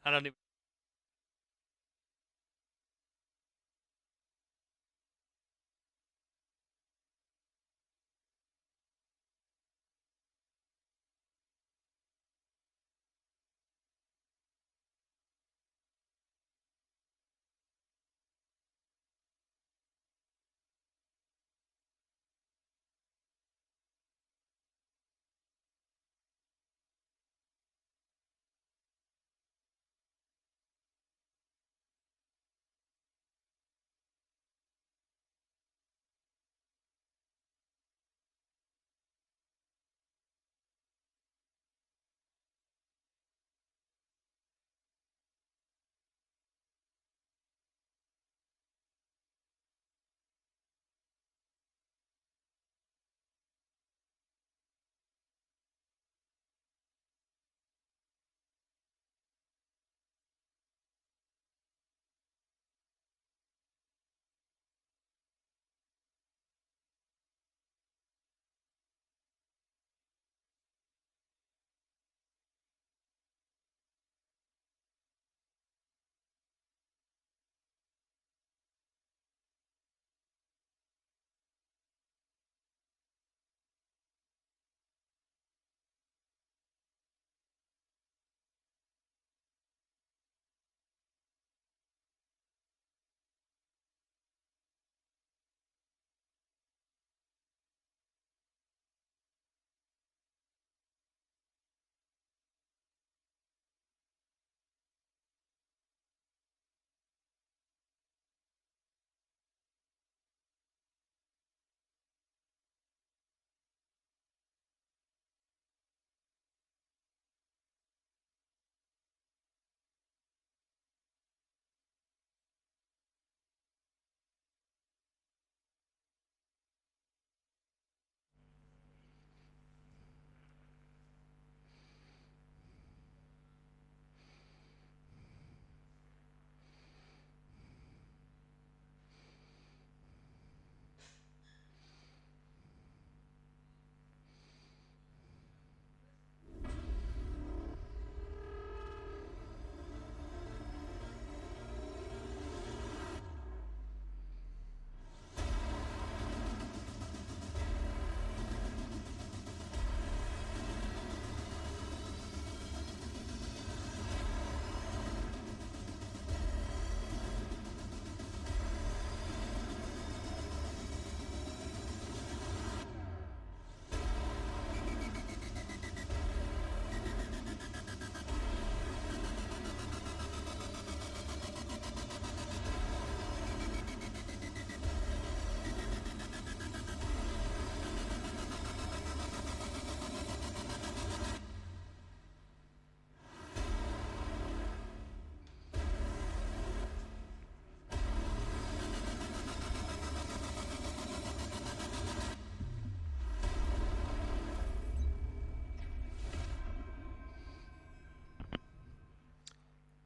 I don't even.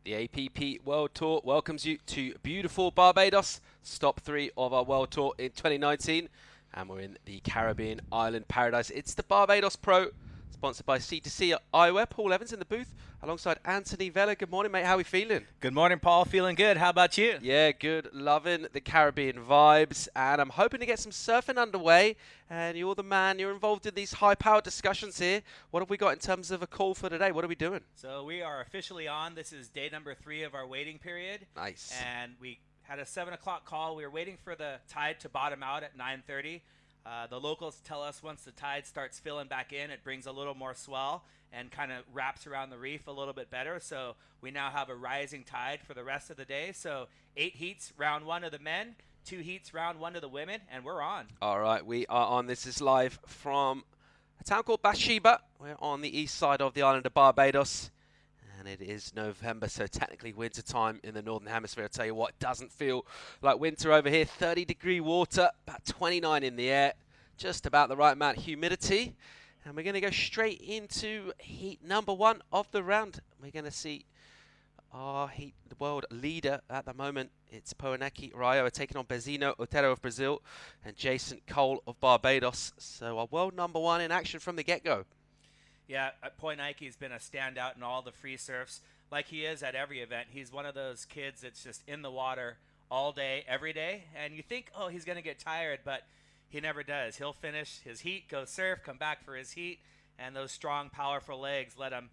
The APP World Tour welcomes you to beautiful Barbados, stop 3 of our World Tour in 2019, and we're in the Caribbean island paradise. It's the Barbados Pro, sponsored by C2C Eyewear. Paul Evans in the booth, alongside Anthony Vella. Good morning, mate. How are we feeling? Good morning, Paul. Feeling good. How about you? Yeah, good. Loving the Caribbean vibes, and I'm hoping to get some surfing underway. And you're the man. You're involved in these high-powered discussions here. What have we got in terms of a call for today? What are we doing? So we are officially on. This is day number 3 of our waiting period. Nice. And we had a 7 o'clock call. We were waiting for the tide to bottom out at 9:30. The locals tell us once the tide starts filling back in, it brings a little more swell and kind of wraps around the reef a little bit better. So we now have a rising tide for the rest of the day. So 8 heats, round 1 of the men, 2 heats, round 1 of the women, and we're on. All right, we are on. This is live from a town called Bathsheba. We're on the east side of the island of Barbados, and it is November, so technically winter time in the northern hemisphere. I'll tell you what, it doesn't feel like winter over here. 30-degree water, about 29 in the air, just about the right amount of humidity. And we're going to go straight into heat number 1 of the round. We're going to see our heat world leader at the moment. It's Poanaki Raio taking on Bezino Otero of Brazil and Jason Cole of Barbados. So our world number 1 in action from the get-go. Yeah, Poinike has been a standout in all the free surfs. like he is at every event. He's one of those kids that's just in the water all day, every day. And you think, oh, he's going to get tired, but he never does. He'll finish his heat, go surf, come back for his heat, and those strong, powerful legs let him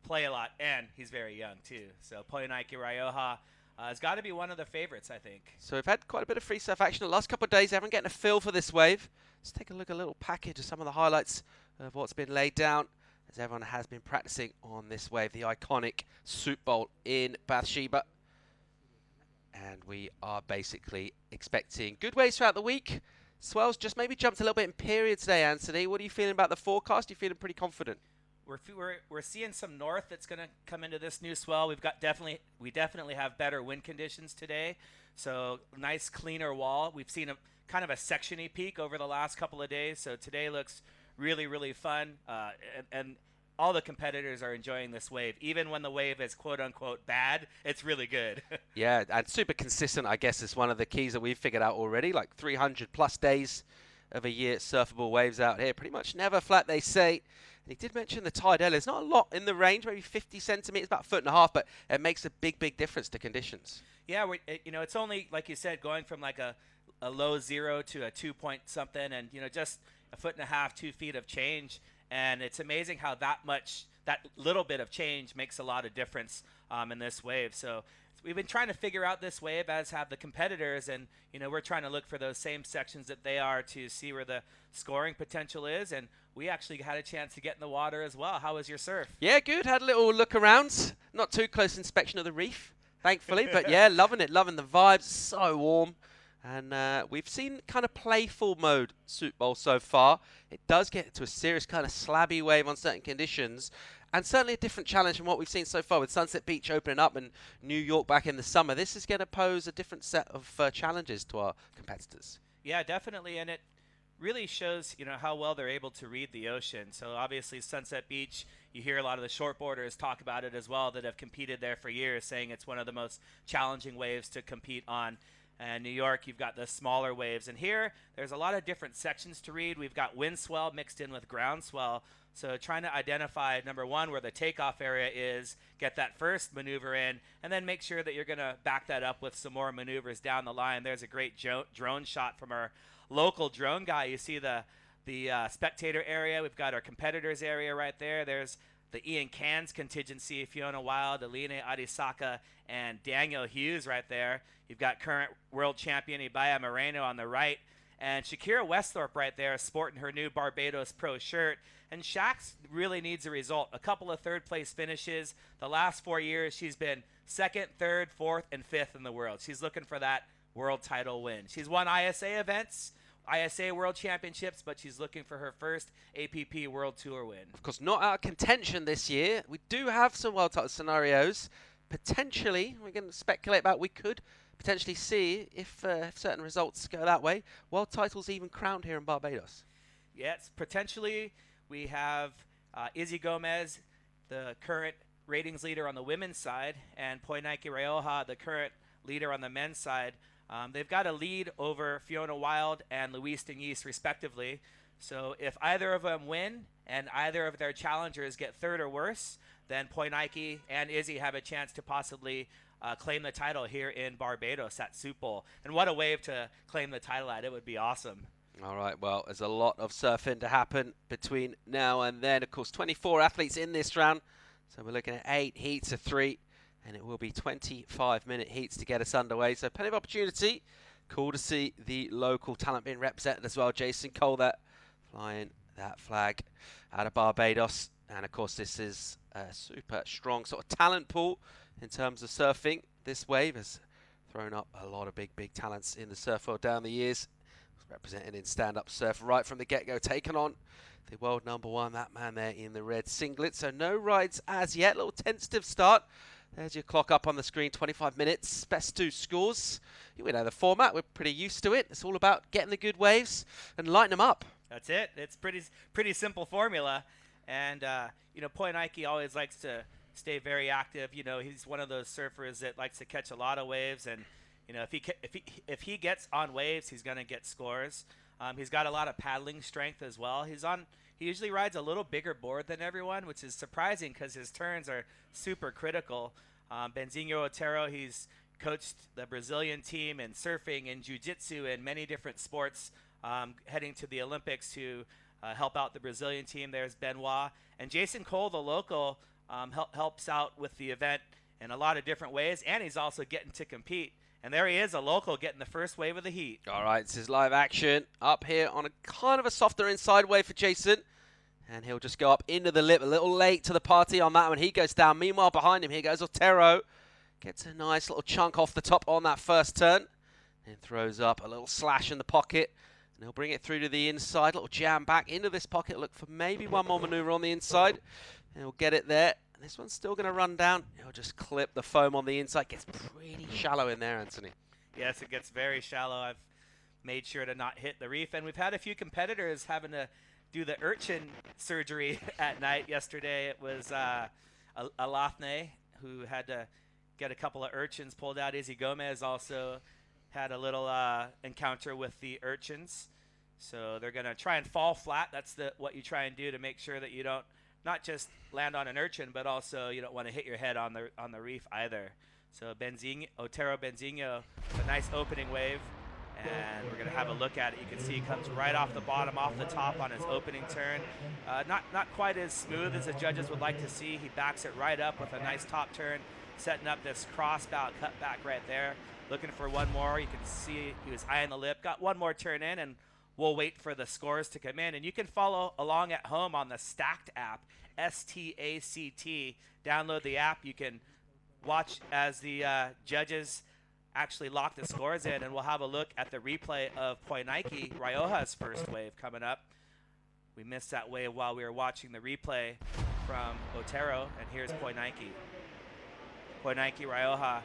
play a lot. And he's very young, too. So Poinaiki Rioja has got to be one of the favorites, I think. So we've had quite a bit of free surf action the last couple of days. Everyone getting a feel for this wave. Let's take a look at a little package of some of the highlights of what's been laid down, as everyone has been practicing on this wave, the iconic Soup Bowl in Bathsheba. And we are basically expecting good waves throughout the week. Swells just maybe jumped a little bit in period today, Anthony. What are you feeling about the forecast? Are you feeling pretty confident? We're seeing some north that's going to come into this new swell. We definitely have better wind conditions today, so nice cleaner wall. We've seen a kind of a sectiony peak over the last couple of days, so today looks really fun, and all the competitors are enjoying this wave. Even when the wave is quote-unquote bad, it's really good. Yeah, and super consistent, I guess, is one of the keys that we've figured out already. Like 300-plus days of a year surfable waves out here. Pretty much never flat, they say. And he did mention the tide earlier. There's not a lot in the range, maybe 50 centimeters, about 1.5 feet, but it makes a big difference to conditions. Yeah, it's only, like you said, going from like a low 0 to a 2-point-something, and, just 1.5 feet, 2 feet of change. And it's amazing how that little bit of change makes a lot of difference in this wave. So we've been trying to figure out this wave, as have the competitors, and we're trying to look for those same sections that they are to see where the scoring potential is. And we actually had a chance to get in the water as well. How was your surf? Yeah, good. Had a little look around. Not too close inspection of the reef, thankfully, but yeah, loving it, loving the vibes. So warm. And we've seen kind of playful mode Soup Bowl so far. It does get to a serious kind of slabby wave on certain conditions, and certainly a different challenge from what we've seen so far with Sunset Beach opening up and New York back in the summer. This is going to pose a different set of challenges to our competitors. Yeah, definitely, and it really shows how well they're able to read the ocean. So obviously Sunset Beach, you hear a lot of the shortboarders talk about it as well that have competed there for years, saying it's one of the most challenging waves to compete on. And New York, you've got the smaller waves. And here, there's a lot of different sections to read. We've got wind swell mixed in with ground swell. So trying to identify, number one, where the takeoff area is, get that first maneuver in, and then make sure that you're going to back that up with some more maneuvers down the line. There's a great drone shot from our local drone guy. You see the spectator area. We've got our competitors area right there. There's the Ian Cairns contingency, Fiona Wild, Aline Arisaka, and Daniel Hughes right there. You've got current world champion Ibaya Moreno on the right, and Shakira Westhorpe right there sporting her new Barbados Pro shirt. And Shax really needs a result. A couple of third-place finishes. The last 4 years, she's been 2nd, 3rd, 4th, and 5th in the world. She's looking for that world title win. She's won ISA events, ISA World Championships, but she's looking for her first APP World Tour win. Of course, not out of contention this year. We do have some world title scenarios. Potentially, we're going to speculate about, we could potentially see if certain results go that way. World titles even crowned here in Barbados. Yes, potentially. We have Izzy Gomez, the current ratings leader on the women's side, and Poinaiki Rioja, the current leader on the men's side. They've got a lead over Fiona Wild and Louise Denise, respectively. So if either of them win and either of their challengers get 3rd or worse, then Poinaiki and Izzy have a chance to possibly claim the title here in Barbados at Soup Bowl. And what a wave to claim the title at. It would be awesome. All right, well, there's a lot of surfing to happen between now and then. Of course, 24 athletes in this round. So we're looking at 8 heats of 3. And it will be 25-minute heats to get us underway. So plenty of opportunity. Cool to see the local talent being represented as well. Jason Cole there flying that flag out of Barbados. And, of course, this is a super strong sort of talent pool in terms of surfing. This wave has thrown up a lot of big talents in the surf world down the years. Represented in stand-up surf right from the get-go. Taken on the world #1, that man there in the red singlet. So no rides as yet. A little tentative start. There's your clock up on the screen, 25 minutes, best 2 scores. We know the format, we're pretty used to it. It's all about getting the good waves and lighting them up. That's it. It's pretty simple formula. And, Poinaiki always likes to stay very active. He's one of those surfers that likes to catch a lot of waves. And, if he gets on waves, he's going to get scores. He's got a lot of paddling strength as well. He's on, He usually rides a little bigger board than everyone, which is surprising because his turns are super critical. Benzinho Otero, he's coached the Brazilian team in surfing and jiu-jitsu and many different sports, heading to the Olympics to help out the Brazilian team. There's Benoit. And Jason Cole, the local, helps out with the event in a lot of different ways, and he's also getting to compete. And there he is, a local, getting the first wave of the heat. All right, this is live action up here on a kind of a softer inside wave for Jason. And he'll just go up into the lip, a little late to the party on that one. He goes down. Meanwhile, behind him, here goes Otero. Gets a nice little chunk off the top on that first turn. And throws up a little slash in the pocket. And he'll bring it through to the inside. Little jam back into this pocket. Look for maybe one more maneuver on the inside. And he'll get it there. And this one's still going to run down. He'll just clip the foam on the inside. Gets pretty shallow in there, Anthony. Yes, it gets very shallow. I've made sure to not hit the reef. And we've had a few competitors having to do the urchin surgery at night. Yesterday it was Alathne who had to get a couple of urchins pulled out. Izzy Gomez also had a little encounter with the urchins. So they're going to try and fall flat. That's what you try and do to make sure that you don't not just land on an urchin, but also you don't want to hit your head on the reef either. So Otero Benzinho, a nice opening wave, and we're going to have a look at it. You can see he comes right off the bottom, off the top on his opening turn. Not quite as smooth as the judges would like to see. He backs it right up with a nice top turn, setting up this crossbow cutback right there. Looking for one more. You can see he was high in the lip. Got one more turn in, and we'll wait for the scores to come in. And you can follow along at home on the Stacked app, STACT. Download the app. You can watch as the judges actually lock the scores in, and we'll have a look at the replay of Poinaiki Rioja's first wave coming up. We missed that wave while we were watching the replay from Otero, and here's Poinaiki. Poinaiki Rioja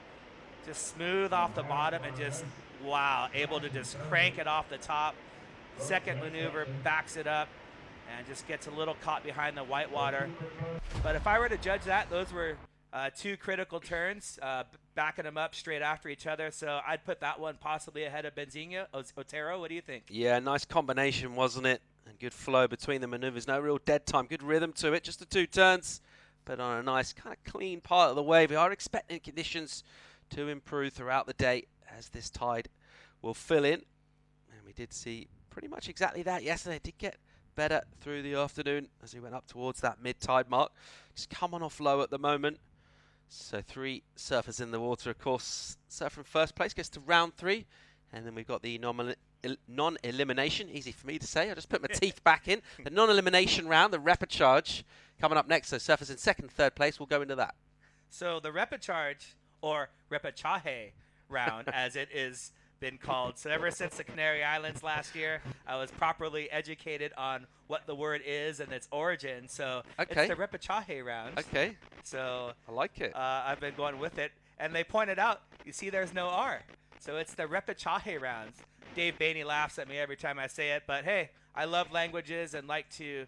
just smooth off the bottom and just, wow, able to just crank it off the top. Second maneuver, backs it up, and just gets a little caught behind the whitewater. But if I were to judge that, those were two critical turns, backing them up straight after each other. So I'd put that one possibly ahead of Benzinho. Otero, what do you think? Yeah, nice combination, wasn't it? And good flow between the maneuvers. No real dead time. Good rhythm to it. Just the two turns, but on a nice kind of clean part of the wave. We are expecting conditions to improve throughout the day as this tide will fill in. And we did see pretty much exactly that yesterday. It did get better through the afternoon as we went up towards that mid-tide mark. Just coming off low at the moment. So 3 surfers in the water, of course. Surfer in first place gets to round 3. And then we've got the non-elimination. Easy for me to say. I just put my teeth back in. The non-elimination round, the repechage, coming up next. So surfers in second, third place. We'll go into that. So the repechage, or repechaje round, as it is been called. So ever since the Canary Islands last year, I was properly educated on what the word is and its origin. So it's the repechaje round. Okay. So I like it. I've been going with it. And they pointed out, you see there's no R. So it's the repechaje rounds. Dave Bainey laughs at me every time I say it. But hey, I love languages and like to,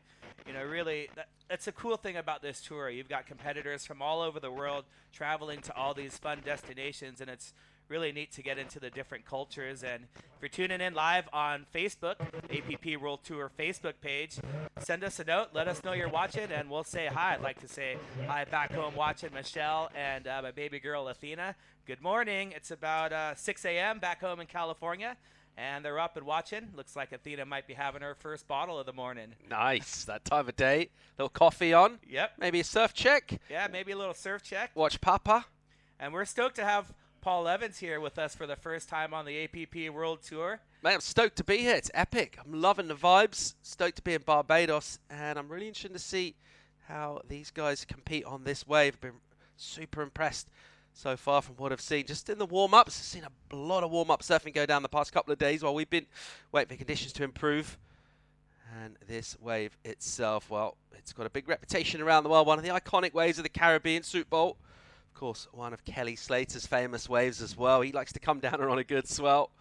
really, that's a cool thing about this tour. You've got competitors from all over the world traveling to all these fun destinations, and it's really neat to get into the different cultures. And if you're tuning in live on Facebook, APP World Tour Facebook page, send us a note, let us know you're watching, and we'll say hi. I'd like to say hi back home watching Michelle and my baby girl Athena. Good morning. It's about 6 a.m. back home in California, and they're up and watching. Looks like Athena might be having her first bottle of the morning. Nice. That time of day. Little coffee on. Yep. Maybe a surf check. Yeah, maybe a little surf check. Watch Papa. And we're stoked to have Paul Evans here with us for the first time on the APP World Tour. Mate, I'm stoked to be here. It's epic. I'm loving the vibes. Stoked to be in Barbados, and I'm really interested to see how these guys compete on this wave. I've been super impressed so far from what I've seen. Just in the warm-ups, I've seen a lot of warm-up surfing go down the past couple of days while we've been waiting for conditions to improve. And this wave itself, well, it's got a big reputation around the world. One of the iconic waves of the Caribbean, Soup Bowl. Of course, one of Kelly Slater's famous waves as well. He likes to come down on a good swell.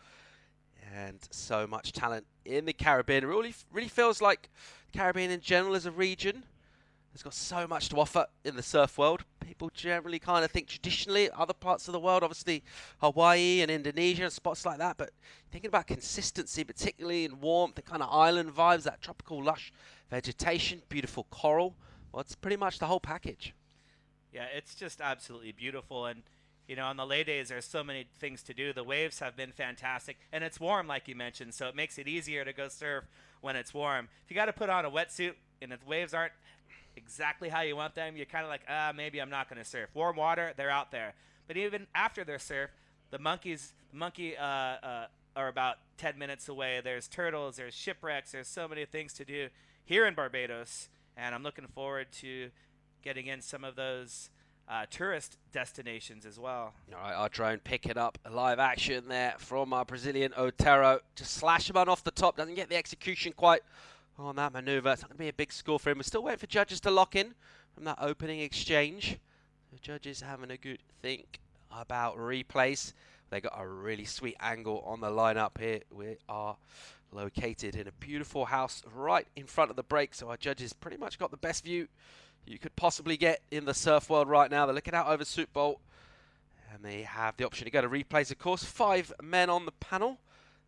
And so much talent in the Caribbean. It really feels like the Caribbean in general as a region has got so much to offer in the surf world. people generally kind of think traditionally, other parts of the world, obviously Hawaii and Indonesia and spots like that, but thinking about consistency, particularly in warmth, the kind of island vibes, that tropical lush vegetation, beautiful coral, well, it's pretty much the whole package. Yeah, it's just absolutely beautiful. And, you know, on the lay days, there's so many things to do. The waves have been fantastic. And it's warm, like you mentioned, so it makes it easier to go surf when it's warm. If you got to put on a wetsuit and the waves aren't exactly how you want them, you're kind of like, maybe I'm not going to surf. Warm water, they're out there. But even after their surf, the monkey are about 10 minutes away. There's turtles, there's shipwrecks, there's so many things to do here in Barbados. And I'm looking forward to getting in some of those tourist destinations as well. All right, our drone picking up a live action there from our Brazilian Otero. Just slash him on off the top, doesn't get the execution quite on that maneuver. It's not going to be a big score for him. We're still waiting for judges to lock in from that opening exchange. The judges having a good think about replays. They got a really sweet angle on the lineup here. We are located in a beautiful house right in front of the break, so our judges pretty much got the best view you could possibly get in the surf world right now. They're looking out over Soup Bowl, and they have the option to go to replays. Of course, 5 men on the panel,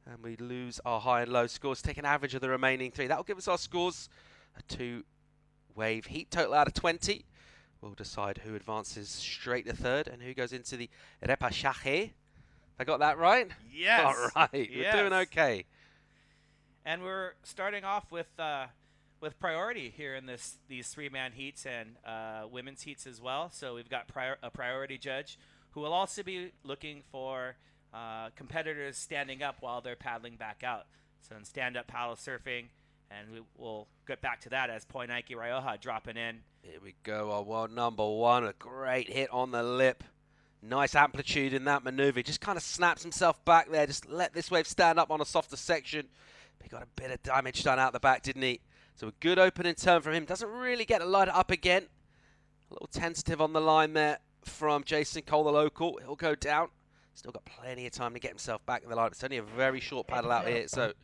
and we lose our high and low scores. Take an average of the remaining 3. That will give us our scores. A 2-wave heat total out of 20. We'll decide who advances straight to third and who goes into the repechaje. I got that right? Yes. All right. Yes. We're doing okay. And we're starting off with priority here in these 3-man heats and women's heats as well. So we've got a priority judge who will also be looking for competitors standing up while they're paddling back out. So in stand-up paddle surfing, and we will get back to that as Poinaiki Rioja dropping in. Here we go, our world number 1. A great hit on the lip. Nice amplitude in that maneuver. He just kind of snaps himself back there. Just let this wave stand up on a softer section. But he got a bit of damage done out the back, didn't he? So a good opening turn from him. Doesn't really get to light it up again. A little tentative on the line there from Jason Cole, the local. He'll go down. Still got plenty of time to get himself back in the line. It's only a very short paddle out here. So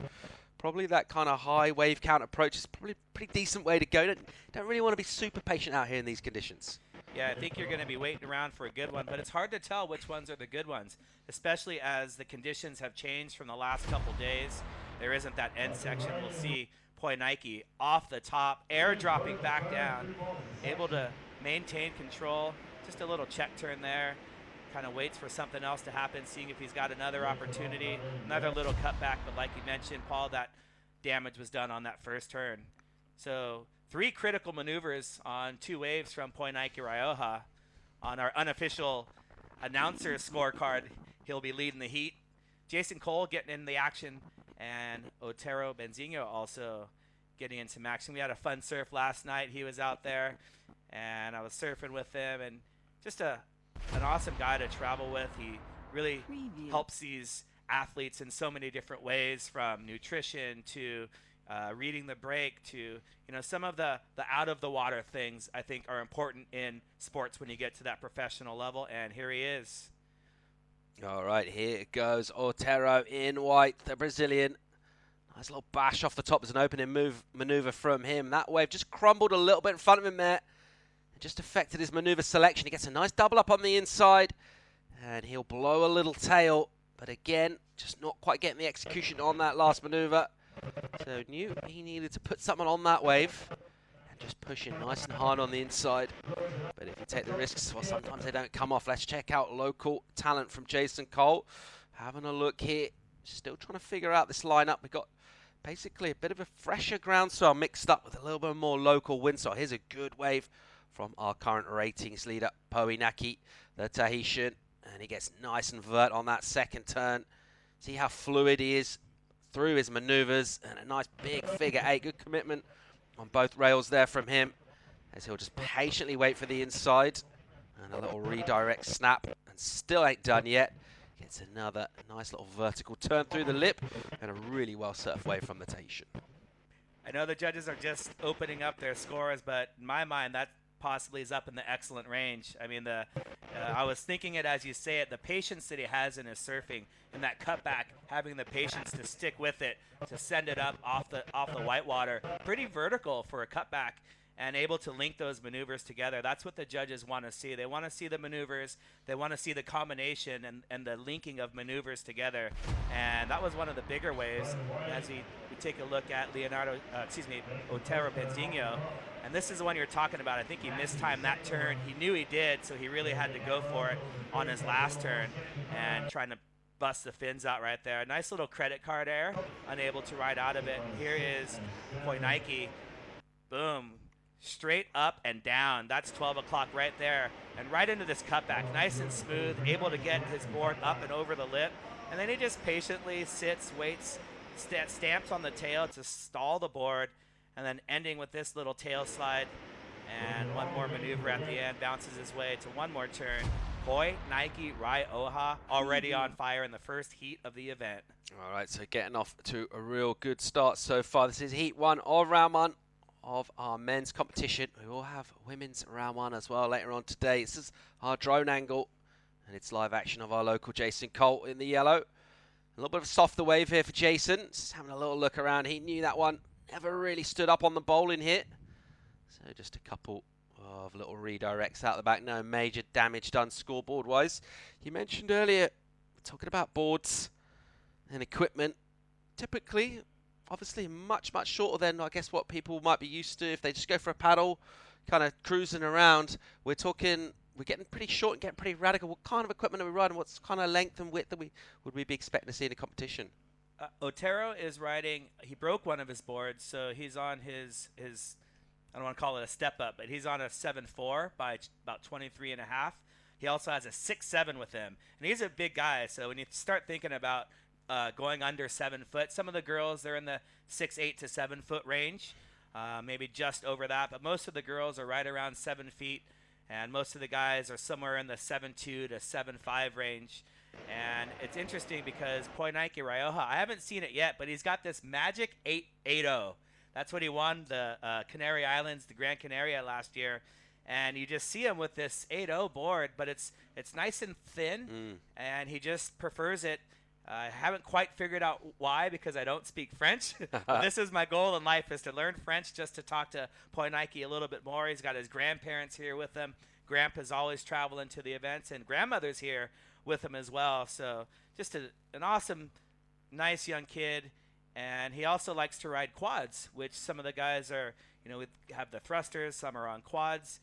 probably that kind of high wave count approach is probably a pretty decent way to go. Don't really want to be super patient out here in these conditions. Yeah, I think you're going to be waiting around for a good one, but it's hard to tell which ones are the good ones, especially as the conditions have changed from the last couple days. There isn't that end section. We'll see Poinaiki off the top, airdropping back down, able to maintain control. Just a little check turn there. Kind of waits for something else to happen, seeing if he's got another opportunity. Another little cutback, but like you mentioned, Paul, that damage was done on that first turn. So 3 critical maneuvers on 2 waves from Poinaiki Rioja. On our unofficial announcer scorecard, he'll be leading the heat. Jason Cole getting in the action, and Otero Benzinho also getting into some action. We had a fun surf last night. He was out there, and I was surfing with him, and just an awesome guy to travel with. He really helps these athletes in so many different ways, from nutrition to reading the break to, some of the out of the water things I think are important in sports when you get to that professional level. And here he is. All right, here goes Otero in white, the Brazilian. Nice little bash off the top. There's an opening maneuver from him. That wave just crumbled a little bit in front of him there. It just affected his maneuver selection. He gets a nice double up on the inside, and he'll blow a little tail. But again, just not quite getting the execution on that last maneuver. So knew he needed to put something on that wave and just push in nice and hard on the inside. But if you take the risks, well, sometimes they don't come off. Let's check out local talent from Jason Cole. Having a look here. Still trying to figure out this lineup. We've got basically a bit of a fresher groundswell mixed up with a little bit more local windswell. Here's a good wave from our current ratings leader, Poinaiki, the Tahitian. And he gets nice and vert on that second turn. See how fluid he is through his maneuvers, and a nice big figure 8. Good commitment on both rails there from him, as he'll just patiently wait for the inside. And a little redirect snap, and still ain't done yet. Gets another nice little vertical turn through the lip, and a really well surfed wave from the Tahitian. I know the judges are just opening up their scores, but in my mind, that possibly is up in the excellent range. I mean, I was thinking it as you say it, the patience that he has in his surfing, and that cutback, having the patience to stick with it, to send it up off the white water, pretty vertical for a cutback. and able to link those maneuvers together. That's what the judges want to see. They want to see the maneuvers. They want to see the combination and the linking of maneuvers together. And that was one of the bigger waves as we take a look at Otero Benzinho. And this is the one you're talking about. I think he mistimed that turn. He knew he did, so he really had to go for it on his last turn and trying to bust the fins out right there. Nice little credit card error, unable to ride out of it. Here is Poinaiki. Boom. Straight up and down. That's 12 o'clock right there. And right into this cutback. Nice and smooth. Able to get his board up and over the lip. And then he just patiently sits, waits, stamps on the tail to stall the board. And then ending with this little tail slide. And one more maneuver at the end. Bounces his way to one more turn. Poinaiki Rai'oha already on fire in the first heat of the event. All right, so getting off to a real good start so far. This is heat 1 of round 1 of our men's competition. We will have women's round 1 as well later on today. This is our drone angle, and it's live action of our local Jason Colt in the yellow. A little bit of a softer wave here for Jason. Just having a little look around. He knew that one never really stood up on the bowling hit. So just a couple of little redirects out the back. No major damage done scoreboard-wise. You mentioned earlier, talking about boards and equipment. Typically, obviously much shorter than I guess what people might be used to if they just go for a paddle, kind of cruising around. We're getting pretty short and getting pretty radical. What kind of equipment are we riding? What's kind of length and width that would we be expecting to see in a competition? Otero is riding, he broke one of his boards, so he's on his I don't want to call it a step up, but he's on a 7.4 by about 23.5. He also has a 6.7 with him, and he's a big guy, so when you start thinking about going under 7 foot, some of the girls, they're in the 6'8" to 7 foot range, maybe just over that, but most of the girls are right around 7 feet, and most of the guys are somewhere in the 7'2" to 7'5" range. And it's interesting because Poinaiki Rai'oha, I haven't seen it yet, but he's got this magic 8.80. That's what he won the Canary Islands, the Gran Canaria last year. And you just see him with this 8.0 board, but it's nice and thin, and he just prefers it. I haven't quite figured out why, because I don't speak French. But this is my goal in life, is to learn French just to talk to Poinaiki a little bit more. He's got his grandparents here with him. Grandpa's always traveling to the events, and grandmother's here with him as well. So just an awesome, nice young kid. And he also likes to ride quads, which some of the guys are, we have the thrusters, some are on quads.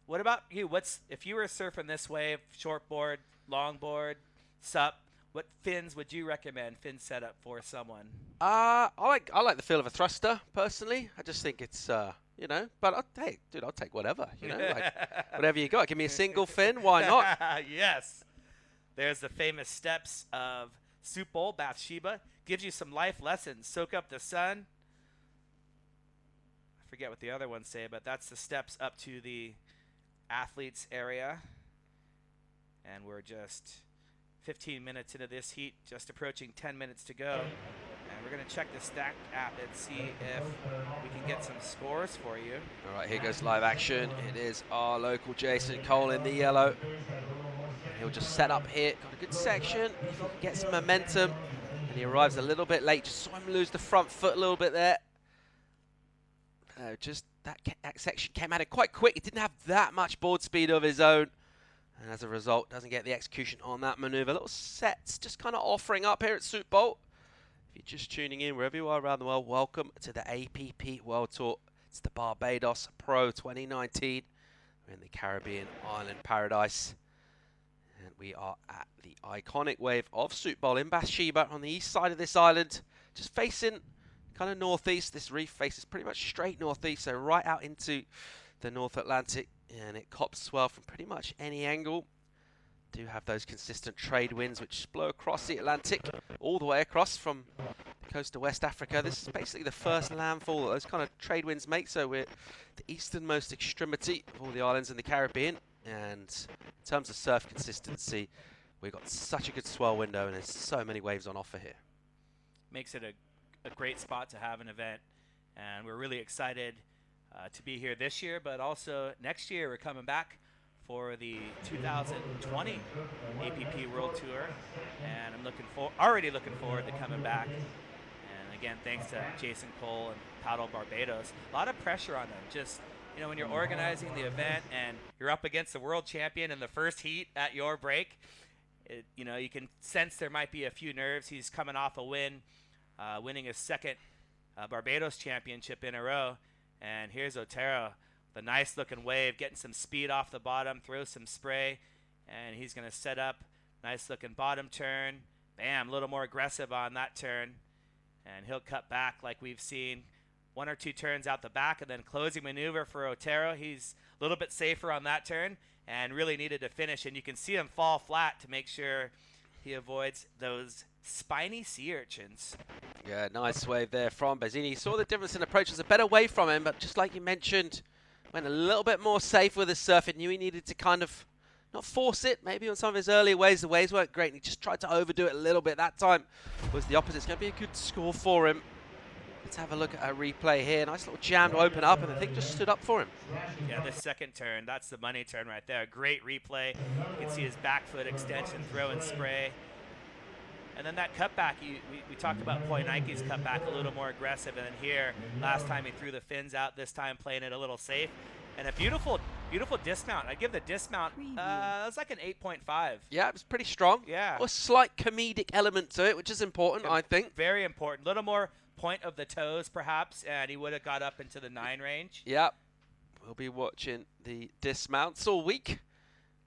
What about you? If you were surfing this wave, short board, long board, sup, what fins would you recommend fin setup for someone? I like the feel of a thruster personally. I just think it's but I'll take whatever, like whatever you got. Give me a single fin, why not? Yes. There's the famous steps of Soup Bowl, Bathsheba. Gives you some life lessons. Soak up the sun. I forget what the other ones say, but that's the steps up to the athletes area. And we're just 15 minutes into this heat, just approaching 10 minutes to go. And we're going to check the Stacked app and see if we can get some scores for you. All right, here goes live action. It is our local Jason Cole in the yellow. He'll just set up here. Got a good section. If he can get some momentum. And he arrives a little bit late. Just saw him lose the front foot a little bit there. Just that section came at it quite quick. He didn't have that much board speed of his own. And as a result, doesn't get the execution on that maneuver. Little sets just kind of offering up here at Soup Bowl. If you're just tuning in, wherever you are around the world, welcome to the APP World Tour. It's the Barbados Pro 2019. We're in the Caribbean island paradise. And we are at the iconic wave of Soup Bowl in Bathsheba on the east side of this island. Just facing kind of northeast. This reef faces pretty much straight northeast, so right out into the North Atlantic. And it cops well from pretty much any angle. Do have those consistent trade winds which blow across the Atlantic all the way across from the coast of West Africa. This is basically the first landfall that those kind of trade winds make, so we're the easternmost extremity of all the islands in the Caribbean. And in terms of surf consistency, we've got such a good swell window and there's so many waves on offer here. Makes it a great spot to have an event, and we're really excited to be here this year, but also next year we're coming back for the 2020 APP World Tour, and I'm already looking forward to coming back. And again, thanks to Jason Cole and Paddle Barbados. A lot of pressure on them. Just you know, when you're organizing the event and you're up against the world champion in the first heat at your break, you know, you can sense there might be a few nerves. He's coming off a win, winning his second Barbados championship in a row. And here's Otero, the nice looking wave, getting some speed off the bottom, throw some spray, and he's going to set up. Nice looking bottom turn. Bam, a little more aggressive on that turn. And he'll cut back like we've seen. 1 or 2 turns out the back, and then closing maneuver for Otero. He's a little bit safer on that turn and really needed to finish. And you can see him fall flat to make sure he avoids those spiny sea urchins. Yeah, nice wave there from Bazzini. Saw the difference in approach. There's a better wave from him, but just like you mentioned, went a little bit more safe with his surf. It knew he needed to kind of not force it. Maybe on some of his earlier waves, the waves weren't great, and he just tried to overdo it a little bit. That time was the opposite. It's going to be a good score for him. Let's have a look at a replay here. Nice little jam to open up, and I think just stood up for him. Yeah, this second turn, that's the money turn right there. Great replay. You can see his back foot extension, throw and spray. And then that cutback, we talked about Poinike's cutback, a little more aggressive. And then here, last time he threw the fins out, this time playing it a little safe. And a beautiful, beautiful dismount. I'd give the dismount, that was like an 8.5. Yeah, it was pretty strong. Yeah. A slight comedic element to it, which is important, I think. Very important. A little more point of the toes, perhaps, and he would have got up into the 9 range. Yep. We'll be watching the dismounts all week.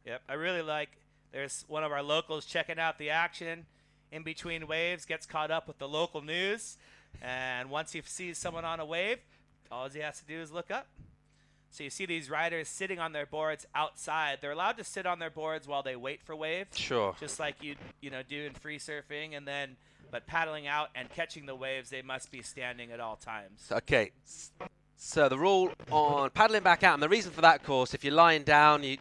Yep. I really like, there's one of our locals checking out the action in between waves, gets caught up with the local news, and once he sees someone on a wave, all he has to do is look up. So you see these riders sitting on their boards outside. They're allowed to sit on their boards while they wait for waves. Sure. Just like you do in free surfing, and then but paddling out and catching the waves, they must be standing at all times. Okay. So the rule on paddling back out, and the reason for that, of course, if you're lying down, you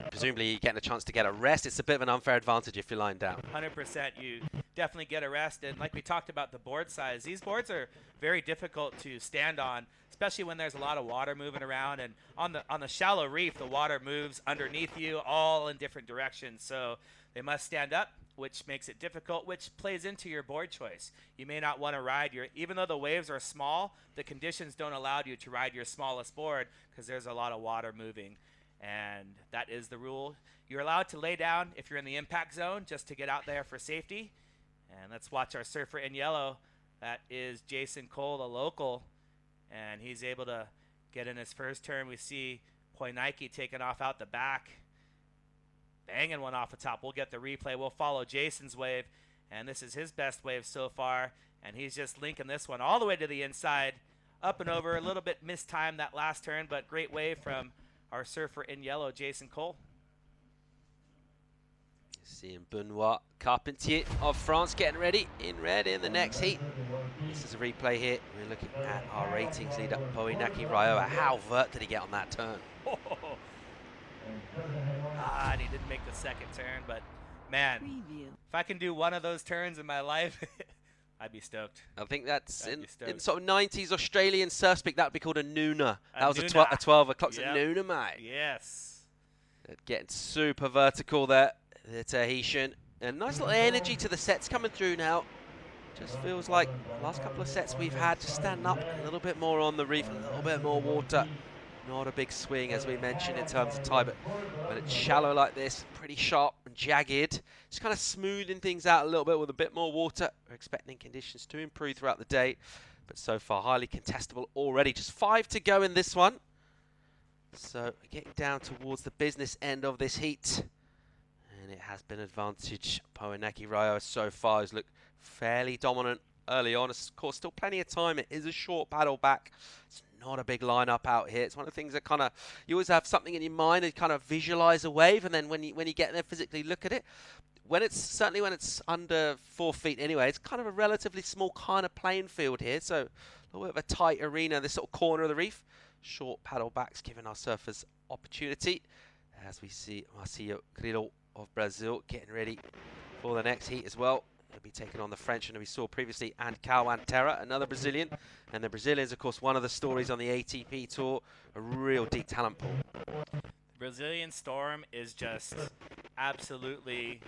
presumably you're getting a chance to get a rest. It's a bit of an unfair advantage if you're lying down. 100%, you definitely get a rest. And like we talked about the board size, these boards are very difficult to stand on, especially when there's a lot of water moving around. And on the shallow reef, the water moves underneath you, all in different directions. So they must stand up, which makes it difficult, which plays into your board choice. You may not want to ride even though the waves are small, the conditions don't allow you to ride your smallest board because there's a lot of water moving. And that is the rule. You're allowed to lay down if you're in the impact zone just to get out there for safety. And let's watch our surfer in yellow. That is Jason Cole, the local. And he's able to get in his first turn. We see Poinike taking off out the back. Banging one off the top. We'll get the replay. We'll follow Jason's wave. And this is his best wave so far. And he's just linking this one all the way to the inside. Up and over. A little bit mistimed that last turn, but great wave from our surfer in yellow, Jason Cole. Seeing Benoit Carpentier of France getting ready in red in the next heat. This is a replay here. We're looking at our ratings leader, Poinike Raioa. How vert did he get on that turn? And he didn't make the second turn, but man, if I can do one of those turns in my life, I'd be stoked. I think that's in sort of 90s Australian surf speak, that would be called a nooner. That was nooner. a 12 o'clock, Yep. a nooner, mate. Yes. Getting super vertical there, the Tahitian. And nice little energy to the sets coming through now. Just feels like the last couple of sets we've had, just standing up a little bit more on the reef, a little bit more water. Not a big swing, as we mentioned, in terms of tide, but when it's shallow like this, pretty sharp and jagged, just kind of smoothing things out a little bit with a bit more water. We're expecting conditions to improve throughout the day, but so far highly contestable already. Just 5 to go in this one. So getting down towards the business end of this heat. And it has been advantage. Poinike Raioa so far has looked fairly dominant early on. Of course, still plenty of time. It is a short paddle back. It's not a big lineup out here. It's one of the things that kind of, you always have something in your mind and kind of visualize a wave, and then when you get there, physically look at it. Certainly when it's under 4 feet anyway, it's kind of a relatively small kind of playing field here. So a little bit of a tight arena, this sort of corner of the reef. Short paddle backs giving our surfers opportunity. As we see Marcio Grillo of Brazil getting ready for the next heat as well. He'll be taking on the Frenchman we saw previously, and Cauã Terra, another Brazilian. And the Brazilians, of course, one of the stories on the ATP Tour, a real deep talent pool. The Brazilian Storm is just absolutely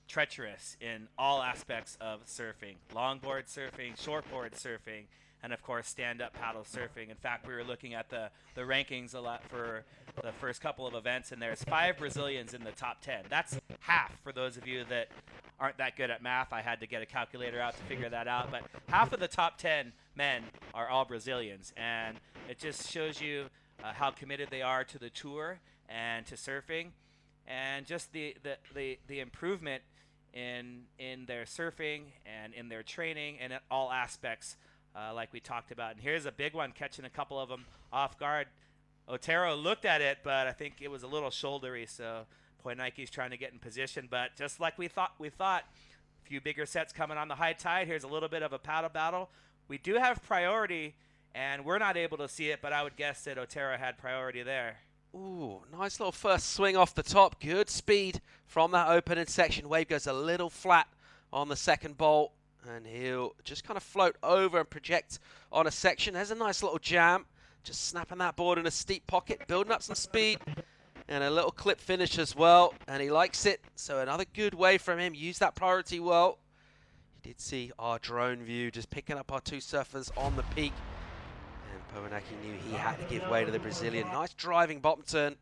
treacherous in all aspects of surfing. Longboard surfing, shortboard surfing. and of course stand-up paddle surfing. In fact, we were looking at the rankings a lot for the first couple of events, and there's 5 Brazilians in the top 10. That's half for those of you that aren't that good at math. I had to get a calculator out to figure that out, but half of the top 10 men are all Brazilians, and it just shows you how committed they are to the tour and to surfing, and just the improvement in their surfing and in their training and at all aspects, like we talked about. And here's a big one, catching a couple of them off guard. Otero looked at it, but I think it was a little shouldery, so Poinike's trying to get in position. But just like we thought, a few bigger sets coming on the high tide. Here's a little bit of a paddle battle. We do have priority, and we're not able to see it, but I would guess that Otero had priority there. Ooh, nice little first swing off the top. Good speed from that opening section. Wave goes a little flat on the second bolt, and he'll just kind of float over and project on a section. There's a nice little jam. Just snapping that board in a steep pocket, building up some speed, and a little clip finish as well. And he likes it, so another good wave from him. Use that priority well. You did see our drone view just picking up our 2 surfers on the peak. And Poinike knew he had to give way to the Brazilian. Nice driving bottom turn.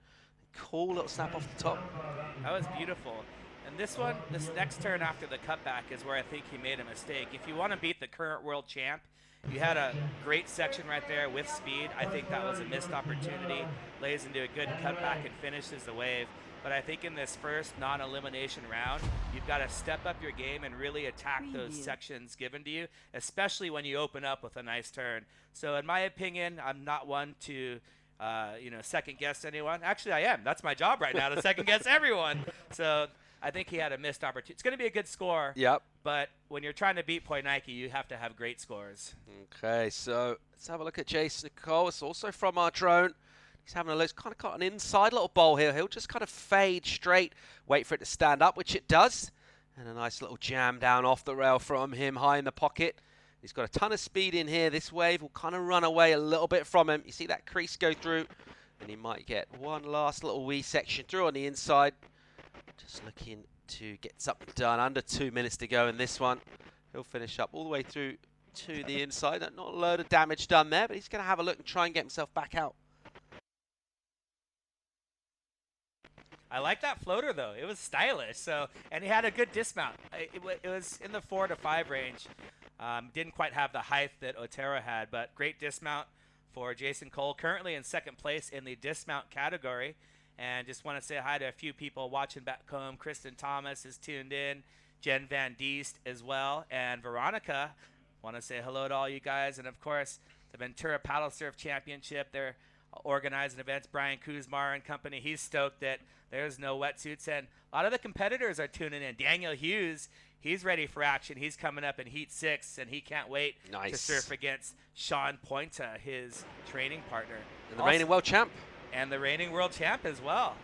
Cool little snap off the top. That was beautiful. And this next turn after the cutback is where I think he made a mistake. If you want to beat the current world champ, you had a great section right there with speed. I think that was a missed opportunity. Lays into a good cutback and finishes the wave. But I think in this first non-elimination round, you've got to step up your game and really attack those sections given to you, especially when you open up with a nice turn. So in my opinion, I'm not one to second guess anyone. Actually, I am. That's my job right now, to second guess everyone. So I think he had a missed opportunity. It's going to be a good score. Yep. But when you're trying to beat Poinike, you have to have great scores. Okay, so let's have a look at Jason Nicole. It's also from our drone. He's having a look. He's kind of got an inside little bowl here. He'll just kind of fade straight, wait for it to stand up, which it does. And a nice little jam down off the rail from him, high in the pocket. He's got a ton of speed in here. This wave will kind of run away a little bit from him. You see that crease go through, and he might get one last little wee section through on the inside. Just looking to get something done. Under 2 minutes to go in this one. He'll finish up all the way through to the inside. Not a load of damage done there, but he's going to have a look and try and get himself back out. I like that floater, though. It was stylish. And he had a good dismount. It was in the 4 to 5 range. Didn't quite have the height that Otero had, but great dismount for Jason Cole. Currently in second place in the dismount category. And just want to say hi to a few people watching back home. Kristen Thomas is tuned in. Jen Van Diest as well. And Veronica, want to say hello to all you guys. And, of course, the Ventura Paddle Surf Championship. They're organizing events. Brian Kuzmar and company. He's stoked that there's no wetsuits. And a lot of the competitors are tuning in. Daniel Hughes, he's ready for action. He's coming up in Heat 6, and he can't wait to surf against Sean Pointa, his training partner. And the reigning world champ. And the reigning world champ as well.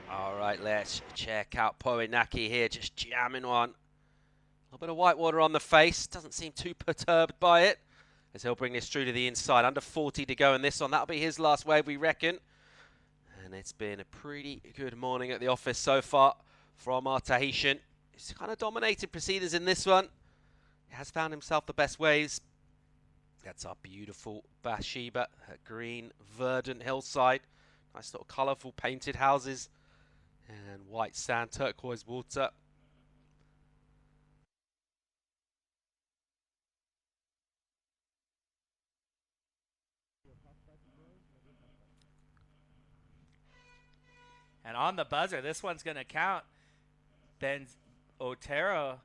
All right, let's check out Poinike here, just jamming one. A little bit of white water on the face. Doesn't seem too perturbed by it, as he'll bring this through to the inside. Under 40 to go in this one. That'll be his last wave, we reckon. And it's been a pretty good morning at the office so far from our Tahitian. He's kind of dominated proceedings in this one. He has found himself the best waves. That's our beautiful Bathsheba, green, verdant hillside. Nice little colourful painted houses. And white sand, turquoise water. And on the buzzer, this one's going to count. Ben Otero.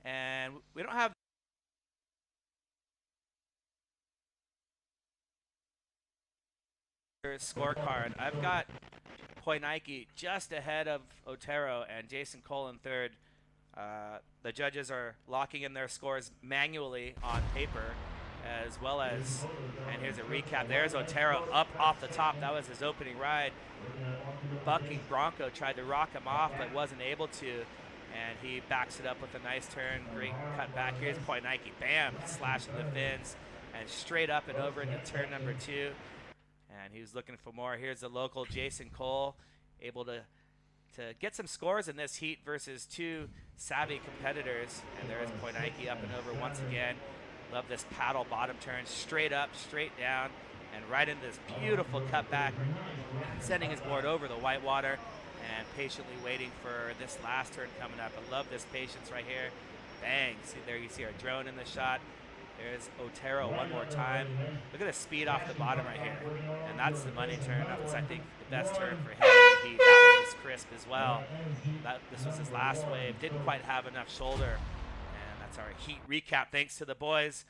And we don't have scorecard. I've got Poinike just ahead of Otero and Jason Cole in third. The judges are locking in their scores manually on paper, as well as, and here's a recap. There's Otero up off the top. That was his opening ride. Bucking Bronco tried to rock him off, but wasn't able to, and he backs it up with a nice turn. Great cut back. Here's Poinike, bam, slashing the fins, and straight up and over into turn number 2. And he was looking for more. Here's the local Jason Cole, able to get some scores in this heat versus 2 savvy competitors. And there is Poinike up and over once again. Love this paddle bottom turn, straight up, straight down, and right into this beautiful cutback, sending his board over the white water and patiently waiting for this last turn coming up. I love this patience right here. Bang, see there you see our drone in the shot. There's Otero one more time. Look at the speed off the bottom right here. And that's the money turn. That's, I think, the best turn for him in the heat. That one was crisp as well. This was his last wave. Didn't quite have enough shoulder. And that's our heat recap. Thanks to the boys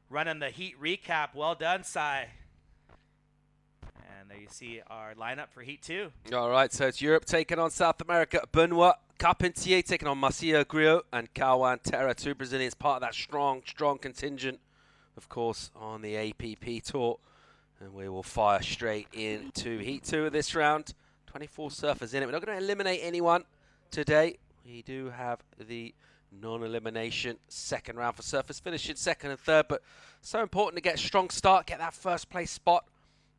running the heat recap. Well done, Sai. And there you see our lineup for Heat 2. All right, so it's Europe taking on South America. Benoit Carpentier taking on Marcio Griot and Kawan Terra, 2 Brazilians, part of that strong contingent, of course, on the APP tour. And we will fire straight into Heat 2 of this round. 24 surfers in it. We're not going to eliminate anyone today. We do have the non-elimination second round for surfers, finishing second and third, but so important to get a strong start, get that first place spot,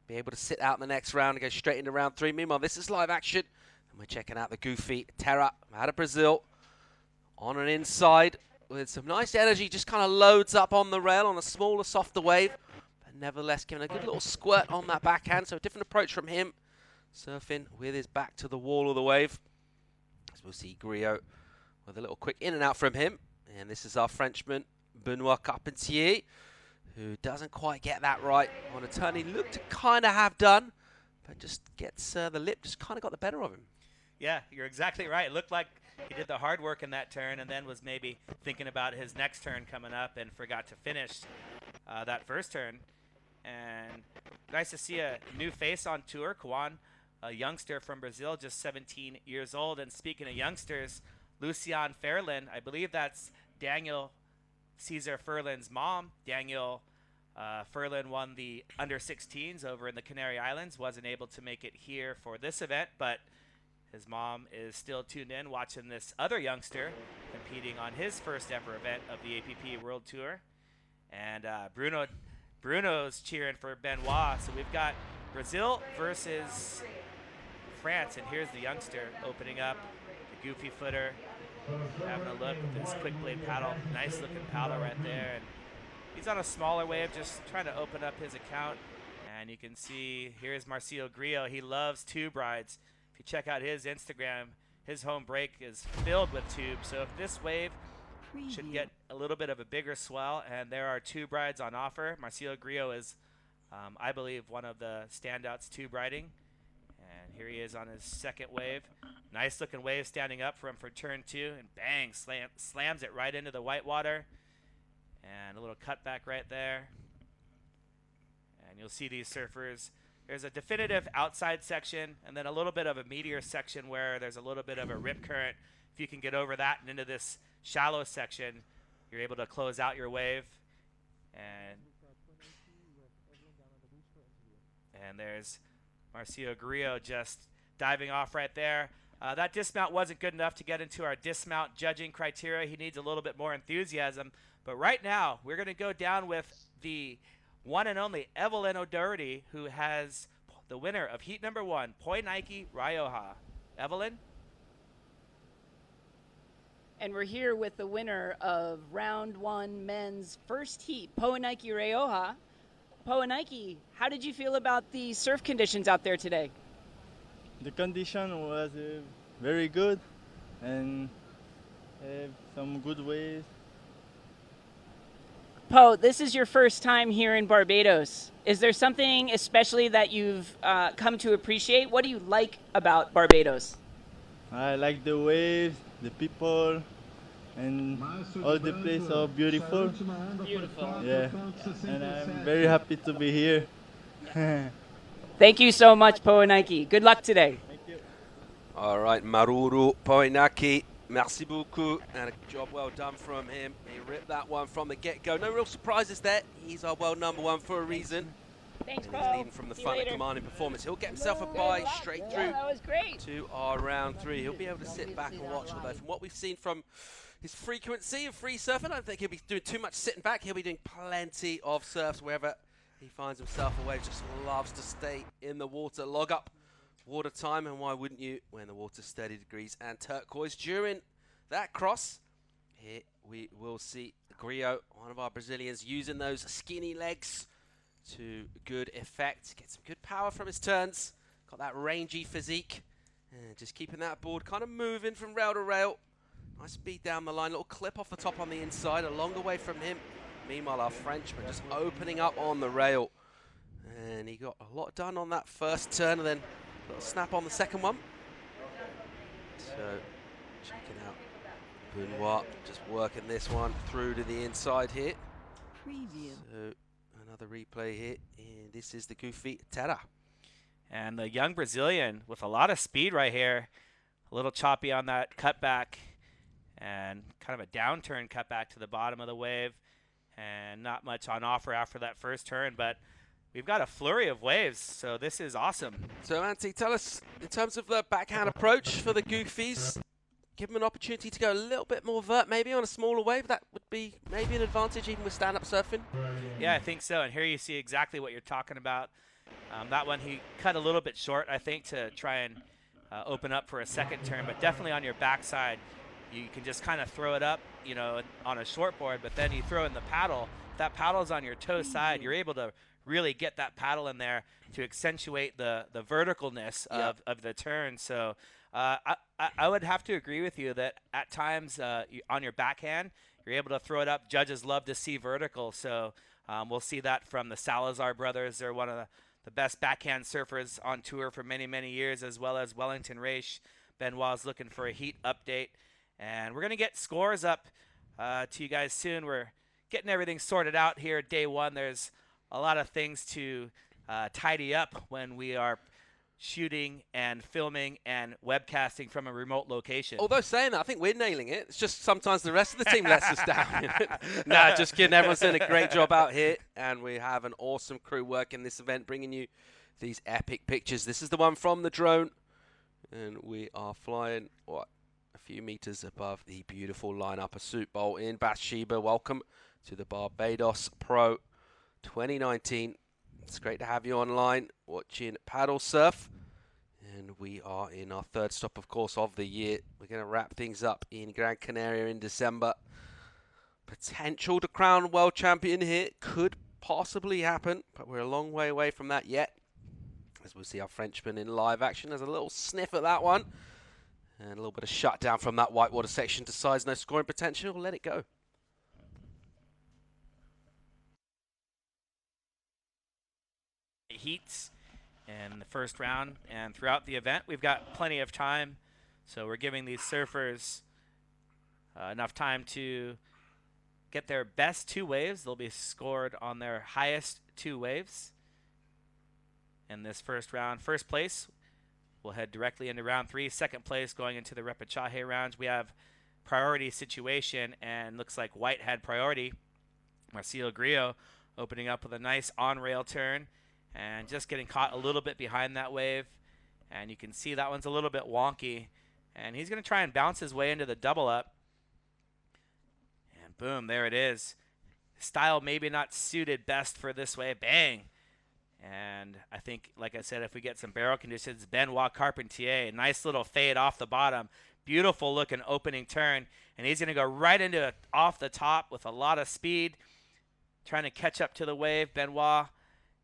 be able to sit out in the next round and go straight into round 3. Meanwhile, this is live action, and we're checking out the Goofy Terra out of Brazil on an inside with some nice energy, just kind of loads up on the rail on a smaller, softer wave, but nevertheless giving a good little squirt on that backhand, so a different approach from him, surfing with his back to the wall of the wave. As we'll see Griot with a little quick in and out from him. And this is our Frenchman, Benoit Carpentier, who doesn't quite get that right on a turn he looked to kind of have done, but just gets the lip, just kind of got the better of him. Yeah, you're exactly right. It looked like he did the hard work in that turn and then was maybe thinking about his next turn coming up and forgot to finish that first turn. And nice to see a new face on tour, Kawan, a youngster from Brazil, just 17 years old. And speaking of youngsters, Lucian Ferlin, I believe that's Daniel Cesar Ferlin's mom. Daniel Ferlin won the under-16s over in the Canary Islands, wasn't able to make it here for this event, but his mom is still tuned in watching this other youngster competing on his first ever event of the APP World Tour. And Bruno's cheering for Benoit. So we've got Brazil versus France, and here's the youngster opening up, the goofy footer, having a look with his quick blade paddle. Nice looking paddle right there. And he's on a smaller wave, just trying to open up his account. And you can see here's Marcio Griot. He loves tube rides. If you check out his Instagram, his home break is filled with tubes. So if this wave should get a little bit of a bigger swell and there are tube rides on offer, Marcio Griot is, I believe, one of the standouts tube riding. And here he is on his second wave. Nice looking wave standing up for him for turn 2, and bang, slams it right into the white water. And a little cutback right there. And you'll see these surfers. There's a definitive outside section and then a little bit of a meteor section where there's a little bit of a rip current. If you can get over that and into this shallow section, you're able to close out your wave. And there's Marcio Griot just diving off right there. That dismount wasn't good enough to get into our dismount judging criteria. He needs a little bit more enthusiasm. But right now, we're going to go down with the one and only Evelyn O'Doherty, who has the winner of heat number 1, Poinike Rioja. Evelyn? And we're here with the winner of round 1 men's first heat, Poinike Rioja. Poinike, how did you feel about the surf conditions out there today? The condition was very good and some good waves. Po, this is your first time here in Barbados. Is there something especially that you've come to appreciate? What do you like about Barbados? I like the waves, the people, and all the places are beautiful. Beautiful. Yeah, and I'm very happy to be here. Thank you so much, Poinike. Good luck today. Thank you. All right, Maruru Poinike, merci beaucoup, and a job well done from him. He ripped that one from the get-go. No real surprises there. He's our world number 1 for a reason. Thanks, And Po. he's leading from the front of commanding performance. He'll get himself a bye straight Yeah, through that was great. to our round 3. He'll be able to sit back and watch, although from what we've seen from his frequency of free surfing, I don't think he'll be doing too much sitting back. He'll be doing plenty of surfs wherever he finds himself away. Just loves to stay in the water, log up water time, and why wouldn't you when the water's 30 degrees and turquoise. During that cross, Here we will see Griot, one of our Brazilians, using those skinny legs to good effect. Get some good power from his turns. Got that rangy physique. And just keeping that board kind of moving from rail to rail. Nice speed down the line. Little clip off the top on the inside, a longer way from him. Meanwhile, our Frenchman just opening up on the rail. And he got a lot done on that first turn, and then a little snap on the second one. So, checking out Benoit, just working this one through to the inside here. Preview. So, another replay here, and this is the goofy Terra. And the young Brazilian with a lot of speed right here. A little choppy on that cutback, and kind of a downturn cutback to the bottom of the wave. And not much on offer after that first turn, but we've got a flurry of waves, so this is awesome. So, Antti, tell us, in terms of the backhand approach for the Goofies, give them an opportunity to go a little bit more vert, maybe on a smaller wave. That would be maybe an advantage even with stand-up surfing. Yeah, I think so, and here you see exactly what you're talking about. That one he cut a little bit short, I think, to try and open up for a second turn, but definitely on your backside, you can just kind of throw it up, you know, on a short board, but then you throw in the paddle. If that paddle's on your toe side, you're able to really get that paddle in there to accentuate the verticalness of the turn. So I would have to agree with you that at times on your backhand, you're able to throw it up. Judges love to see vertical, so we'll see that from the Salazar brothers. They're one of the best backhand surfers on tour for many, many years, as well as Wellington Raish. Benoit's looking for a heat update. And we're going to get scores up to you guys soon. We're getting everything sorted out here day one. There's a lot of things to tidy up when we are shooting and filming and webcasting from a remote location. Although saying that, I think we're nailing it. It's just sometimes the rest of the team lets us down. Nah, just kidding. Everyone's doing a great job out here. And we have an awesome crew working this event, bringing you these epic pictures. This is the one from the drone. And we are flying, what? A few meters above the beautiful lineup of Soup Bowl in Bathsheba. Welcome to the Barbados Pro 2019. It's great to have you online watching paddle surf. And we are in our third stop, of course, of the year. We're going to wrap things up in Gran Canaria in December. Potential to crown world champion here. Could possibly happen, but we're a long way away from that yet. As we'll see our Frenchman in live action. There's a little sniff at that one. And a little bit of shutdown from that whitewater section. Decides no scoring potential. Let it go. Heats in the first round and throughout the event. We've got plenty of time. So we're giving these surfers enough time to get their best two waves. They'll be scored on their highest two waves in this first round. First place, we'll head directly into round 3. Second place going into the repechaje rounds. We have priority situation, and looks like White had priority. Marcelo Grillo opening up with a nice on-rail turn and just getting caught a little bit behind that wave. And you can see that one's a little bit wonky. And he's going to try and bounce his way into the double up. And boom, there it is. Style maybe not suited best for this wave. Bang! And I think, like I said, if we get some barrel conditions, Benoit Carpentier, nice little fade off the bottom. Beautiful looking opening turn. And he's going to go right into it off the top with a lot of speed, trying to catch up to the wave. Benoit,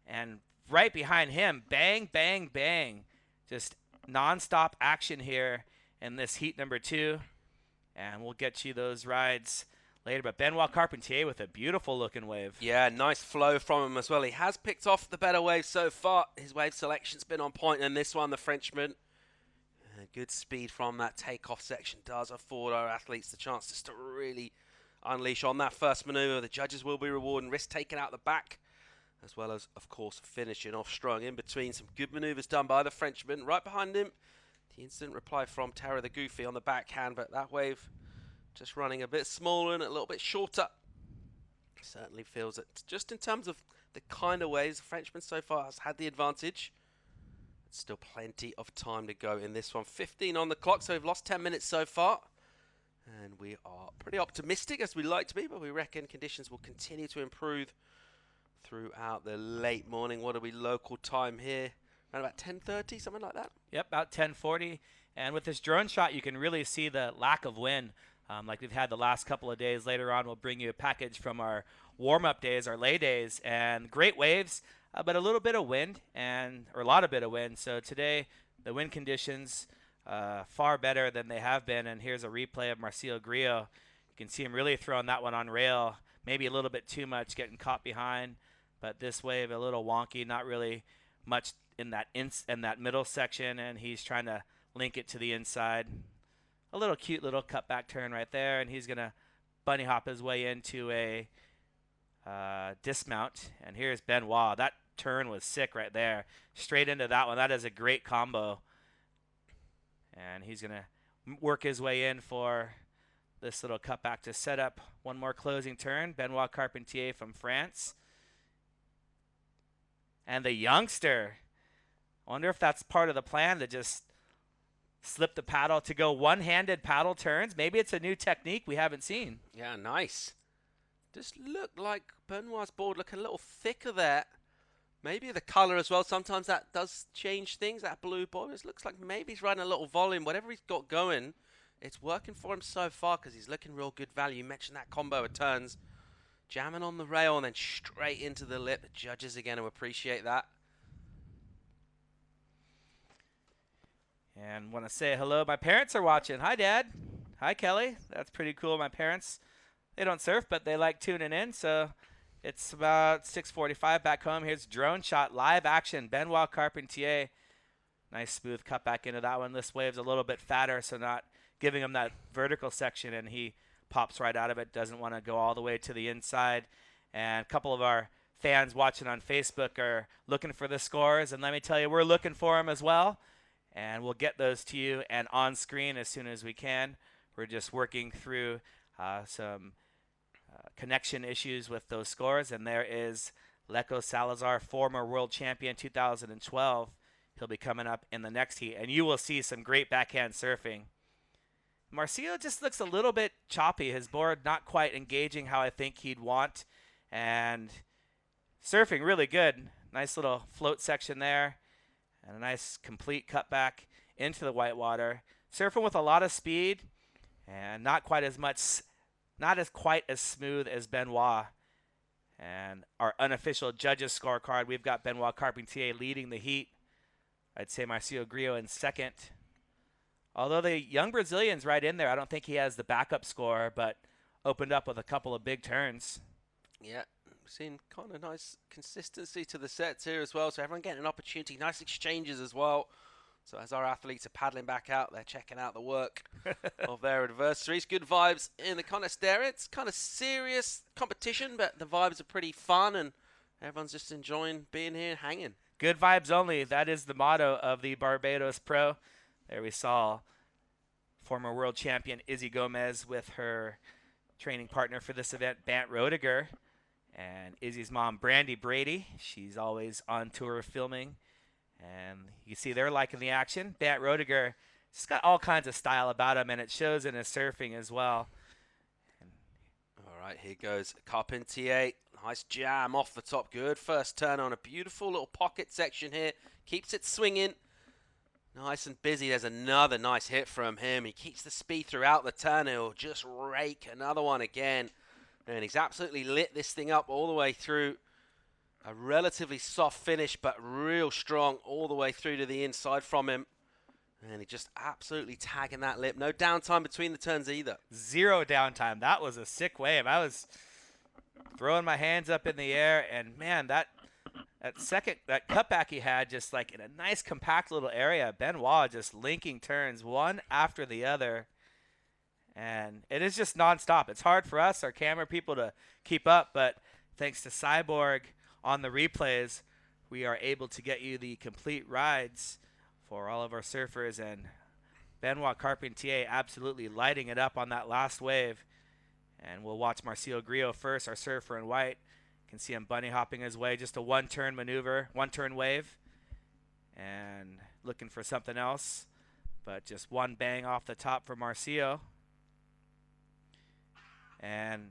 and right behind him, bang, bang, bang. Just nonstop action here in this heat number 2. And we'll get you those rides later. But Benoit Carpentier with a beautiful looking wave. Yeah, nice flow from him as well. He has picked off the better wave so far. His wave selection's been on point, and this one, the Frenchman. Good speed from that takeoff section does afford our athletes the chance just to really unleash on that first maneuver. The judges will be rewarding risk taken out the back, as well as, of course, finishing off strong. In between, some good maneuvers done by the Frenchman. Right behind him, the instant reply from Tara the Goofy on the backhand, but that wave just running a bit smaller and a little bit shorter. Certainly feels it. Just in terms of the kind of waves, the Frenchman so far has had the advantage. Still plenty of time to go in this one. 15 on the clock, so we've lost 10 minutes so far. And we are pretty optimistic, as we like to be, but we reckon conditions will continue to improve throughout the late morning. What are we local time here? Around about 10:30, something like that? Yep, about 10:40. And with this drone shot, you can really see the lack of wind. like we've had the last couple of days. Later on, we'll bring you a package from our warm-up days, our lay days, and great waves, but a little bit of wind, or a lot of bit of wind. So today, the wind conditions far better than they have been. And here's a replay of Marcio Grillo. You can see him really throwing that one on rail, maybe a little bit too much, getting caught behind. But this wave a little wonky, not really much in that middle section, and he's trying to link it to the inside. A little cute little cutback turn right there, and he's going to bunny hop his way into a dismount. And here's Benoit. That turn was sick right there. Straight into that one. That is a great combo. And he's going to work his way in for this little cutback to set up one more closing turn. Benoit Carpentier from France. And the youngster. I wonder if that's part of the plan to just slip the paddle to go one-handed paddle turns. Maybe it's a new technique we haven't seen. Yeah, nice. Just looked like Benoit's board looking a little thicker there. Maybe the color as well. Sometimes that does change things, that blue board. It looks like maybe he's riding a little volume. Whatever he's got going, it's working for him so far because he's looking real good value. You mentioned that combo of turns. Jamming on the rail and then straight into the lip. The judges are going to appreciate that. And want to say hello. My parents are watching. Hi, Dad. Hi, Kelly. That's pretty cool. My parents, they don't surf, but they like tuning in. So it's about 6:45 back home. Here's drone shot, live action. Benoit Carpentier. Nice smooth cut back into that one. This wave's a little bit fatter, so not giving him that vertical section, and he pops right out of it. Doesn't want to go all the way to the inside. And a couple of our fans watching on Facebook are looking for the scores. And let me tell you, we're looking for them as well. And we'll get those to you and on screen as soon as we can. We're just working through some connection issues with those scores. And there is Leco Salazar, former world champion 2012. He'll be coming up in the next heat. And you will see some great backhand surfing. Marcio just looks a little bit choppy. His board not quite engaging how I think he'd want. And surfing really good. Nice little float section there. And a nice complete cutback into the whitewater. Surfing with a lot of speed and not quite as smooth as Benoit. And our unofficial judges scorecard, we've got Benoit Carpentier leading the heat. I'd say Marcio Grillo in second. Although the young Brazilian's right in there, I don't think he has the backup score, but opened up with a couple of big turns. Yeah. Seeing kind of nice consistency to the sets here as well. So everyone getting an opportunity. Nice exchanges as well. So as our athletes are paddling back out, they're checking out the work of their adversaries. Good vibes in the Conestoga. It's kind of serious competition, but the vibes are pretty fun and everyone's just enjoying being here, hanging. Good vibes only. That is the motto of the Barbados Pro. There we saw former world champion Izzy Gomez with her training partner for this event, Bant Roediger. And Izzy's mom, Brandy Brady, she's always on tour filming. And you see they're liking the action. Bant Roediger, just got all kinds of style about him, and it shows in his surfing as well. All right, here goes Carpentier. Nice jam off the top. Good first turn on a beautiful little pocket section here. Keeps it swinging. Nice and busy. There's another nice hit from him. He keeps the speed throughout the turn. He'll just rake another one again. And he's absolutely lit this thing up all the way through. A relatively soft finish, but real strong all the way through to the inside from him. And he just absolutely tagging that lip. No downtime between the turns either. Zero downtime. That was a sick wave. I was throwing my hands up in the air, and man, that cutback he had just like in a nice compact little area. Benoit just linking turns one after the other. And it is just nonstop. It's hard for us, our camera people, to keep up, but thanks to Cyborg on the replays, we are able to get you the complete rides for all of our surfers. And Benoit Carpentier absolutely lighting it up on that last wave. And we'll watch Marcio Grillo first, our surfer in white. You can see him bunny hopping his way, just a one-turn maneuver, one-turn wave. And looking for something else, but just one bang off the top for Marcio. And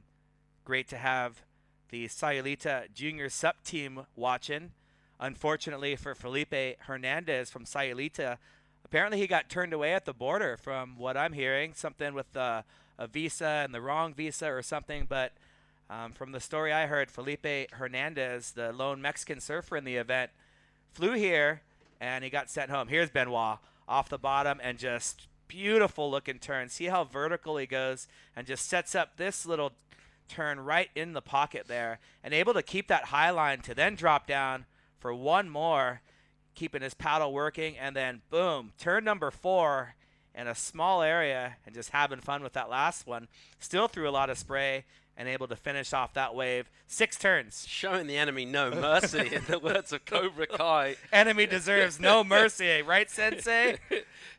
great to have the Sayulita Junior Sup team watching. Unfortunately for Felipe Hernandez from Sayulita, apparently he got turned away at the border from what I'm hearing, something with a visa and the wrong visa or something. But from the story I heard, Felipe Hernandez, the lone Mexican surfer in the event, flew here and he got sent home. Here's Benoit off the bottom and just beautiful looking turn. See how vertical he goes and just sets up this little turn right in the pocket there and able to keep that high line to then drop down for one more, keeping his paddle working, and then boom, turn number 4 in a small area and just having fun with that last one. Still threw a lot of spray and able to finish off that wave. 6 turns. Showing the enemy no mercy, in the words of Cobra Kai. Enemy deserves no mercy, right, Sensei?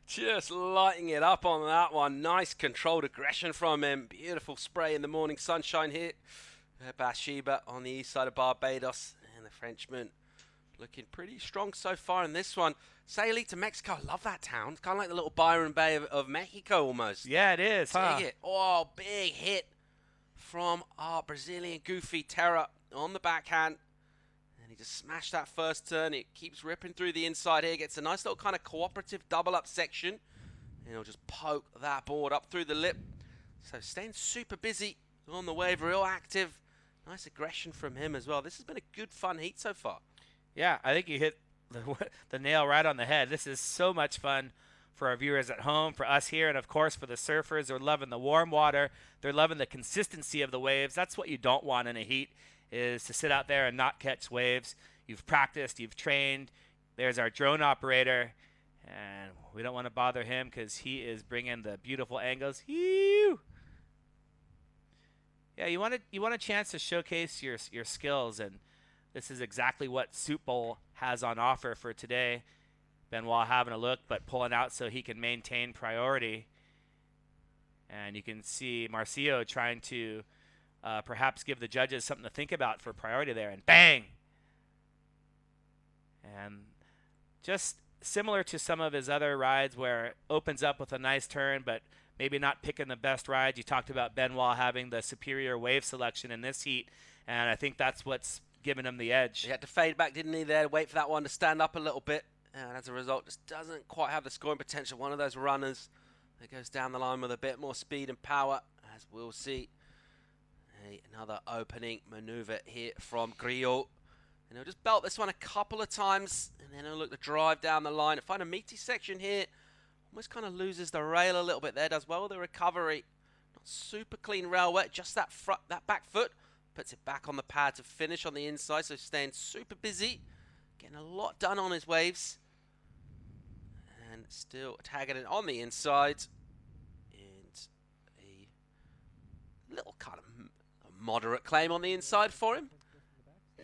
Just lighting it up on that one. Nice controlled aggression from him. Beautiful spray in the morning sunshine here. Bathsheba on the east side of Barbados. And the Frenchman looking pretty strong so far in this one. Say to Mexico. I love that town. It's kind of like the little Byron Bay of Mexico almost. Yeah, it is, huh? Dig it. Oh, big hit from our Brazilian goofy Terra on the backhand. And he just smashed that first turn. It keeps ripping through the inside here. Gets a nice little kind of cooperative double up section. And he'll just poke that board up through the lip. So staying super busy on the wave, real active. Nice aggression from him as well. This has been a good, fun heat so far. Yeah, I think you hit the nail right on the head. This is so much fun for our viewers at home, for us here, and of course for the surfers. They're loving the warm water. They're loving the consistency of the waves. That's what you don't want in a heat, is to sit out there and not catch waves. You've practiced, you've trained. There's our drone operator, and we don't want to bother him because he is bringing the beautiful angles. Ew. Yeah, you want a chance to showcase your skills, and this is exactly what Soup Bowl has on offer for today. Benoit having a look, but pulling out so he can maintain priority. And you can see Marcio trying to perhaps give the judges something to think about for priority there. And bang! And just similar to some of his other rides where it opens up with a nice turn, but maybe not picking the best ride. You talked about Benoit having the superior wave selection in this heat, and I think that's what's giving him the edge. He had to fade back, didn't he, there? Wait for that one to stand up a little bit. And as a result, just doesn't quite have the scoring potential. One of those runners that goes down the line with a bit more speed and power, as we'll see. Another opening maneuver here from Grillo. And he'll just belt this one a couple of times, and then he'll look to drive down the line. Find a meaty section here. Almost kind of loses the rail a little bit there. Does well with the recovery. Not super clean rail wet, just that back foot. Puts it back on the pad to finish on the inside, so staying super busy. Getting a lot done on his waves. And still tagging it on the inside. And a little kind of moderate claim on the inside for him.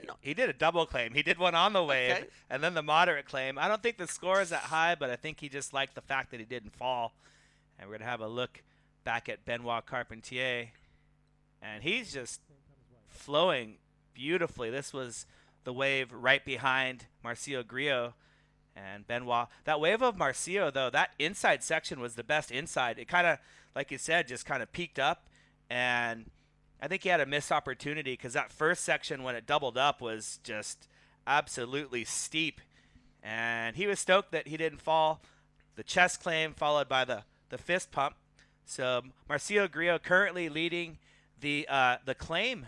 No, he did a double claim. He did one on the wave, Okay. and then the moderate claim. I don't think the score is that high, but I think he just liked the fact that he didn't fall. And we're going to have a look back at Benoit Carpentier. And he's just flowing beautifully. This was the wave right behind Marcio Grillo and Benoit. That wave of Marcio, though, that inside section was the best inside. It kind of, like you said, just kind of peaked up, and I think he had a missed opportunity because that first section when it doubled up was just absolutely steep, and he was stoked that he didn't fall. The chest claim followed by the fist pump. So Marcio Grillo currently leading the claim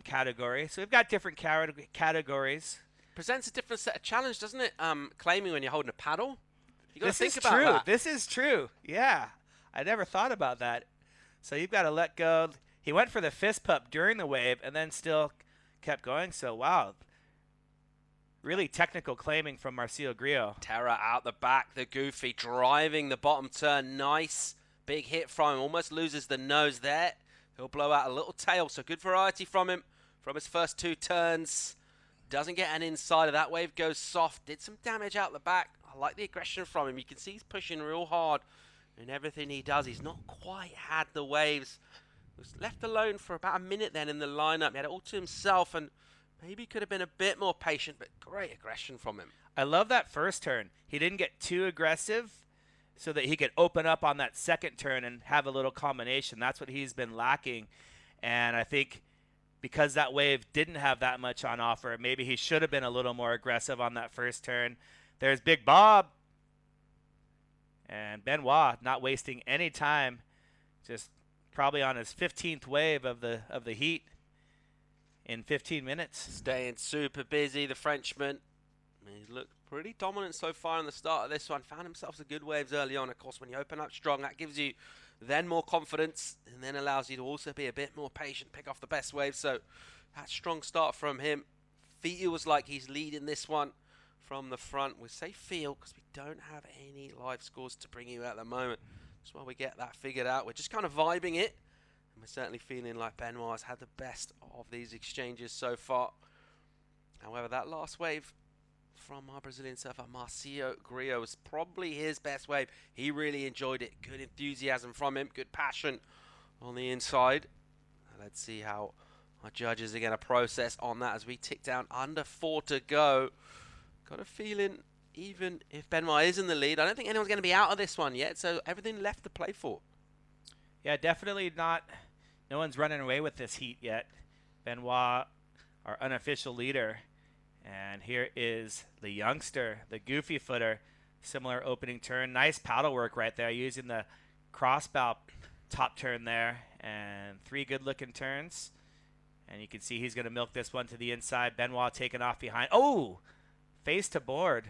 category. So we've got different categories. Presents a different set of challenge, doesn't it? Claiming when you're holding a paddle. You got to think This about is true. that. This is true. Yeah, I never thought about that. So you've got to let go. He went for the fist pump during the wave and then still kept going. So wow, really technical claiming from Marcio Grillo. Terra out the back, the goofy driving the bottom turn. Nice big hit from him. Almost loses the nose there. He'll blow out a little tail. So good variety from him from his first 2 turns. Doesn't get an inside of that wave. Goes soft. Did some damage out the back. I like the aggression from him. You can see he's pushing real hard in everything he does. He's not quite had the waves. Was left alone for about a minute then in the lineup. He had it all to himself and maybe could have been a bit more patient, but great aggression from him. I love that first turn. He didn't get too aggressive so that he could open up on that second turn and have a little combination. That's what he's been lacking. And I think because that wave didn't have that much on offer, maybe he should have been a little more aggressive on that first turn. There's Big Bob. And Benoit not wasting any time, just probably on his 15th wave of the heat in 15 minutes. Staying super busy, the Frenchman. He's looked pretty dominant so far in the start of this one. Found himself some good waves early on. Of course, when you open up strong, that gives you then more confidence and then allows you to also be a bit more patient, pick off the best waves. So that strong start from him feels like he's leading this one from the front. We say feel because we don't have any live scores to bring you at the moment. That's why we get that figured out. We're just kind of vibing it. And we're certainly feeling like Benoit has had the best of these exchanges so far. However, that last wave from our Brazilian surfer, Marcio Grillo, was probably his best wave. He really enjoyed it. Good enthusiasm from him. Good passion on the inside. Let's see how our judges are going to process on that as we tick down under 4 to go. Got a feeling even if Benoit is in the lead, I don't think anyone's going to be out of this one yet. So everything left to play for. Yeah, definitely not. No one's running away with this heat yet. Benoit, our unofficial leader. And here is the youngster, the goofy footer. Similar opening turn. Nice paddle work right there using the crossbow top turn there. And 3 good-looking turns. And you can see he's going to milk this one to the inside. Benoit taking off behind. Oh! Face to board.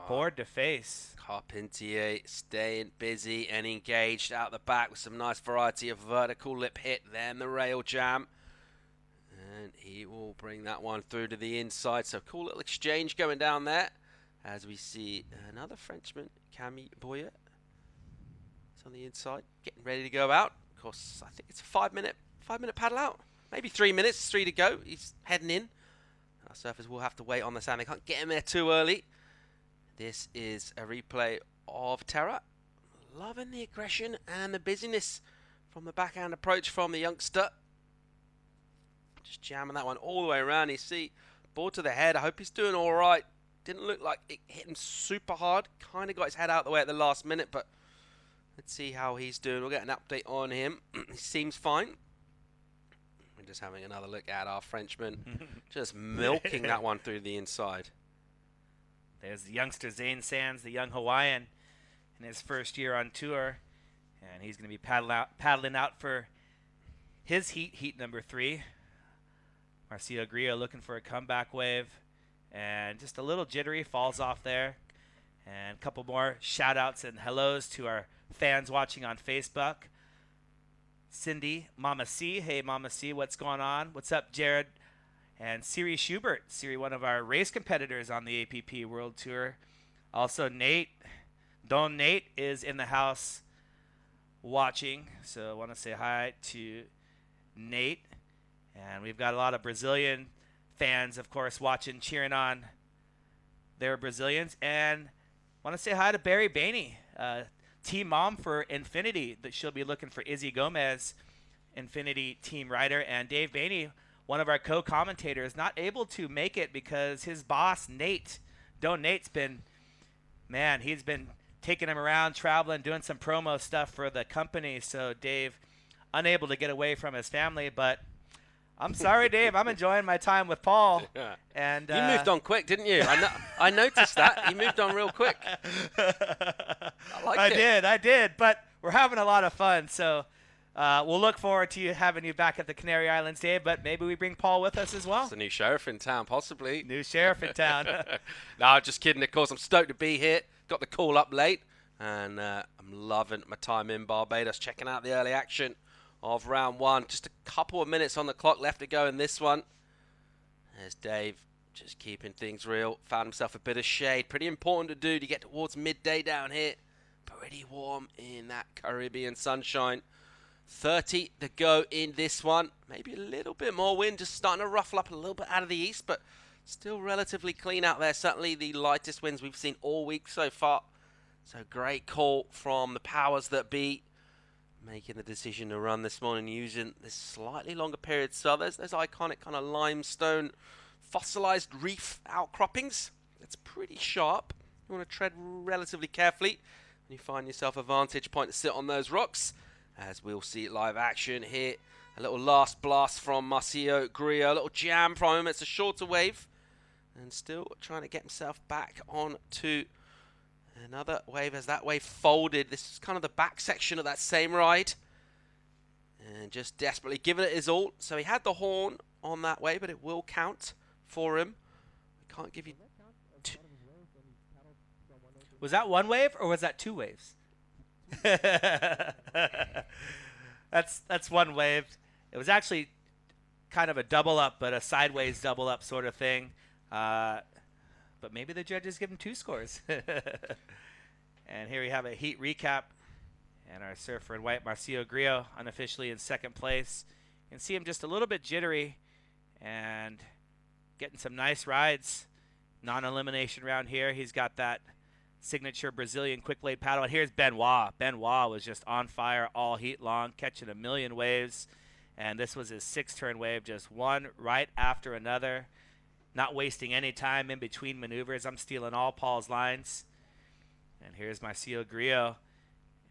Board to face. Carpentier staying busy and engaged out the back with some nice variety of vertical lip hit. Then the rail jam. And he will bring that one through to the inside. So cool little exchange going down there. As we see another Frenchman, Camille Boyer. It's on the inside, getting ready to go out. Of course, I think it's a 5-minute paddle out. Maybe 3 minutes, 3 to go. He's heading in. Our surfers will have to wait on the sand. They can't get him there too early. This is a replay of Terra. Loving the aggression and the busyness from the backhand approach from the youngster. Just jamming that one all the way around. You see, board to the head. I hope he's doing all right. Didn't look like it hit him super hard. Kind of got his head out the way at the last minute, but let's see how he's doing. We'll get an update on him. He seems fine. We're just having another look at our Frenchman. Just milking that one through the inside. There's the youngster Zane Sands, the young Hawaiian, in his first year on tour. And he's going to be paddling out for his heat number 3. Marcio Grillo looking for a comeback wave. And just a little jittery, falls off there. And a couple more shout-outs and hellos to our fans watching on Facebook. Cindy, Mama C. Hey, Mama C, what's going on? What's up, Jared? And Siri Schubert. Siri, one of our race competitors on the APP World Tour. Also, Nate. Don Nate is in the house watching. So I want to say hi to Nate. And we've got a lot of Brazilian fans, of course, watching, cheering on their Brazilians. And want to say hi to Barry Bainey, team mom for Infinity. That she'll be looking for Izzy Gomez, Infinity team rider. And Dave Bainey, one of our co-commentators, not able to make it because his boss, Nate, Don Nate's been, man, he's been taking him around, traveling, doing some promo stuff for the company. So Dave, unable to get away from his family, but I'm sorry, Dave. I'm enjoying my time with Paul. Yeah. And you moved on quick, didn't you? I noticed that. You moved on real quick. I did. But we're having a lot of fun. So we'll look forward to having you back at the Canary Islands, Dave. But maybe we bring Paul with us as well. It's a new sheriff in town, possibly. New sheriff in town. No, just kidding. Of course, I'm stoked to be here. Got the call up late. And I'm loving my time in Barbados, checking out the early action of round 1. Just a couple of minutes on the clock left to go in this one. There's Dave just keeping things real. Found himself a bit of shade. Pretty important to do to get towards midday down here. Pretty warm in that Caribbean sunshine. 30 to go in this one. Maybe a little bit more wind, just starting to ruffle up a little bit out of the east, but still relatively clean out there. Certainly the lightest winds we've seen all week so far. So great call from the powers that be, making the decision to run this morning using this slightly longer period. So there's those iconic kind of limestone fossilized reef outcroppings. It's pretty sharp. You want to tread relatively carefully when you find yourself a vantage point to sit on those rocks, as we'll see live action here. A little last blast from Marcio Grillo, a little jam from him. It's a shorter wave and still trying to get himself back on to Another wave as that wave folded. This is kind of the back section of that same ride. And just desperately giving it his all. So he had the horn on that wave, but it will count for him. We can't give you... Was that one wave or was that two waves? That's one wave. It was actually kind of a double up, but a sideways double up sort of thing. But maybe the judges give him 2 scores. And here we have a heat recap. And our surfer in white, Marcio Grillo, unofficially in second place. You can see him just a little bit jittery and getting some nice rides. Non-elimination round here. He's got that signature Brazilian quick blade paddle. And here's Benoit. Benoit was just on fire all heat long, catching a million waves. And this was his 6-turn wave, just one right after another. Not wasting any time in between maneuvers. I'm stealing all Paul's lines. And here's Marcio Grillo.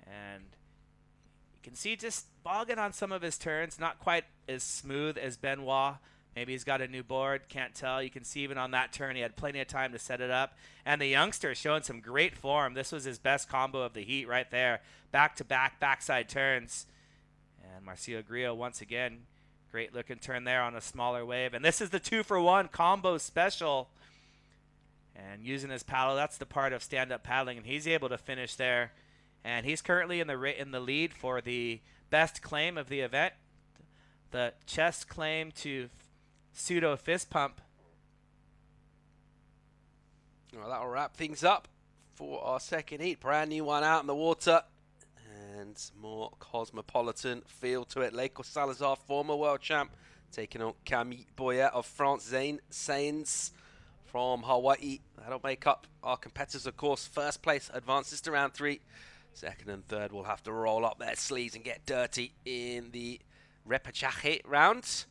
And you can see just bogging on some of his turns. Not quite as smooth as Benoit. Maybe he's got a new board. Can't tell. You can see even on that turn he had plenty of time to set it up. And the youngster showing some great form. This was his best combo of the heat right there. Back-to-back backside turns. And Marcio Grillo once again. Great looking turn there on a smaller wave. And this is the 2-for-1 combo special. And using his paddle, that's the part of stand-up paddling. And he's able to finish there. And he's currently in the lead for the best claim of the event. The chest claim to pseudo fist pump. Well, that'll wrap things up for our second heat. Brand new one out in the water. And more cosmopolitan feel to it. Leiko Salazar, former world champ, taking on Camille Boyet of France. Zane Sainz from Hawaii. That'll make up our competitors, of course. First place advances to round 3. Second and third will have to roll up their sleeves and get dirty in the repechaje round. So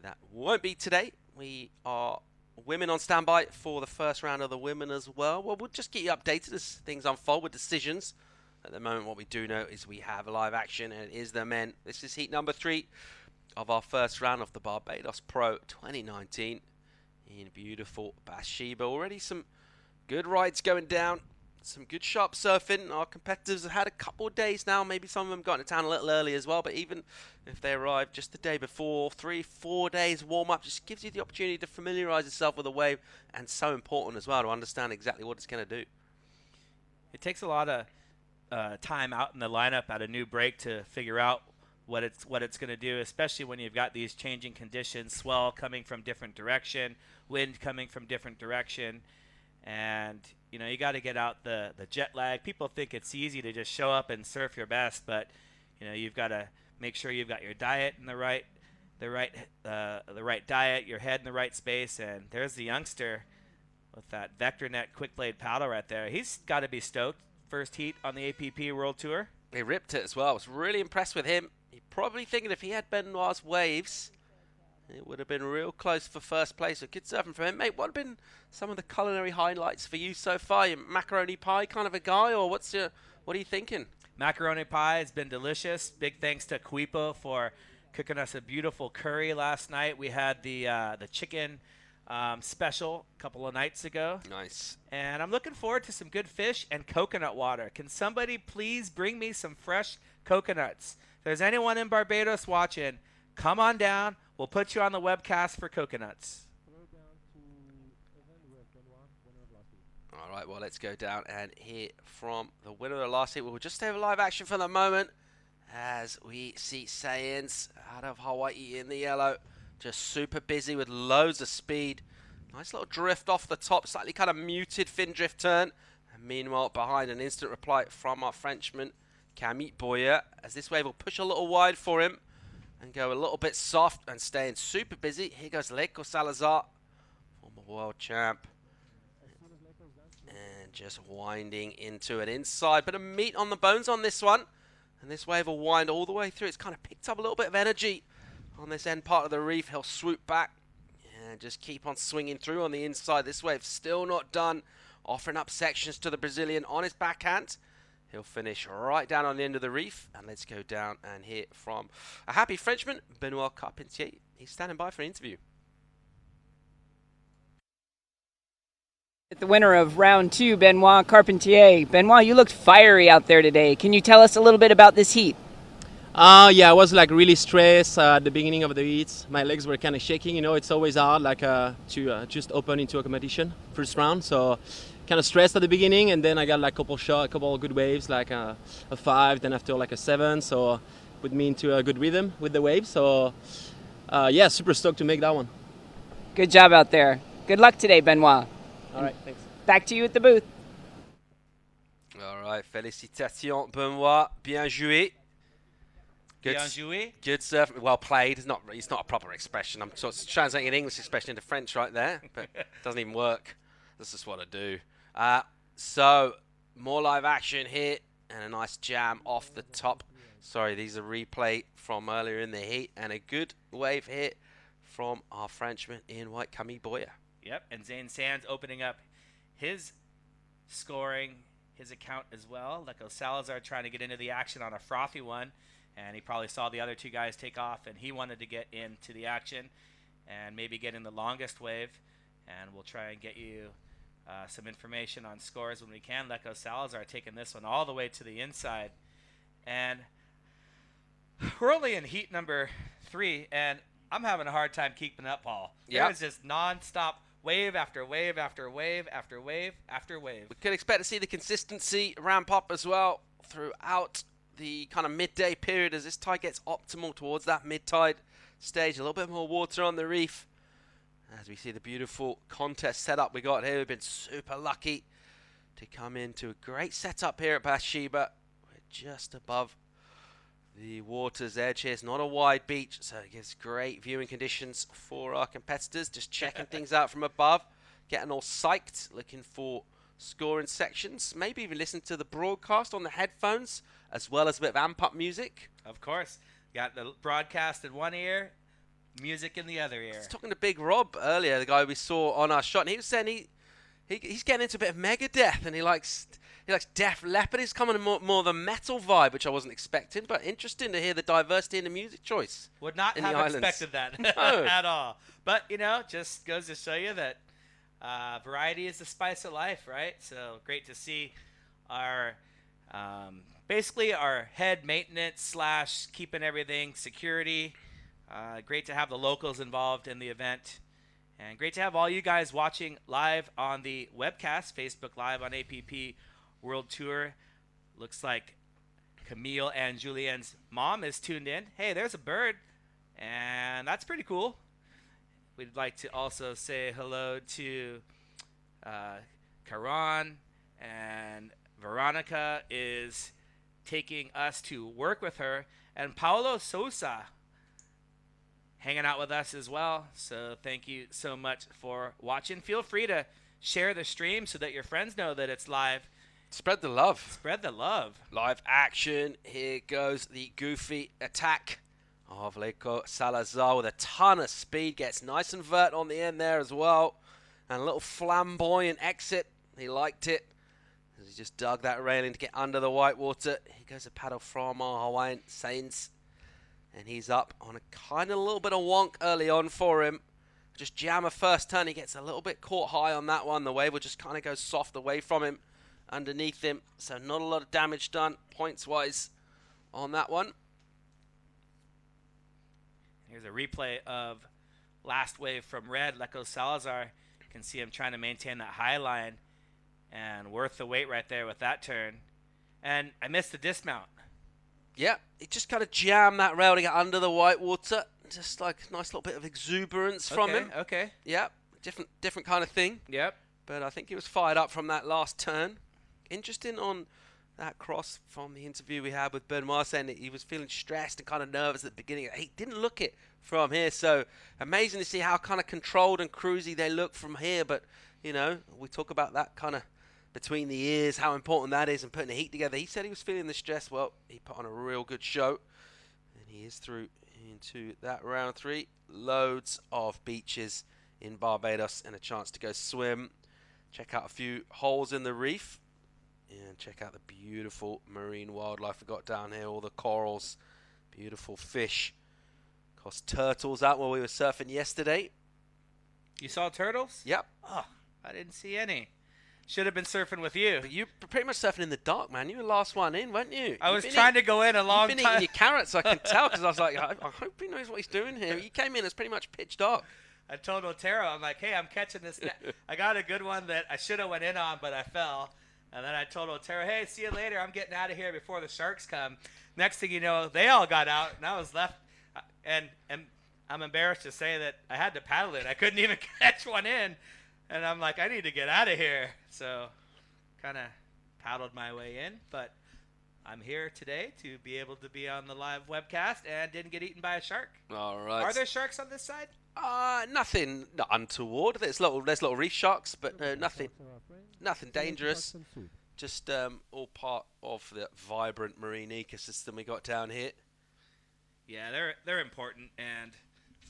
that won't be today. We are women on standby for the first round of the women as well. Well, we'll just keep you updated as things unfold with decisions. At the moment, what we do know is we have live action, and it is the men. This is heat number 3 of our first round of the Barbados Pro 2019 in beautiful Bathsheba. Already some good rides going down, some good sharp surfing. Our competitors have had a couple of days now. Maybe some of them got into town a little early as well, but even if they arrived just the day before, 3-4 days warm-up just gives you the opportunity to familiarize yourself with the wave, and so important as well to understand exactly what it's going to do. It takes a lot of time out in the lineup at a new break to figure out what it's going to do, especially when you've got these changing conditions, swell coming from different direction, wind coming from different direction, and you know you got to get out the jet lag. People think it's easy to just show up and surf your best, but you know you've got to make sure you've got your diet in the right diet, your head in the right space. And there's the youngster with that vector net quick blade paddle right there. He's got to be stoked. First heat on the APP World Tour. He ripped it as well. I was really impressed with him. He's probably thinking if he had Benoit's waves, it would have been real close for first place. So good surfing from him. Mate, what have been some of the culinary highlights for you so far? You macaroni pie kind of a guy, or what are you thinking? Macaroni pie has been delicious. Big thanks to Quipo for cooking us a beautiful curry last night. We had the chicken special a couple of nights ago. Nice. And I'm looking forward to some good fish and coconut water. Can somebody please bring me some fresh coconuts? If there's anyone in Barbados watching, come on down. We'll put you on the webcast for coconuts. All right, well, let's go down and hear from the winner of the last heat. We'll just have live action for the moment as we see Sainz out of Hawaii in the yellow. Just super busy with loads of speed. Nice little drift off the top, slightly kind of muted fin drift turn. And meanwhile, behind, an instant reply from our Frenchman, Camille Boyer, as this wave will push a little wide for him and go a little bit soft and staying super busy. Here goes Leiko Salazar, former world champ. And just winding into an inside, bit of meat on the bones on this one. And this wave will wind all the way through. It's kind of picked up a little bit of energy on this end part of the reef. He'll swoop back and just keep on swinging through on the inside. This wave still not done, offering up sections to the Brazilian on his backhand. He'll finish right down on the end of the reef. And let's go down and hear from a happy Frenchman, Benoit Carpentier. He's standing by for an interview. The winner of round 2, Benoit Carpentier. Benoit, you looked fiery out there today. Can you tell us a little bit about this heat? Yeah, I was like really stressed at the beginning of the heat. My legs were kind of shaking. You know, it's always hard to just open into a competition first round. So kind of stressed at the beginning, and then I got like a couple of good waves, like a 5, then after like a 7. So put me into a good rhythm with the waves. So yeah, super stoked to make that one. Good job out there. Good luck today, Benoit. All right, thanks. Back to you at the booth. All right, félicitations, Benoit. Bien joué. Bien joué. Good surf. Well played. It's not a proper expression. I'm sort of translating an English expression into French right there, but it doesn't even work. That's just what I do. So, more live action here, and a nice jam off the top. Sorry, these are replay from earlier in the heat, and a good wave hit from our Frenchman in white, Camille Boyer. Yep, and Zane Sands opening up his scoring, his account as well. Leco Salazar trying to get into the action on a frothy one, and he probably saw the other two guys take off, and he wanted to get into the action and maybe get in the longest wave. And we'll try and get you some information on scores when we can. Leco Salazar taking this one all the way to the inside. And we're only in heat number 3, and I'm having a hard time keeping up, Paul. Yeah. There's just nonstop wave after wave after wave after wave after wave. We could expect to see the consistency ramp up as well throughout the kind of midday period as this tide gets optimal towards that mid-tide stage. A little bit more water on the reef. As we see the beautiful contest setup we got here, we've been super lucky to come into a great setup here at Bathsheba. We're just above the water's edge here. It's not a wide beach, so it gives great viewing conditions for our competitors. Just checking things out from above, getting all psyched, looking for scoring sections. Maybe even listen to the broadcast on the headphones, as well as a bit of amp-up music. Of course. Got the broadcast in one ear, music in the other ear. I was talking to Big Rob earlier, the guy we saw on our shot, and he was saying he's getting into a bit of Megadeth, and he likes Def Leppard. He's coming more the metal vibe, which I wasn't expecting, but interesting to hear the diversity in the music choice. Would not in have the islands. expected that No. at all. But, just goes to show you that variety is the spice of life, right? So great to see our basically our head maintenance / keeping everything security. Great to have the locals involved in the event. And great to have all you guys watching live on the webcast, Facebook Live on APP World Tour. Looks like Camille and Julienne's mom is tuned in. Hey, there's a bird, and that's pretty cool. We'd like to also say hello to Karan, and Veronica is taking us to work with her, and Paulo Sosa hanging out with us as well. So thank you so much for watching. Feel free to share the stream so that your friends know that it's live. Spread the love. Spread the love. Live action. Here goes the goofy attack of Leco Salazar with a ton of speed. Gets nice and vert on the end there as well. And a little flamboyant exit. He liked it. He just dug that railing to get under the white water. He goes a paddle from our Hawaiian Saints. And he's up on a kind of little bit of wonk early on for him. Just jam a first turn. He gets a little bit caught high on that one. The wave will just kind of go soft away from him, underneath him. So not a lot of damage done points-wise on that one. Here's a replay of last wave from red. Leco Salazar. You can see him trying to maintain that high line. And worth the wait right there with that turn. And I missed the dismount. Yeah, it just kind of jammed that rail to get under the white water. Just like a nice little bit of exuberance from him. Okay. Yeah, different kind of thing. Yep. But I think he was fired up from that last turn. Interesting on that cross from the interview we had with Benoit, saying that he was feeling stressed and kind of nervous at the beginning. He didn't look it from here. So amazing to see how kind of controlled and cruisy they look from here. But, we talk about that kind of between the ears, how important that is, and putting the heat together. He said he was feeling the stress. Well, he put on a real good show, and he is through into that round 3. Loads of beaches in Barbados and a chance to go swim. Check out a few holes in the reef, and check out the beautiful marine wildlife we got down here. All the corals, beautiful fish. Of course, turtles out where we were surfing yesterday. You saw turtles? Yep. Oh, I didn't see any. Should have been surfing with you. But you were pretty much surfing in the dark, man. You were the last one in, weren't you? I was trying to go in a long You've been time. eating your carrots, I can tell, because I was like, I hope he knows what he's doing here. You came in, it's pretty much pitch dark. I told Otero, I'm like, hey, I'm catching this. I got a good one that I should have went in on, but I fell. And then I told Otero, hey, see you later. I'm getting out of here before the sharks come. Next thing you know, they all got out, and I was left. And I'm embarrassed to say that I had to paddle it. I couldn't even catch one in. And I'm like, I need to get out of here. So kind of paddled my way in. But I'm here today to be able to be on the live webcast and didn't get eaten by a shark. All right. Are there sharks on this side? Nothing untoward. There's little reef sharks, but nothing dangerous. Just all part of the vibrant marine ecosystem we got down here. Yeah, they're important, and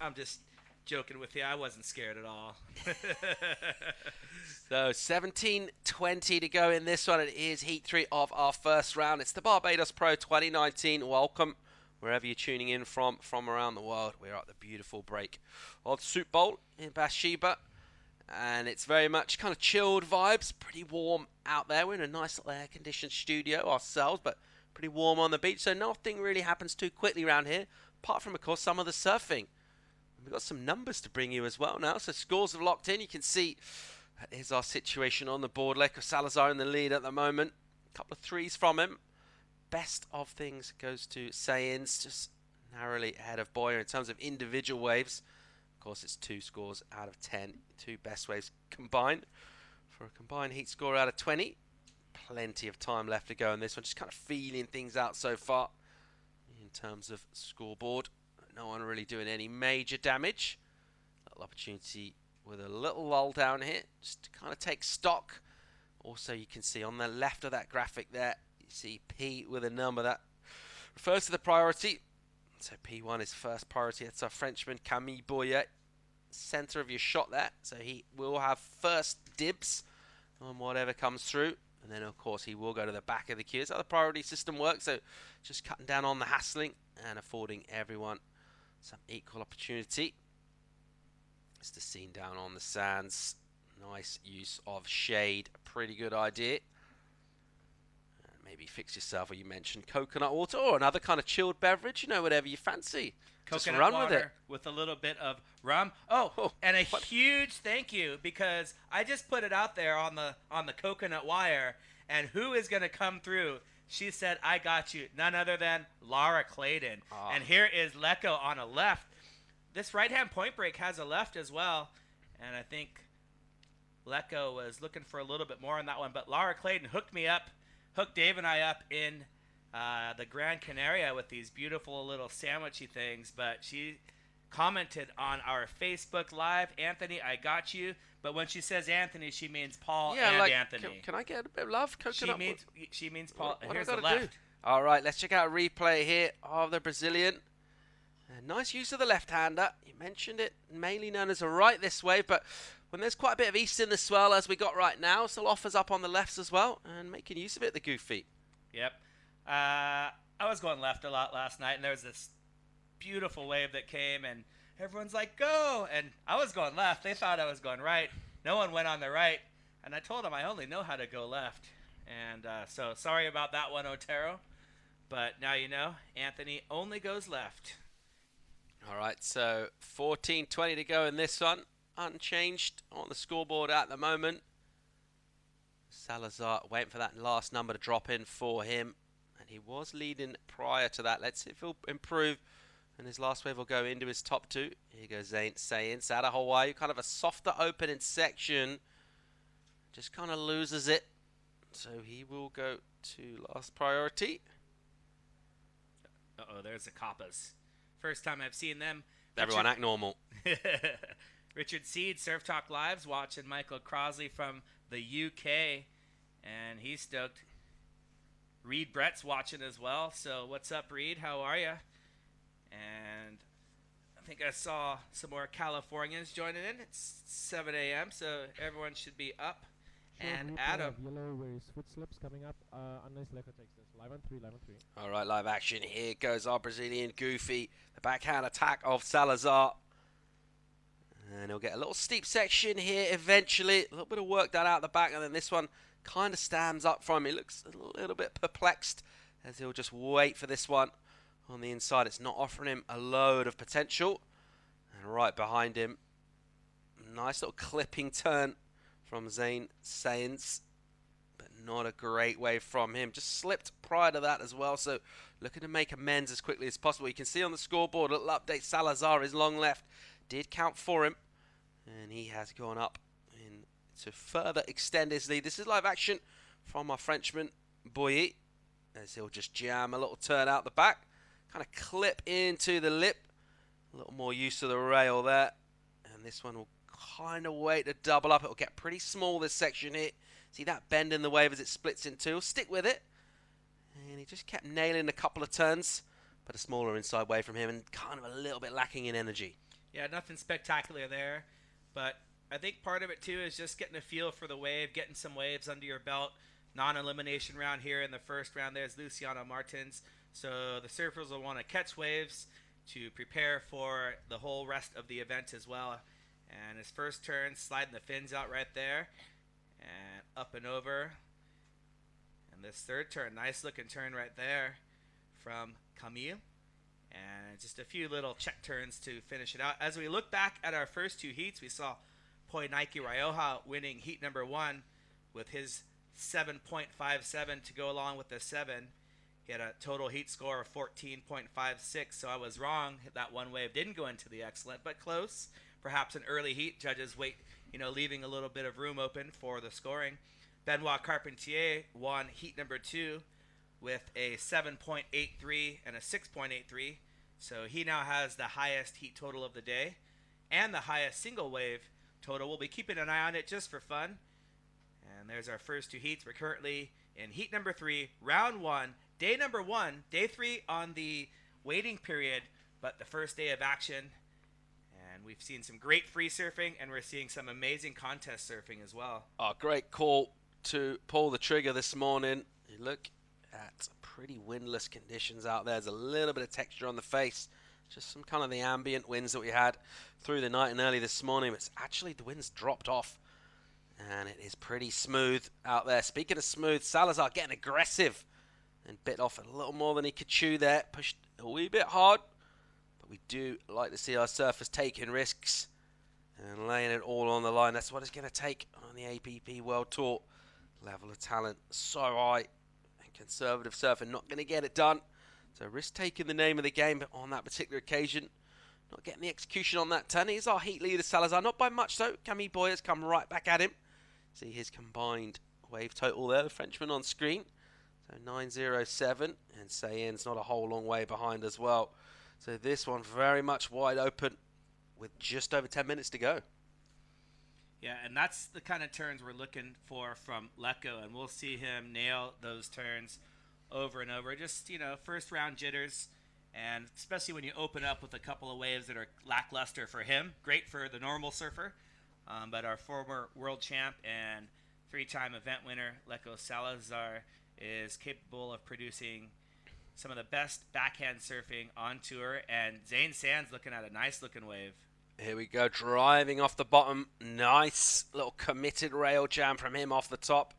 I'm just joking with you. I wasn't scared at all. So 17:20 to go in this one. It is Heat 3 of our first round. It's the Barbados Pro 2019. Welcome. Wherever you're tuning in from around the world, we're at the beautiful break of the Soup Bowl in Bathsheba. And it's very much kind of chilled vibes, pretty warm out there. We're in a nice little air-conditioned studio ourselves, but pretty warm on the beach. So nothing really happens too quickly around here, apart from, of course, some of the surfing. We've got some numbers to bring you as well now. So scores have locked in. You can see that is our situation on the board. Leko Salazar in the lead at the moment. A couple of threes from him. Best of things goes to Sayins, just narrowly ahead of Boyer in terms of individual waves. Of course, it's 2 scores out of 10, 2 best waves combined for a combined heat score out of 20. Plenty of time left to go in this one, just kind of feeling things out so far in terms of scoreboard. No one really doing any major damage. Little opportunity with a little lull down here, just to kind of take stock. Also, you can see on the left of that graphic there, you see P with a number that refers to the priority. So P1 is first priority. That's our Frenchman Camille Boyer, center of your shot there. So he will have first dibs on whatever comes through. And then, of course, he will go to the back of the queue. That's how the priority system works. So just cutting down on the hassling and affording everyone some equal opportunity. It's the scene down on the sands. Nice use of shade. A pretty good idea. And maybe fix yourself, or you mentioned coconut water or another kind of chilled beverage. You know, whatever you fancy. Coconut just run water with it. with a little bit of rum. And a huge thank you, because I just put it out there on the coconut wire, and who is going to come through? She said, I got you. None other than Laura Clayton. And here is Leko on a left. This right-hand point break has a left as well, and I think Leko was looking for a little bit more on that one, but Laura Clayton hooked Dave and I up in the Gran Canaria with these beautiful little sandwichy things, but she commented on our Facebook Live, Anthony, I got you. But when she says Anthony, she means Paul and like, Anthony. Can I get a bit of love? Coconut She means Paul. What Here's I the gotta left. do? All right, let's check out a replay here of the Brazilian. Nice use of the left-hander. You mentioned it, mainly known as a right this way, but when there's quite a bit of east in the swell as we got right now, still offers up on the lefts as well, and making use of it, the goofy. Yep. I was going left a lot last night, and there was this beautiful wave that came, and everyone's like, go! And I was going left. They thought I was going right. No one went on the right, and I told them I only know how to go left. And so sorry about that one, Otero. But now you know, Anthony only goes left. All right, so 14:20 to go in this one. Unchanged on the scoreboard at the moment. Salazar waiting for that last number to drop in for him. And he was leading prior to that. Let's see if he'll improve. And his last wave will go into his top 2. Here goes Sayins out of Hawaii. Kind of a softer opening section. Just kind of loses it. So he will go to last priority. Uh-oh, there's the Kappas. First time I've seen them. Everyone act normal. Richard Seed, Surf Talk Live's watching Michael Crosley from the UK, and he's stoked. Reed Brett's watching as well. So what's up, Reed? How are you? And I think I saw some more Californians joining in. It's 7 a.m., so everyone should be up. And Adam. Yellow where his foot slips coming up, unless Leko takes this. Live on 3. All right, live action. Here goes our Brazilian goofy. The backhand attack of Salazar. And he'll get a little steep section here eventually. A little bit of work done out the back, and then this one kind of stands up from him. He looks a little bit perplexed as he'll just wait for this one on the inside. It's not offering him a load of potential. And right behind him, nice little clipping turn from Zane Sayens, but not a great way from him. Just slipped prior to that as well, so looking to make amends as quickly as possible. You can see on the scoreboard, a little update, Salazar, his long left, did count for him, and he has gone up in to further extend his lead. This is live action from our Frenchman, Boyer, as he'll just jam a little turn out the back, kind of clip into the lip. A little more use of the rail there, and this one will kind of wait to double up. It'll get pretty small, this section here. See that bend in the wave as it splits in two. Stick with it. And he just kept nailing a couple of turns, but a smaller inside wave from him and kind of a little bit lacking in energy. Yeah, nothing spectacular there, but I think part of it too is just getting a feel for the wave, getting some waves under your belt. Non-elimination round here in the first round. There's Luciano Martins. So the surfers will want to catch waves to prepare for the whole rest of the event as well. And his first turn, sliding the fins out right there, and up and over. And this third turn, nice looking turn right there from Camille. And just a few little check turns to finish it out. As we look back at our first two heats, we saw Poinaiki Rioja winning heat number 1 with his 7.57 to go along with the 7. He had a total heat score of 14.56, so I was wrong. That one wave didn't go into the excellent, but close. Perhaps an early heat. Judges wait, leaving a little bit of room open for the scoring. Benoit Carpentier won heat number 2 with a 7.83 and a 6.83. So he now has the highest heat total of the day and the highest single wave total. We'll be keeping an eye on it just for fun. And there's our first two heats. We're currently in heat number 3, round 1, day number 1, day 3 on the waiting period, but the first day of action. And we've seen some great free surfing, and we're seeing some amazing contest surfing as well. Oh, great call to pull the trigger this morning. You look at pretty windless conditions out there. There's a little bit of texture on the face. Just some kind of the ambient winds that we had through the night and early this morning. It's actually, the winds dropped off, and it is pretty smooth out there. Speaking of smooth, Salazar getting aggressive and bit off a little more than he could chew there. Pushed a wee bit hard, but we do like to see our surfers taking risks and laying it all on the line. That's what it's going to take on the APP World Tour. Level of talent so high, and conservative surfing not going to get it done. So risk taking the name of the game, but on that particular occasion, not getting the execution on that turn. He's our heat leader, Salazar, not by much though. Camille Boy has come right back at him. See his combined wave total there, the Frenchman on screen. So 907, and Sayen's not a whole long way behind as well. So this one very much wide open with just over 10 minutes to go. Yeah, and that's the kind of turns we're looking for from Lecco, and we'll see him nail those turns over and over. Just, first round jitters, and especially when you open up with a couple of waves that are lackluster for him. Great for the normal surfer, but our former world champ and 3-time event winner, Lecco Salazar, is capable of producing some of the best backhand surfing on tour, and Zane Sands looking at a nice looking wave. Here we go, driving off the bottom. Nice little committed rail jam from him off the top.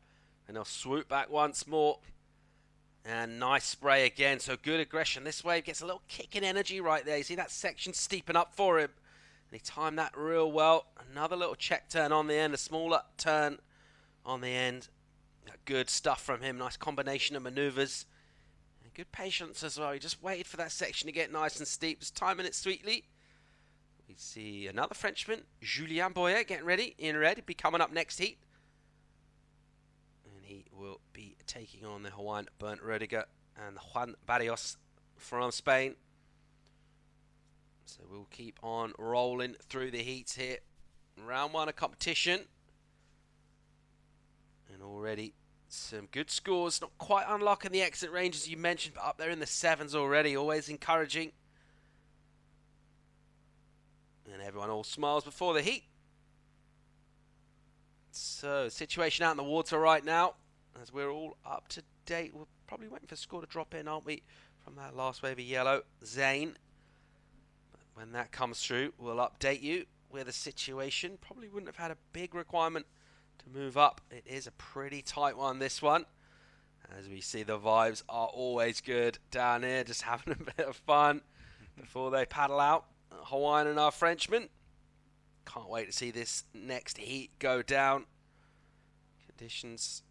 And he'll swoop back once more. And nice spray again. So good aggression. This wave gets a little kick in energy right there. You see that section steeping up for him. And he timed that real well. Another little check turn on the end. A smaller turn on the end. Good stuff from him. Nice combination of maneuvers. And good patience as well. He just waited for that section to get nice and steep. Just timing it sweetly. We see another Frenchman, Julien Boyer, getting ready in red. He'll be coming up next heat. And he will be taking on the Juan Bernd Rodiger and Juan Barrios from Spain. So we'll keep on rolling through the heats here. Round 1 of competition. And already some good scores. Not quite unlocking the exit range as you mentioned, but up there in the 7s already. Always encouraging. And everyone all smiles before the heat. So, situation out in the water right now, as we're all up to date. We're probably waiting for score to drop in, aren't we, from that last wave of yellow. Zane. But when that comes through, we'll update you with a situation. Probably wouldn't have had a big requirement to move up. It is a pretty tight one, this one. As we see, the vibes are always good down here, just having a bit of fun before they paddle out. Hawaiian and our Frenchman. Can't wait to see this next heat go down. Conditions,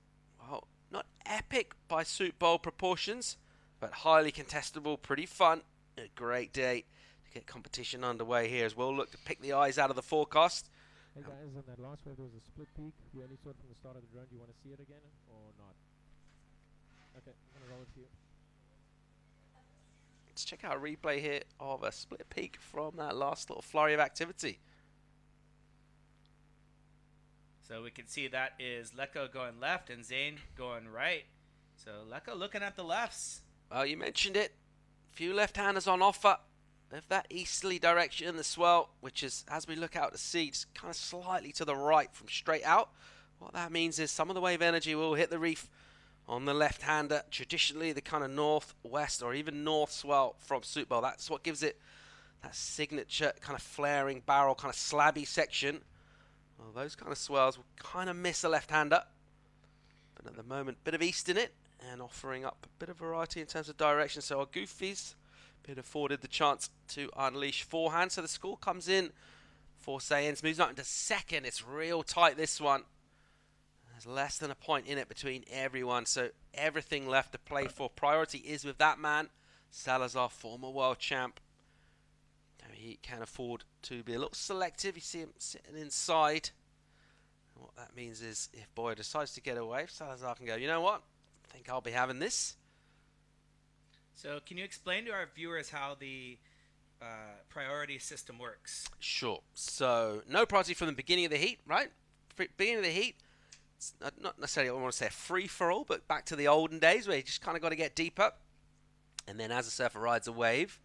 well, not epic by Soup Bowl proportions, but highly contestable, pretty fun. A great day to get competition underway here as we'll look to pick the eyes out of the forecast. Hey guys, on that last wave there was a split peak. We only saw it from the start of the drone. Do you want to see it again or not? Okay, I'm going to roll it for you. Let's check out a replay here of a split peak from that last little flurry of activity. So we can see that is Leko going left and Zane going right. So Leko looking at the lefts. Well, you mentioned it. Few left-handers on offer. If that easterly direction in the swell, which is, as we look out to sea, just kind of slightly to the right from straight out, what that means is some of the wave energy will hit the reef on the left-hander. Traditionally, the kind of north-west or even north swell from Soup Bowl. That's what gives it that signature kind of flaring barrel, kind of slabby section. Well, those kind of swells will kind of miss a left-hander. But at the moment, bit of east in it and offering up a bit of variety in terms of direction. So our goofies been afforded the chance to unleash forehand. So the score comes in for Sayens, moves up into second. It's real tight, this one. There's less than a point in it between everyone, so everything left to play for. Priority is with that man, Salazar, former world champ. He can afford to be a little selective. You see him sitting inside. And what that means is if Boyer decides to get away, Salazar can go, you know what? I think I'll be having this. So can you explain to our viewers how the priority system works? Sure. So no priority from the beginning of the heat, right? Beginning of the heat, it's not necessarily, I want to say a free-for-all, but back to the olden days where you just kind of got to get deeper. And then as a surfer rides a wave,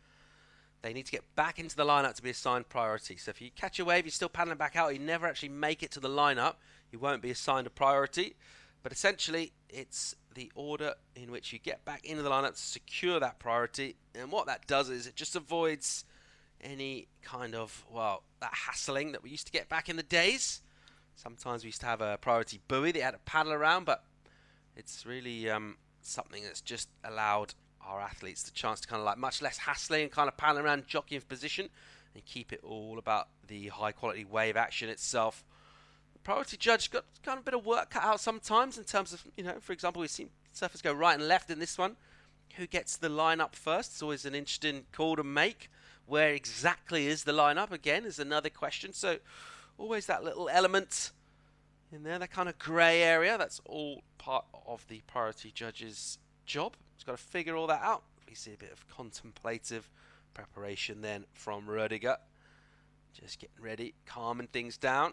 they need to get back into the lineup to be assigned priority. So if you catch a wave, you're still paddling back out, you never actually make it to the lineup, you won't be assigned a priority. But essentially, it's the order in which you get back into the lineup to secure that priority. And what that does is it just avoids any kind of, well, that hassling that we used to get back in the days. Sometimes we used to have a priority buoy that you had to paddle around, but it's really something that's just allowed our athletes the chance to kind of like much less hassling and kind of paddling around, jockeying for position, and keep it all about the high quality wave action itself. The priority judge got kind of a bit of work cut out sometimes in terms of, you know, for example, we've seen surfers go right and left in this one. Who gets the lineup first? It's always an interesting call to make. Where exactly is the lineup? Again, is another question. So always that little element in there, that kind of grey area. That's all part of the priority judge's job. He's got to figure all that out. We see a bit of contemplative preparation then from Rödiger. Just getting ready, calming things down.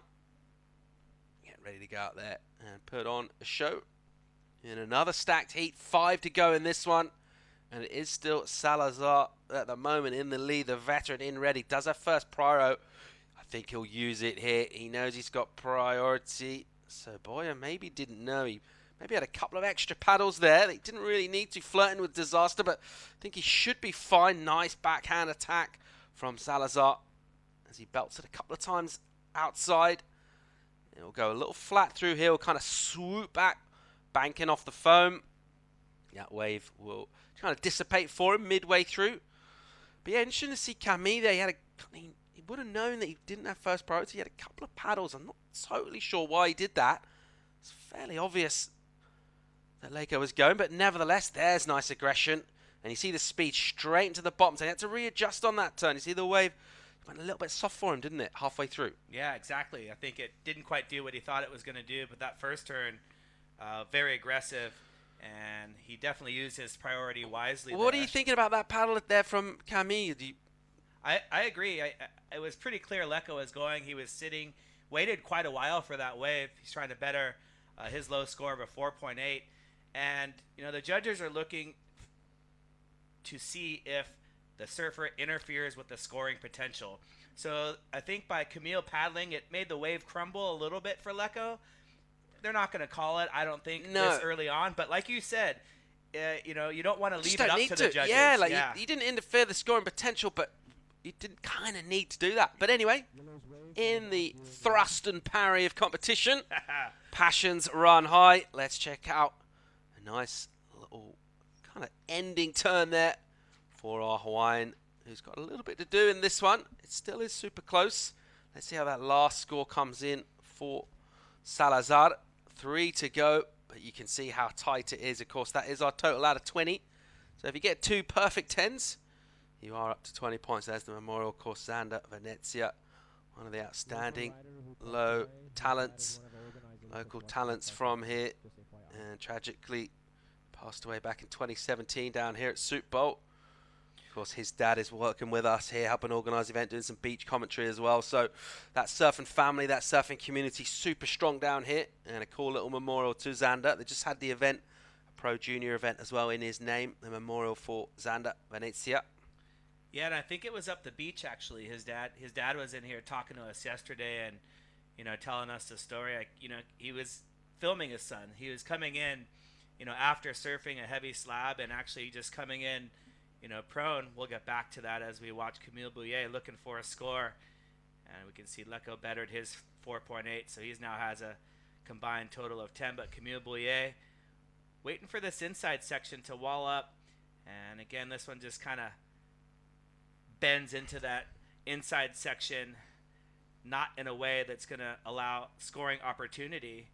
Getting ready to go out there and put on a show. In another stacked heat, 5 to go in this one. And it is still Salazar at the moment in the lead. The veteran in ready. Does have first prio. I think he'll use it here. He knows he's got priority. So Boyer maybe didn't know. He maybe had a couple of extra paddles there. He didn't really need to, flirting with disaster, but I think he should be fine. Nice backhand attack from Salazar as he belts it a couple of times outside. It'll go a little flat through here. He'll kind of swoop back, banking off the foam. That wave will kind of dissipate for him midway through. But yeah, interesting to see Camille there. He would have known that he didn't have first priority. He had a couple of paddles. I'm not totally sure why he did that. It's fairly obvious that Leko was going, but nevertheless, there's nice aggression. And you see the speed straight into the bottom. So he had to readjust on that turn. You see the wave went a little bit soft for him, didn't it, halfway through? Yeah, exactly. I think it didn't quite do what he thought it was going to do, but that first turn, very aggressive. And he definitely used his priority wisely. What there. are you thinking about that paddle there from Camille? I agree. It was pretty clear Leko was going. He was sitting, waited quite a while for that wave. He's trying to better his low score of a 4.8. And, you know, the judges are looking to see if the surfer interferes with the scoring potential. So I think by Camille paddling, it made the wave crumble a little bit for Leko. They're not going to call it, I don't think, this early on. But like you said, you know, you don't want to leave it up to the judges. Yeah, like he didn't interfere the scoring potential, but you didn't kind of need to do that. But anyway, in the thrust and parry of competition, passions run high. Let's check out a nice little kind of ending turn there for our Hawaiian, who's got a little bit to do in this one. It still is super close. Let's see how that last score comes in for Salazar. 3 to go, but you can see how tight it is. Of course, that is our total out of 20. So if you get 2 perfect 10s, you are up to 20 points. There's the Memorial course, Xander Venezia, one of the outstanding local talents from here, and tragically passed away back in 2017 down here at Soup Bowl. Of course, his dad is working with us here, helping organise the event, doing some beach commentary as well. So that surfing family, that surfing community, super strong down here. And a cool little memorial to Xander. They just had the event, a Pro Junior event as well in his name, the memorial for Xander Venezia. Yeah, and I think it was up the beach actually. His dad was in here talking to us yesterday, and telling us the story. He was filming his son. He was coming in, after surfing a heavy slab, and actually just coming in, prone. We'll get back to that as we watch Camille Bouillet looking for a score, and we can see Lecco bettered his 4.8, so he now has a combined total of 10. But Camille Bouillet waiting for this inside section to wall up, and again, this one just kind of bends into that inside section, not in a way that's going to allow scoring opportunity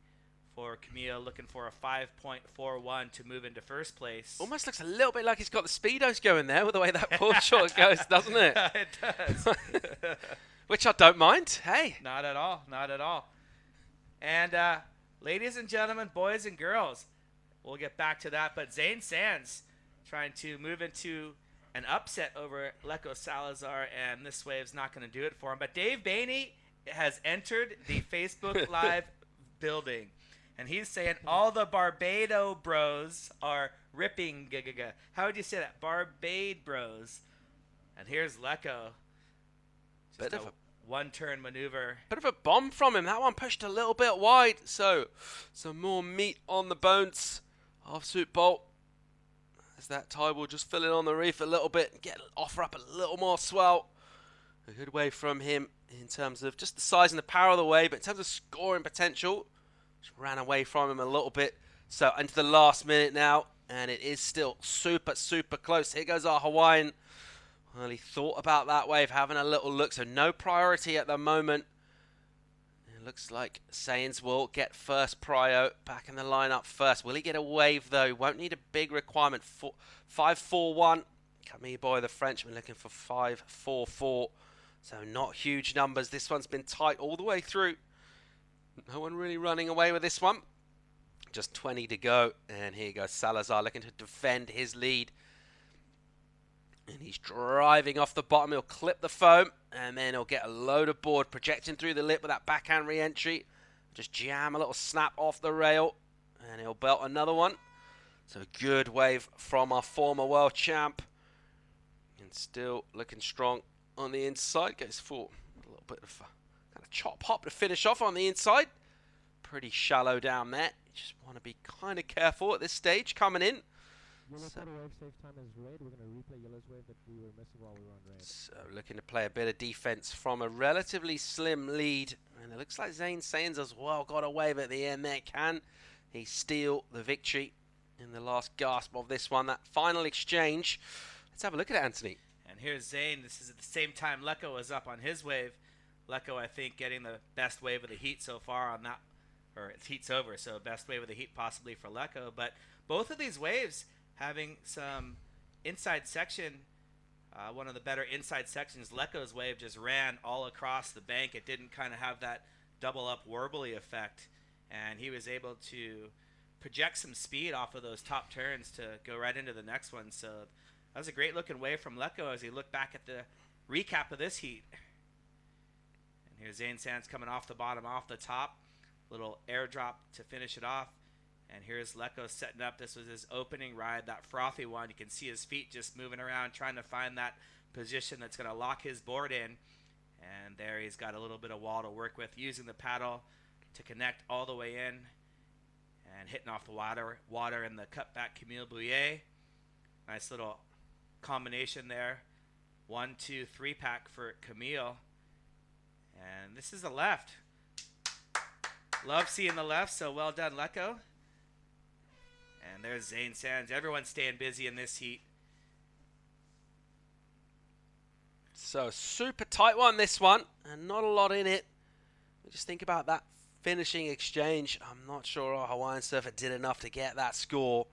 for Camille, looking for a 5.41 to move into first place. Almost looks a little bit like he's got the speedos going there with the way that board short goes, doesn't it? It does. Which I don't mind. Hey. Not at all. Not at all. And ladies and gentlemen, boys and girls, we'll get back to that. But Zane Sands trying to move into an upset over Lecco Salazar, and this wave's not going to do it for him. But Dave Bainey has entered the Facebook Live building, and he's saying all the Barbados bros are ripping. How would you say that? Barbade bros. And here's Lecco. Bit of a one-turn maneuver. Bit of a bomb from him. That one pushed a little bit wide. So some more meat on the bones of Soup Bowl. As that tide will just fill in on the reef a little bit and offer up a little more swell. A good wave from him in terms of just the size and the power of the wave, but in terms of scoring potential, just ran away from him a little bit. So into the last minute now, and it is still super, super close. Here goes our Hawaiian. Well, he thought about that wave, having a little look, so no priority at the moment. It looks like Sainz will get first prio, back in the lineup first. Will he get a wave though? Won't need a big requirement. 5.41. Come here, boy, the Frenchman looking for 5.44. So not huge numbers. This one's been tight all the way through. No one really running away with this one. Just 20 to go. And here goes Salazar looking to defend his lead. And he's driving off the bottom. He'll clip the foam. And then he'll get a load of board projecting through the lip with that backhand re-entry. Just jam a little snap off the rail. And he'll belt another one. So a good wave from our former world champ. And still looking strong on the inside. Goes for a little bit of a kind of chop hop to finish off on the inside. Pretty shallow down there. You just want to be kind of careful at this stage coming in. Yellow for the wave save time is red. We're going to replay yellow's wave that we were missing while we were on red. So looking to play a bit of defense from a relatively slim lead. And it looks like Zane Sainz as well got a wave at the end there. Can he steal the victory in the last gasp of this one? That final exchange. Let's have a look at it, Anthony. And here's Zane. This is at the same time Lecco was up on his wave. Lecco, I think, getting the best wave of the heat so far on that. Or it's heat's over, so best wave of the heat possibly for Lecco. But both of these waves having some inside section, one of the better inside sections. Lecco's wave just ran all across the bank. It didn't kind of have that double up warbly effect, and he was able to project some speed off of those top turns to go right into the next one. So that was a great looking wave from Lecco as he looked back at the recap of this heat. And here's Zane Sands coming off the bottom, off the top. Little airdrop to finish it off. And here's Lecco setting up. This was his opening ride, that frothy one. You can see his feet just moving around, trying to find that position that's going to lock his board in. And there he's got a little bit of wall to work with, using the paddle to connect all the way in. And hitting off the water in the cutback Camille Bouillet. Nice little combination there. 1, 2, 3 pack for Camille. And this is the left. Love seeing the left, so well done, Lecco. And there's Zane Sands. Everyone's staying busy in this heat. So super tight one, this one, and not a lot in it. Just think about that finishing exchange. I'm not sure our Hawaiian surfer did enough to get that score.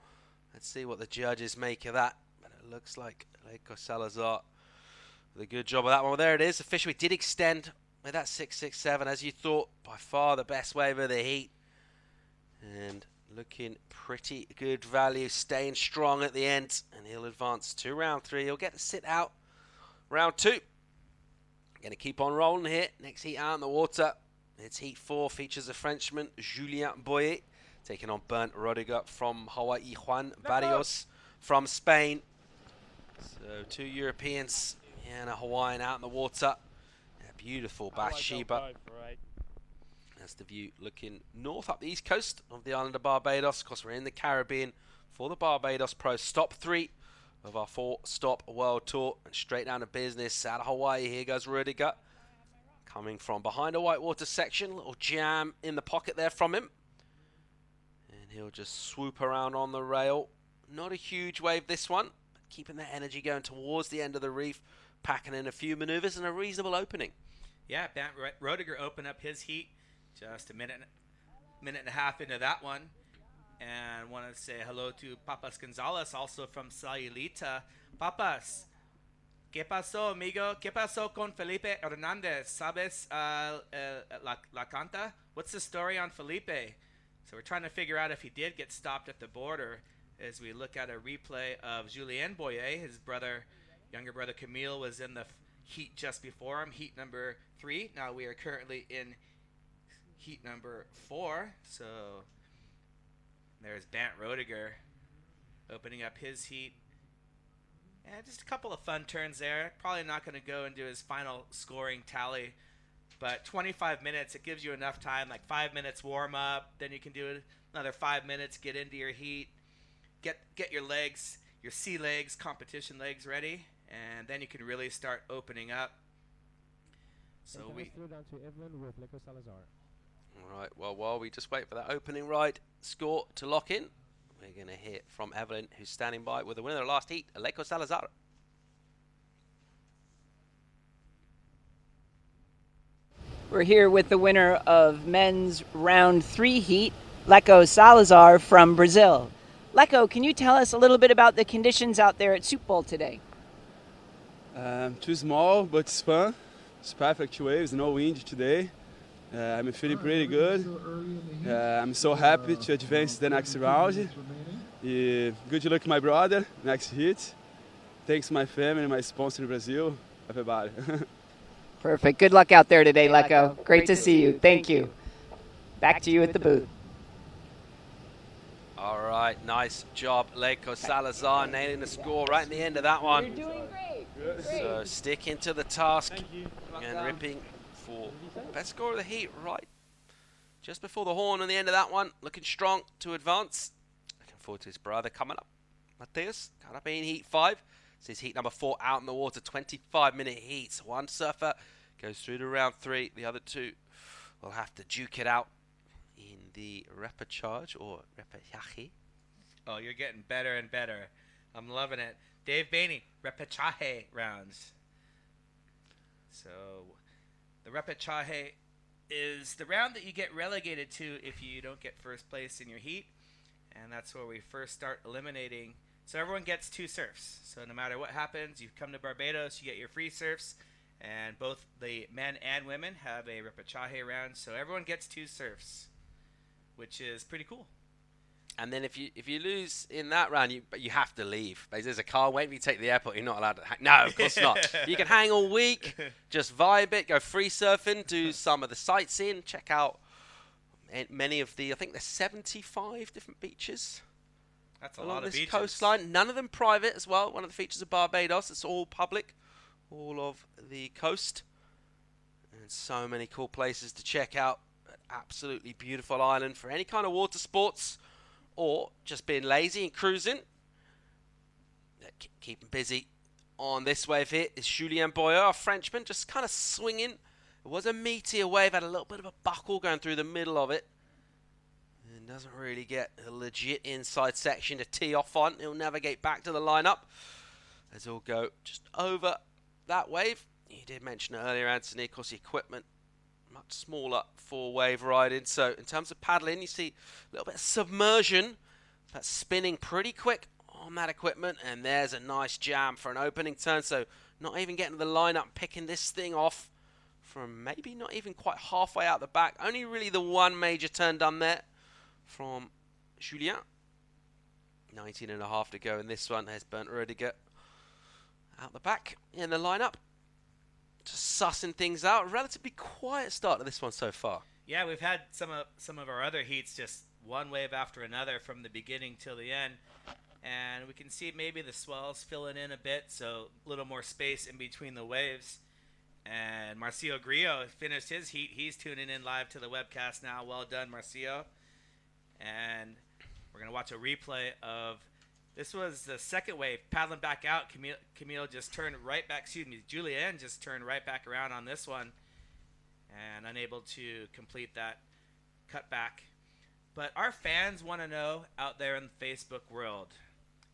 Let's see what the judges make of that. But it looks like Leiko Salazar with a good job of that one. Well, there it is. Officially did extend with that 6.67, as you thought. By far the best wave of the heat. And looking pretty good value, staying strong at the end. And he'll advance to round 3. He'll get to sit out round 2. Going to keep on rolling here. Next heat out in the water. It's heat 4, features a Frenchman, Julien Boyer, taking on Bernd Rodiger from Hawaii, Juan Barrios from Spain. So 2 Europeans and a Hawaiian out in the water. A beautiful Bathsheba. That's the view looking north up the east coast of the island of Barbados. Of course, we're in the Caribbean for the Barbados Pro Stop 3 of our 4-stop world tour. And straight down to business out of Hawaii. Here goes Rodiger. Coming from behind a whitewater section. Little jam in the pocket there from him. And he'll just swoop around on the rail. Not a huge wave this one. But keeping that energy going towards the end of the reef. Packing in a few maneuvers and a reasonable opening. Yeah, Rodiger opened up his heat just a minute and a half into that one. And want to say hello to Papas Gonzalez, also from Sayulita. Papas, ¿qué pasó, amigo? ¿Qué pasó con Felipe Hernández? ¿Sabes la canta? What's the story on Felipe? So we're trying to figure out if he did get stopped at the border as we look at a replay of Julien Boyer. His younger brother Camille was in the heat just before him, heat number 3. Now we are currently in heat number 4. So there's Bant Rodiger opening up his heat. And just a couple of fun turns there. Probably not going to go into his final scoring tally. But 25 minutes, it gives you enough time. Like 5 minutes warm up. Then you can do another 5 minutes, get into your heat. Get your legs, your sea legs, competition legs ready. And then you can really start opening up. So we throw down to Evelyn with Leiko Salazar. All right, well, while we just wait for that opening ride score to lock in, we're going to hear from Evelyn, who's standing by with the winner of the last heat, Leiko Salazar. We're here with the winner of men's round 3 heat, Leiko Salazar from Brazil. Leiko, can you tell us a little bit about the conditions out there at Soup Bowl today? Too small, but it's fun. It's perfect waves, no wind today. I'm feeling pretty good. I'm so happy to advance the next round. Good luck, my brother, next hit. Thanks to my family, my sponsor in Brazil, everybody. Perfect. Good luck out there today, Leiko. Great to see you. Thank you. Back to you at the booth. All right, nice job, Leiko Salazar, nailing the score right in the end of that one. You're doing great. So sticking to the task and ripping for best score of the heat right just before the horn on the end of that one. Looking strong to advance. Looking forward to his brother coming up. Mateus coming up in heat 5. This is heat number 4 out in the water. 25-minute heats. One surfer goes through to round 3. The other 2 will have to duke it out in the repechage or repechaje. Oh, you're getting better and better. I'm loving it. Dave Bainey, repechaje rounds. So the repechaje is the round that you get relegated to if you don't get first place in your heat. And that's where we first start eliminating. So everyone gets 2 surfs. So no matter what happens, you come to Barbados, you get your free surfs. And both the men and women have a repechaje round. So everyone gets 2 surfs, which is pretty cool. And then if you lose in that round, you have to leave. There's a car waiting for you to take the airport. You're not allowed to hang. No, of course not. You can hang all week, just vibe it, go free surfing, do some of the sightseeing, check out many of the, I think there's 75 different beaches. That's a lot of beaches. Coastline. None of them private as well. One of the features of Barbados. It's all public. All of the coast. And so many cool places to check out. An absolutely beautiful island for any kind of water sports. Or just being lazy and cruising. Keep them busy. on this wave here is Julien Boyer, a Frenchman, just kind of swinging. It was a meteor wave, had a little bit of a buckle going through the middle of it. And doesn't really get a legit inside section to tee off on. He'll navigate back to the lineup as he'll go just over that wave. You did mention it earlier, Anthony, of course the equipment much smaller for wave riding. So in terms of paddling, you see a little bit of submersion, but spinning pretty quick on that equipment. And there's a nice jam for an opening turn. So not even getting to the lineup, picking this thing off from maybe not even quite halfway out the back. Only really the one major turn done there from Julien. 19.5 to go in this one. There's Bernd Rödiger out the back in the lineup. Just sussing things out. Relatively quiet start to this one so far. Yeah, we've had some of our other heats just one wave after another from the beginning till the end. And we can see maybe the swells filling in a bit, so a little more space in between the waves. And Marcio Grillo finished his heat. He's tuning in live to the webcast now. Well done, Marcio. And we're going to watch a replay of, this was the second wave, paddling back out. Camille just turned right back, Julien just turned right back around on this one and unable to complete that cut back. But our fans want to know out there in the Facebook world.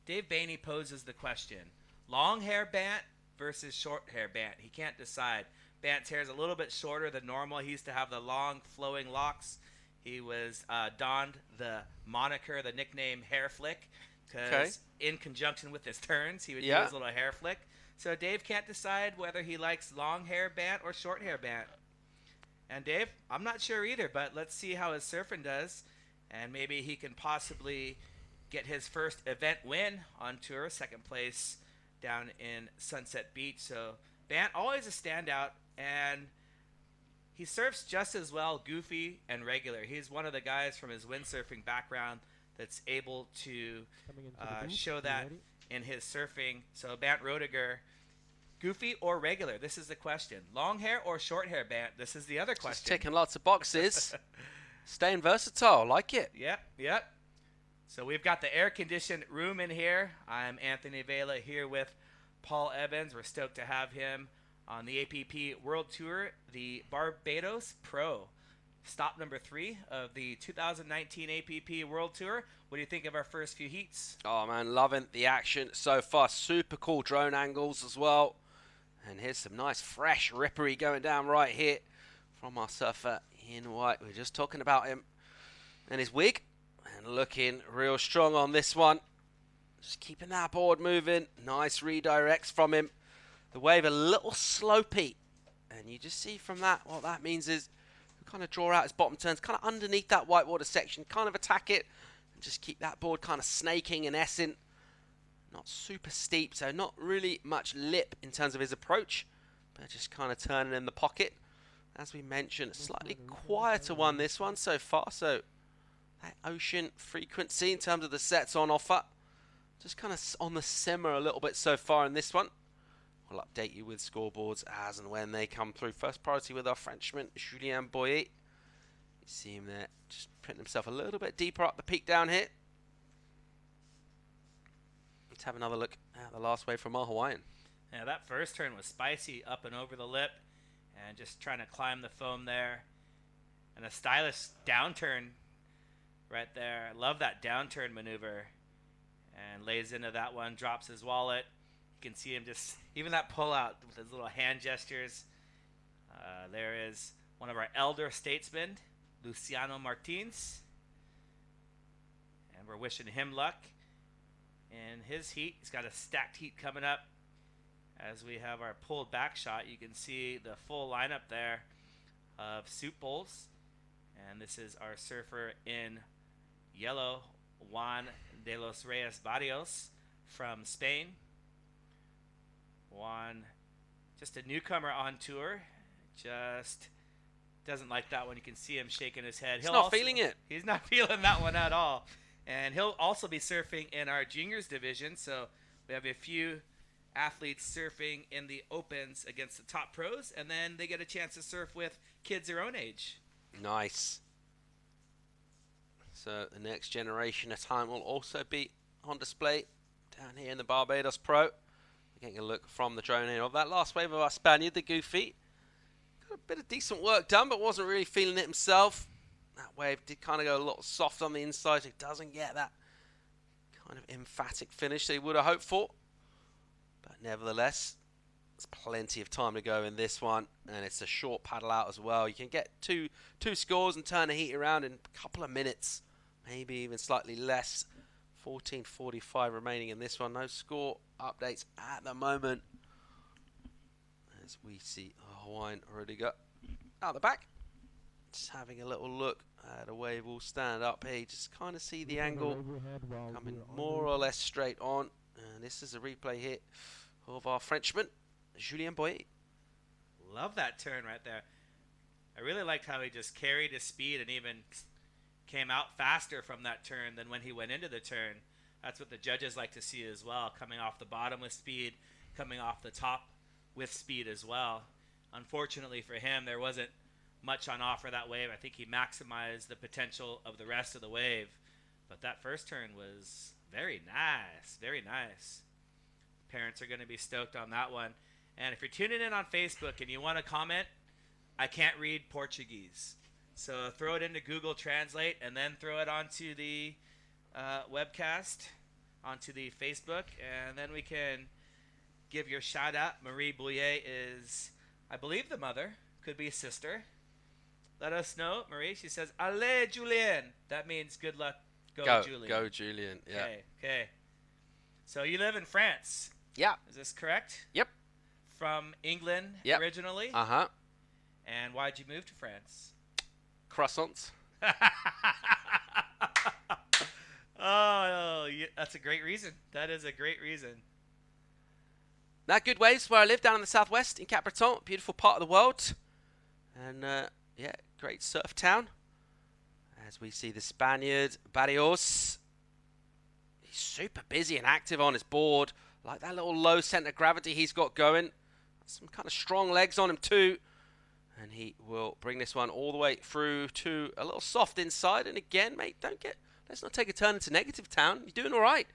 Dave Bainey poses the question, long hair Bant versus short hair Bant. He can't decide. Bant's hair is a little bit shorter than normal. He used to have the long flowing locks. He was donned the moniker, the nickname Hair Flick, because in conjunction with his turns, he would do his little hair flick. So Dave can't decide whether he likes long hair Bant or short hair Bant. And Dave, I'm not sure either, but let's see how his surfing does. And maybe he can possibly get his first event win on tour, second place down in Sunset Beach. So Bant, always a standout, and he surfs just as well goofy and regular. He's one of the guys from his windsurfing background that's able to show that in his surfing. So Bant Rödiger, goofy or regular? This is the question. Long hair or short hair, Bant? This is the other question. Just ticking lots of boxes. Staying versatile, like it. Yep. So we've got the air-conditioned room in here. I'm Anthony Vela here with Paul Evans. We're stoked to have him on the APP World Tour, the Barbados Pro. Stop number 3 of the 2019 APP World Tour. What do you think of our first few heats? Oh, man, loving the action so far. Super cool drone angles as well. And here's some nice, fresh rippery going down right here from our surfer in white. We were just talking about him and his wig. And looking real strong on this one. Just keeping that board moving. Nice redirects from him. The wave a little slopey. And you just see from that, what that means is we kind of draw out his bottom turns, kind of underneath that whitewater section, kind of attack it, and just keep that board kind of snaking and S-ing. Not super steep, so not really much lip in terms of his approach, but just kind of turning in the pocket. As we mentioned, a slightly quieter one, this one so far, so that ocean frequency in terms of the sets on offer, just kind of on the simmer a little bit so far in this one. We'll update you with scoreboards as and when they come through. First priority with our Frenchman, Julien Boyer. You see him there, just putting himself a little bit deeper up the peak down here. Let's have another look at the last wave from our Hawaiian. Yeah, that first turn was spicy, up and over the lip, and just trying to climb the foam there. And a stylish downturn right there. I love that downturn maneuver. And lays into that one, drops his wallet. You can see him just, even that pull out with his little hand gestures. There is one of our elder statesmen, Luciano Martins. And we're wishing him luck in his heat. He's got a stacked heat coming up. As we have our pulled back shot, you can see the full lineup there of soup bowls. And this is our surfer in yellow, Juan de los Reyes Barrios from Spain. Juan, just a newcomer on tour, just doesn't like that one. You can see him shaking his head. He's not feeling it. He's not feeling that one at all. And he'll also be surfing in our juniors division. So we have a few athletes surfing in the opens against the top pros, and then they get a chance to surf with kids their own age. Nice. So the next generation of talent will also be on display down here in the Barbados Pro. Getting a look from the drone here of that last wave of our Spaniard, the Goofy. Got a bit of decent work done, but wasn't really feeling it himself. That wave did kind of go a lot soft on the inside, so he doesn't get that kind of emphatic finish that he would have hoped for. But nevertheless, there's plenty of time to go in this one, and it's a short paddle out as well. You can get two scores and turn the heat around in a couple of minutes, maybe even slightly less. 14:45 remaining in this one. No score updates at the moment, as we see Hawaiian Rudiger out the back. Just having a little look at a wave. We'll stand up here. Just kind of see the angle coming more or less straight on. And this is a replay hit of our Frenchman, Julien Boyer. Love that turn right there. I really liked how he just carried his speed and even came out faster from that turn than when he went into the turn. That's what the judges like to see as well. Coming off the bottom with speed, coming off the top with speed as well. Unfortunately for him, there wasn't much on offer that wave. I think he maximized the potential of the rest of the wave. But that first turn was very nice. Very nice. Parents are going to be stoked on that one. And if you're tuning in on Facebook and you want to comment, I can't read Portuguese. So throw it into Google Translate and then throw it onto the webcast, onto the Facebook, and then we can give your shout out. Marie Bouillet is, I believe, the mother. Could be sister. Let us know, Marie. She says, "Allez, Julien." That means good luck. Go, Julien. Go, Julien. Yeah. Okay. So you live in France. Yeah. Is this correct? Yep. From England originally? Uh-huh. And why'd you move to France? Croissants. Oh, yeah, that's a great reason. That is a great reason. Now, good waves where I live down in the southwest in Cap Breton, beautiful part of the world. And, yeah, great surf town. As we see the Spaniard, Barbados. He's super busy and active on his board. Like that little low center of gravity he's got going. Some kind of strong legs on him too. And he will bring this one all the way through to a little soft inside. And again, mate, let's not take a turn into negative town. You're doing all right.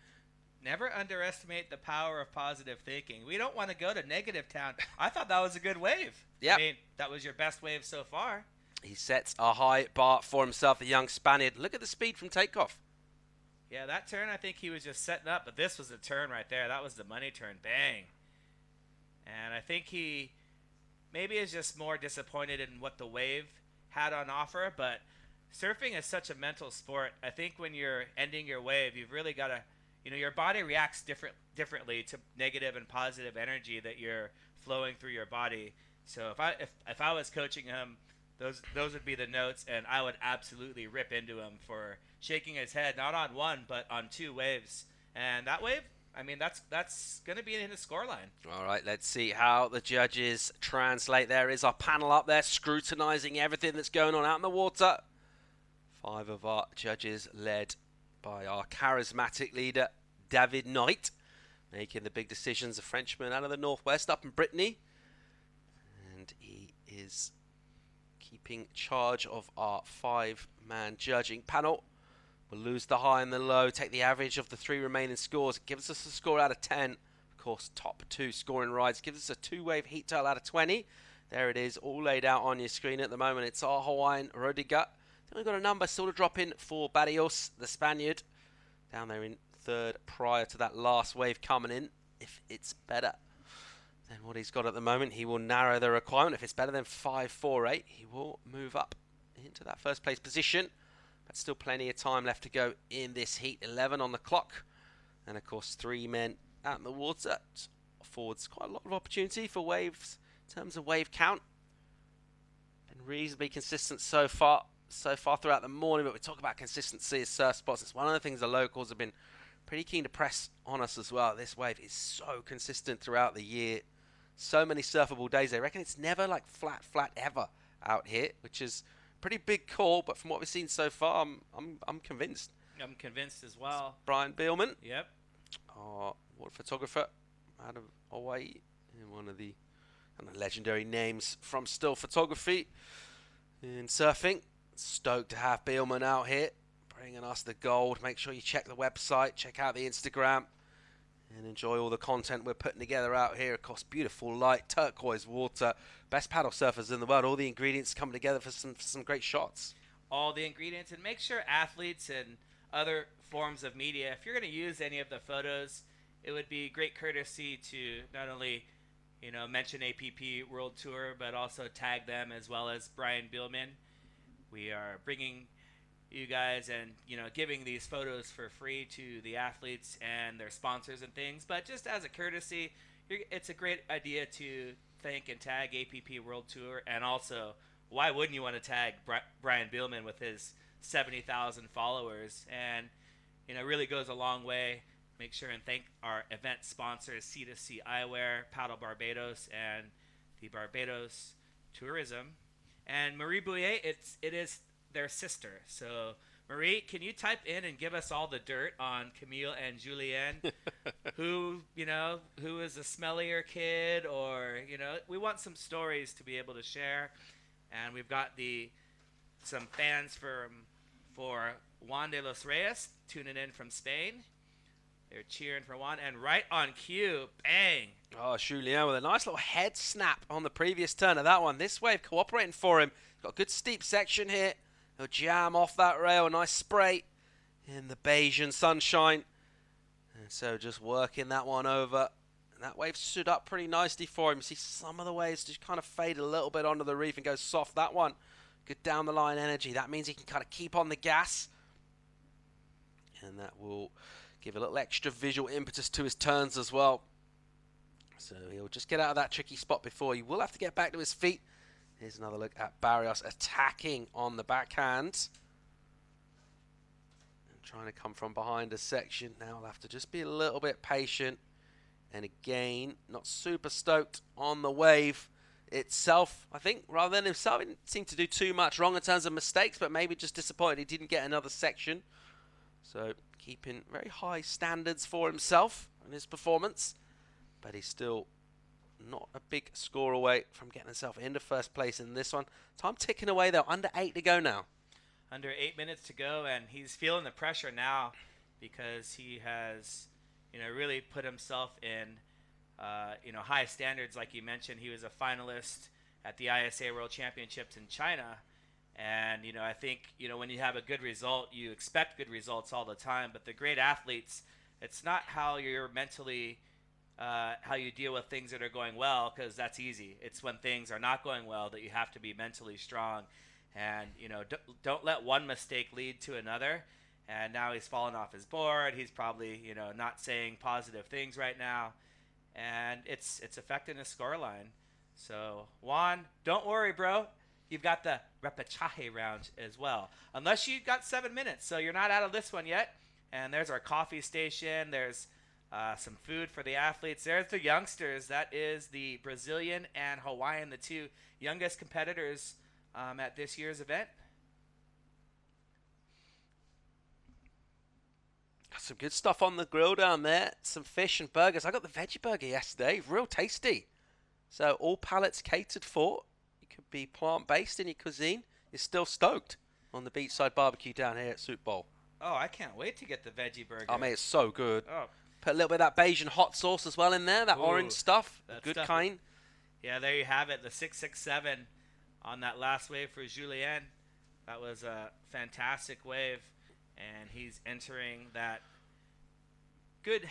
Never underestimate the power of positive thinking. We don't want to go to negative town. I thought that was a good wave. Yeah. I mean, that was your best wave so far. He sets a high bar for himself, the young Spaniard. Look at the speed from takeoff. Yeah, that turn, I think he was just setting up, but this was the turn right there. That was the money turn. Bang. And I think he maybe is just more disappointed in what the wave had on offer, but surfing is such a mental sport. I think when you're ending your wave, you've really got to, your body reacts differently to negative and positive energy that you're flowing through your body. So if I was coaching him, those would be the notes, and I would absolutely rip into him for shaking his head, not on one, but on two waves. And that wave, I mean, that's going to be in the scoreline. All right, let's see how the judges translate. There is our panel up there scrutinizing everything that's going on out in the water. 5 of our judges led by our charismatic leader, David Knight, making the big decisions, a Frenchman out of the northwest up in Brittany. And he is keeping charge of our 5-man judging panel. We'll lose the high and the low, take the average of the 3 remaining scores. It gives us a score out of 10. Of course, top 2 scoring rides gives us a 2-wave heat tail out of 20. There it is, all laid out on your screen at the moment. It's our Hawaiian Rudiger. We've got a number still to drop in for Barbados, the Spaniard, down there in 3rd prior to that last wave coming in. If it's better than what he's got at the moment, he will narrow the requirement. If it's better than 5.48, he will move up into that first place position. But still plenty of time left to go in this heat. 11 on the clock. And of course, 3 men out in the water. It affords quite a lot of opportunity for waves in terms of wave count. Been reasonably consistent so far throughout the morning, but we talk about consistency as surf spots. It's one of the things the locals have been pretty keen to press on us as well. This wave is so consistent throughout the year. So many surfable days. They reckon it's never like flat ever out here, which is a pretty big call, but from what we've seen so far, I'm convinced. I'm convinced as well. It's Brian Beelman, Yep. our water photographer out of Hawaii, and one of the legendary names from still photography in surfing. Stoked to have Beelman out here bringing us the gold. Make sure you check the website, check out the Instagram, and enjoy all the content we're putting together out here across beautiful light, turquoise water, best paddle surfers in the world. All the ingredients coming together for some great shots. All the ingredients, and make sure athletes and other forms of media, if you're going to use any of the photos, it would be great courtesy to not only mention APP World Tour, but also tag them as well as Brian Bielman. We are bringing you guys and giving these photos for free to the athletes and their sponsors and things, but just as a courtesy, it's a great idea to thank and tag APP World Tour. And also, why wouldn't you want to tag Brian Bielman with his 70,000 followers? And really goes a long way. Make sure and thank our event sponsors, C2C Eyewear, Paddle Barbados, and the Barbados Tourism. And Marie Bouillet, it is their sister. So, Marie, can you type in and give us all the dirt on Camille and Julien? who is a smellier kid, or, we want some stories to be able to share. And we've got some fans for Juan de los Reyes tuning in from Spain. They're cheering for Juan, and right on cue, bang. Oh, Julien with a nice little head snap on the previous turn of that one. This wave cooperating for him. Got a good steep section here. He'll jam off that rail, a nice spray in the Bayesian sunshine. And so just working that one over. And that wave stood up pretty nicely for him. See some of the waves just kind of fade a little bit onto the reef and go soft. That one, good down the line energy. That means he can kind of keep on the gas. And that will give a little extra visual impetus to his turns as well. So he'll just get out of that tricky spot before. He will have to get back to his feet. Here's another look at Barrios attacking on the backhand. And trying to come from behind a section. Now he'll have to just be a little bit patient. And again, not super stoked on the wave itself. I think rather than himself, he didn't seem to do too much wrong in terms of mistakes, but maybe just disappointed he didn't get another section. So keeping very high standards for himself and his performance. But he's still not a big score away from getting himself into first place in this one. Time ticking away though, under 8 to go now. Under 8 minutes to go, and he's feeling the pressure now because he has, really put himself in, high standards. Like you mentioned, he was a finalist at the ISA World Championships in China. And, I think, when you have a good result, you expect good results all the time. But the great athletes, it's not how you're mentally how you deal with things that are going well, because that's easy. It's when things are not going well that you have to be mentally strong. And, don't let one mistake lead to another. And now he's fallen off his board. He's probably, not saying positive things right now. And it's affecting his scoreline. So, Juan, don't worry, bro. You've got the repechaje round as well. Unless you got 7 minutes, so you're not out of this one yet. And there's our coffee station. There's some food for the athletes. There's the youngsters. That is the Brazilian and Hawaiian, the two youngest competitors at this year's event. Got some good stuff on the grill down there. Some fish and burgers. I got the veggie burger yesterday. Real tasty. So all palates catered for. You could be plant-based in your cuisine. You're still stoked on the beachside barbecue down here at Soup Bowl. Oh, I can't wait to get the veggie burger. Oh, mate, it's so good. Oh. Put a little bit of that Bayesian hot sauce as well in there. That orange stuff. Good stuff. kind. Yeah, there you have it. The 667 on that last wave for Julien. That was a fantastic wave. And he's entering that good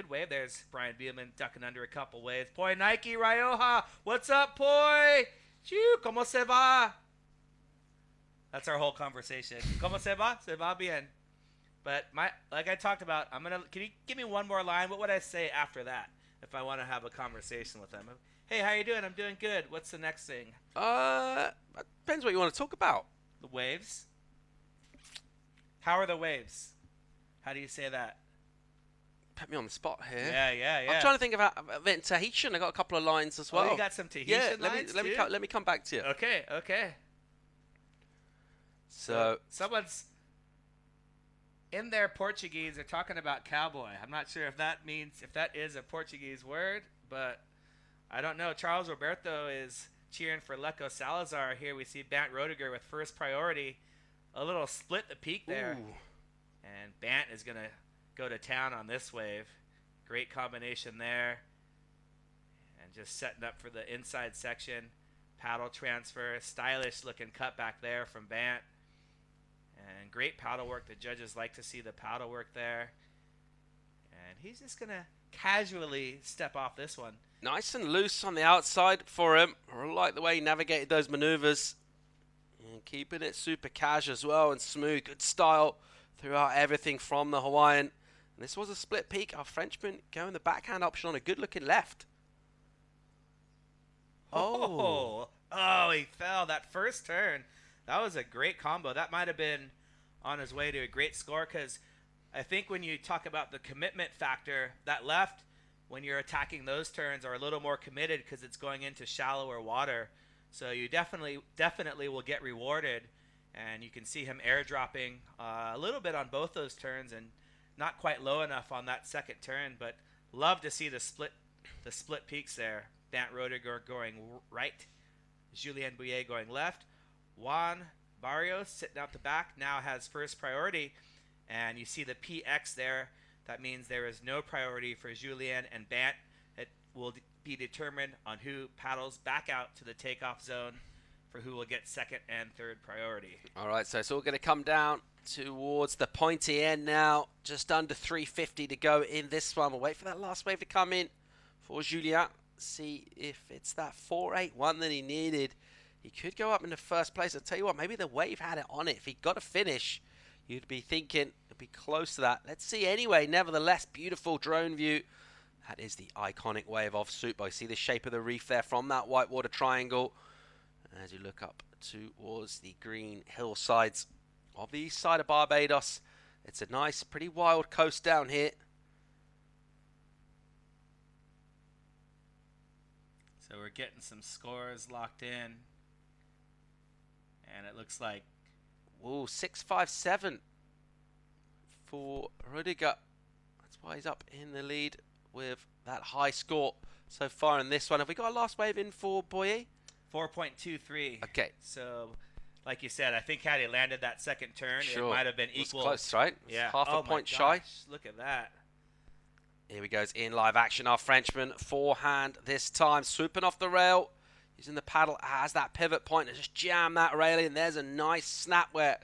wave. There's Brian Bielman ducking under a couple waves. Poi Nike Rioja. What's up, Poi? Choo, ¿cómo se va? That's our whole conversation. ¿Cómo se va? Se va bien. But like I talked about, can you give me one more line? What would I say after that if I want to have a conversation with them? Hey, how you doing? I'm doing good. What's the next thing? Depends what you want to talk about. The waves? How are the waves? How do you say that? Put me on the spot here. Yeah. I'm trying to think about it in Tahitian. I got a couple of lines as well. Oh, you got some Tahitian lines let me come back to you. Okay. So someone's in their Portuguese. They're talking about cowboy. I'm not sure if that is a Portuguese word, but I don't know. Charles Roberto is cheering for Leco Salazar. Here we see Bant Roediger with first priority. A little split the peak there. Ooh. And Bant is going to go to town on this wave. Great combination there. And just setting up for the inside section. Paddle transfer. Stylish looking cut back there from Bant. And great paddle work. The judges like to see the paddle work there. And he's just going to casually step off this one. Nice and loose on the outside for him. I like the way he navigated those maneuvers. And keeping it super cash as well and smooth. Good style throughout everything from the Hawaiian. And this was a split peak. Our Frenchman going the backhand option on a good looking left. Oh, he fell that first turn. That was a great combo. That might have been on his way to a great score, because I think when you talk about the commitment factor, that left, when you're attacking those turns, are a little more committed because it's going into shallower water. So you definitely will get rewarded. And you can see him airdropping a little bit on both those turns and not quite low enough on that second turn. But love to see the split peaks there. Bant Roediger going right. Julien Bouillet going left. Juan Barrios sitting out the back now has first priority. And you see the PX there. That means there is no priority for Julien and Bant. It will be determined on who paddles back out to the takeoff zone for who will get second and third priority. All right, so it's all going to come down towards the pointy end now. Just under 350 to go in this one. We'll wait for that last wave to come in for Julien. See if it's that 481 that he needed. He could go up in the first place. I'll tell you what, maybe the wave had it on it. If he got a finish, you'd be thinking it'd be close to that. Let's see anyway. Nevertheless, beautiful drone view. That is the iconic wave of Supo. You see the shape of the reef there from that whitewater triangle. As you look up towards the green hillsides of the east side of Barbados. It's a nice, pretty wild coast down here. So we're getting some scores locked in. And it looks like... Ooh, 657 for Roediger. That's why he's up in the lead with that high score so far in this one. Have we got a last wave in for Boyer? 4.23. Okay. So, like you said, I think had he landed that second turn, Sure. it might have been It was equal. close, right? It was Yeah. half a point shy. Look at that. Here we goes in live action. Our Frenchman forehand this time, swooping off the rail, using the paddle as that pivot point to just jam that rail in. There's a nice snap where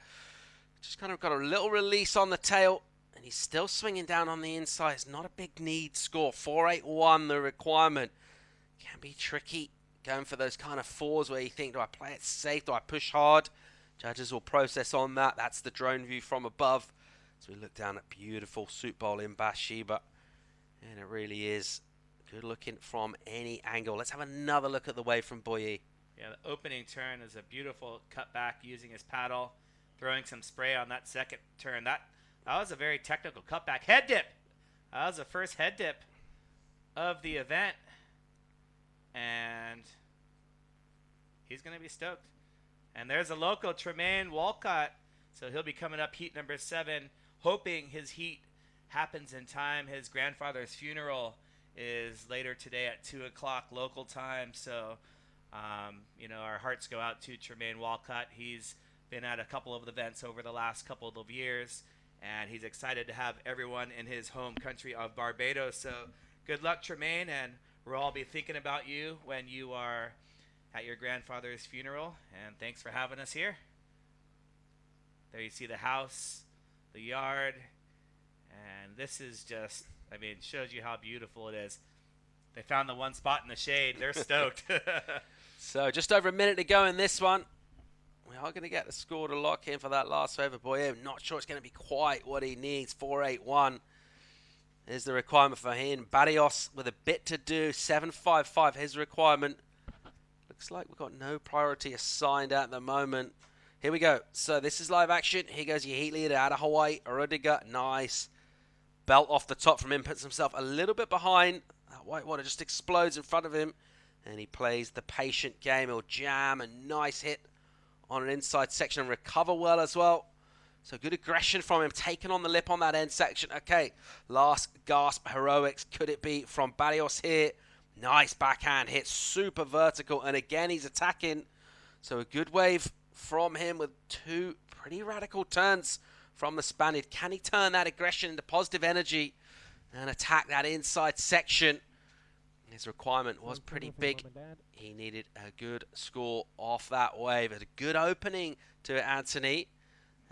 just kind of got a little release on the tail, and he's still swinging down on the inside. It's not a big need score. 481 the requirement. Can be tricky going for those kind of fours where you think, do I play it safe? Do I push hard? Judges will process on that. That's the drone view from above. So we look down at beautiful Soup Bowl in Bathsheba. And it really is good looking from any angle. Let's have another look at the wave from Boyer. Yeah, the opening turn is a beautiful cutback using his paddle, throwing some spray on that second turn. That was a very technical cutback. Head dip. That was the first head dip of the event. And he's going to be stoked. And there's a local, Tremaine Walcott. So he'll be coming up heat number 7, hoping his heat happens in time. His grandfather's funeral is later today at 2 o'clock local time. So, our hearts go out to Tremaine Walcott. He's been at a couple of events over the last couple of years, and he's excited to have everyone in his home country of Barbados. So good luck, Tremaine, and we'll all be thinking about you when you are at your grandfather's funeral. And thanks for having us here. There you see the house, the yard, and this is just, shows you how beautiful it is. They found the one spot in the shade. They're stoked. So just over a minute to go in this one. We are going to get the score to lock in for that last wave of Boyer. I'm not sure it's going to be quite what he needs. 481 is the requirement for him. Barrios with a bit to do. 755 his requirement. Looks like we've got no priority assigned at the moment. Here we go. So this is live action. Here goes your heat leader out of Hawaii. Roediger. Nice. Belt off the top from him. Puts himself a little bit behind. That whitewater just explodes in front of him. And he plays the patient game. He'll jam a nice hit on an inside section and recover well as well. So good aggression from him. Taking on the lip on that end section. Okay. Last gasp heroics. Could it be from Barrios here? Nice backhand hit. Super vertical. And again, he's attacking. So a good wave from him with two pretty radical turns from the Spaniard. Can he turn that aggression into positive energy and attack that inside section. His requirement was pretty big. He needed a good score off that wave. A good opening to Anthony.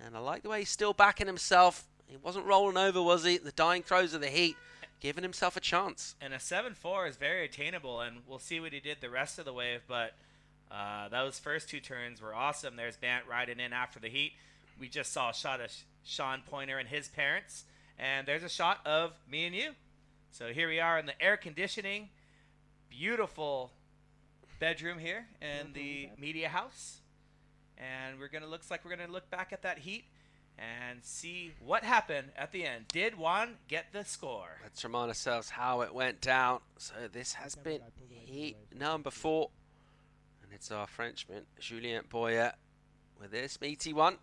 And I like the way he's still backing himself. He wasn't rolling over, was he? The dying throes of the heat, giving himself a chance. And a 7-4 is very attainable, and we'll see what he did the rest of the wave. But those first 2 turns were awesome. There's Bant riding in after the heat. We just saw a shot of Sean Pointer and his parents. And there's a shot of me and you. So here we are in the air conditioning. Beautiful bedroom here in the media house. And looks like we're going to look back at that heat and see what happened at the end. Did Juan get the score? Let's remind ourselves how it went down. So this has been heat number 4. And it's our Frenchman, Julien Boyer, with this meaty one.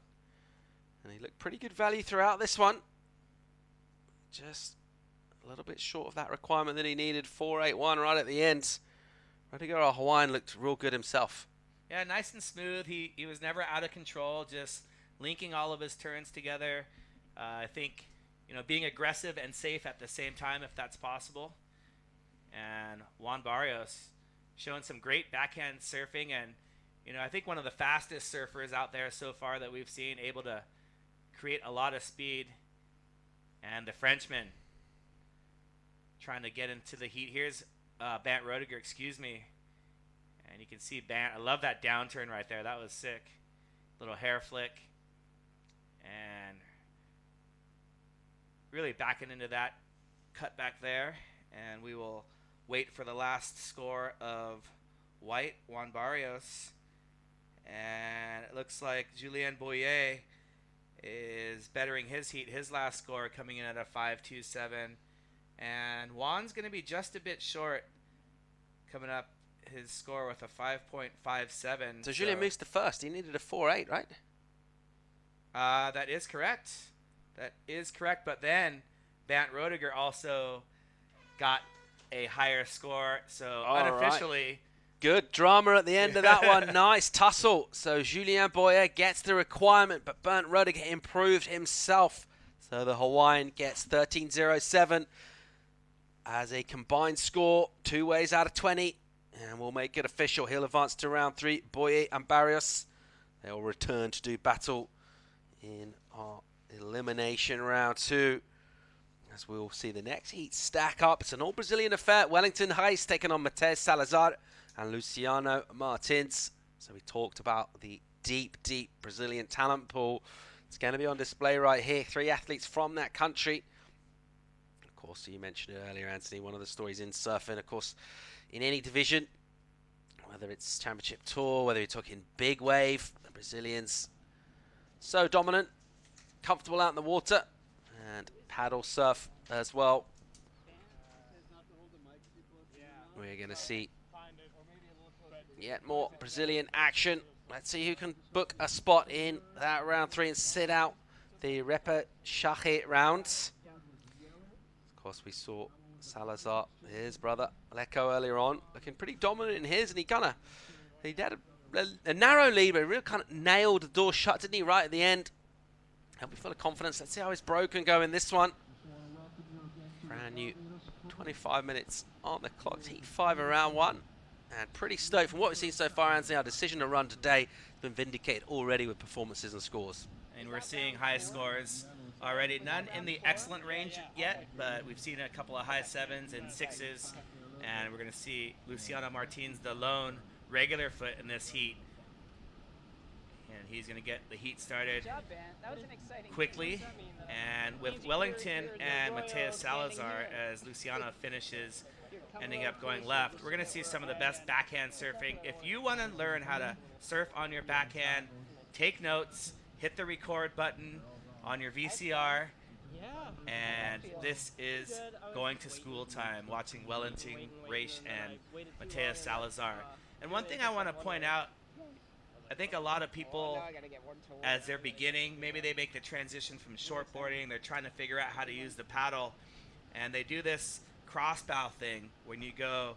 And he looked pretty good value throughout this one. Just a little bit short of that requirement that he needed. 4.81 right at the end. Rodrigo, our Hawaiian, looked real good himself. Yeah, nice and smooth. He was never out of control, just linking all of his turns together. I think, being aggressive and safe at the same time, if that's possible. And Juan Barrios showing some great backhand surfing. And, I think one of the fastest surfers out there so far that we've seen, able to create a lot of speed. And the Frenchman trying to get into the heat. Here's Bant Rodiger, and you can see Bant. I love that downturn right there. That was sick. Little hair flick. And really backing into that cut back there. And we will wait for the last score of White, Juan Barrios. And it looks like Julien Boyer is bettering his heat. His last score coming in at a 5.27. And Juan's going to be just a bit short, coming up his score with a 5.57. So Julien moves to first. He needed a 4.8, right? That is correct. That is correct. But then Bant Rodiger also got a higher score. So unofficially. Right. Good drama at the end of that one. Nice tussle. So Julien Boyer gets the requirement, but Bant Rodiger improved himself. So the Hawaiian gets 13.07 as a combined score, 2 ways out of 20. And we'll make it official. He'll advance to round 3. Boyer and Barrios, they will return to do battle in our elimination round 2. As we will see the next heat stack up. It's an all-Brazilian affair. Wellington Reis taking on Mateus Salazar and Luciano Martins. So we talked about the deep, deep Brazilian talent pool. It's going to be on display right here. 3 athletes from that country. Of course, you mentioned it earlier, Anthony, one of the stories in surfing, of course, in any division, whether it's Championship Tour, whether you're talking big wave, the Brazilians so dominant, comfortable out in the water, and paddle surf as well. We're going to see yet more Brazilian action. Let's see who can book a spot in that round 3 and sit out the repechaje rounds. Of course, we saw Salazar, his brother Leco, earlier on, looking pretty dominant in his, and he had a narrow lead, but really kind of nailed the door shut, didn't he, right at the end? Help me full of confidence. Let's see how his bro can go in this one. Brand new 25 minutes on the clock. Heat 5 of round 1. And pretty stoked from what we've seen so far, Anthony. Our decision to run today has been vindicated already with performances and scores. And we're seeing high scores already. None in the excellent range yet, but we've seen a couple of high 7s and 6s. And we're going to see Luciano Martins, the lone regular foot in this heat. And he's going to get the heat started quickly. And with Wellington and Mateus Salazar, as Luciano finishes, ending up going left, we're going to see some of the best backhand surfing. If you want to learn how to surf on your backhand, take notes, hit the record button on your VCR, and this is going to school time, watching Wellington, Reis, and Mateus Salazar. And one thing I want to point out, I think a lot of people, as they're beginning, maybe they make the transition from shortboarding, they're trying to figure out how to use the paddle, and they do this cross bow thing when you go,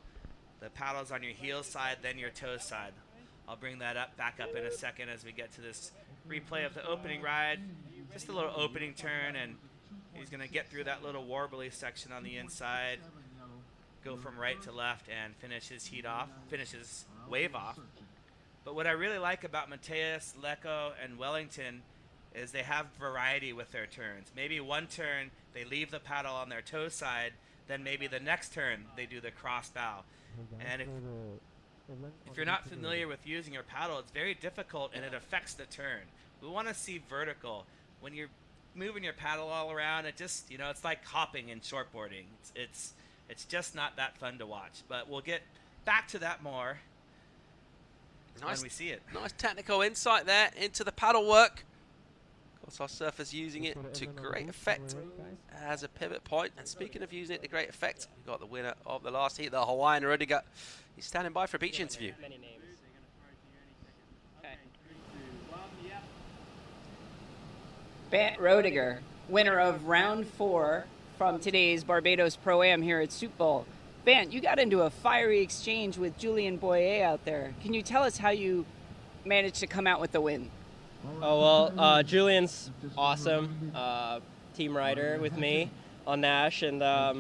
the paddle's on your heel side, then your toe side. I'll bring that back up in a second as we get to this replay of the opening ride. Just a little opening turn, and He's going to get through that little warbly section on the inside, go from right to left, and finish his wave off. But what I really like about Mateus, Lecco, and Wellington is they have variety with their turns. Maybe one turn they leave the paddle on their toe side, then maybe the next turn they do the cross bow. And if you're not familiar with using your paddle, it's very difficult and it affects the turn. We want to see vertical. When you're moving your paddle all around, it just, it's like hopping in shortboarding. It's just not that fun to watch. But we'll get back to that more when we see it. Nice technical insight there into the paddle work. Of course, our surfer's using it to great effect as a pivot point. And speaking of using it to great effect, we've got the winner of the last heat, the Hawaiian Rudiger. He's standing by for a beach interview. Many names. Okay. Bant Rodiger, winner of round 4 from today's Barbados Pro-Am here at Soup Bowl. Bant, you got into a fiery exchange with Julien Boyer out there. Can you tell us how you managed to come out with the win? Oh, well, Julian's awesome, team rider with me on Nash, and I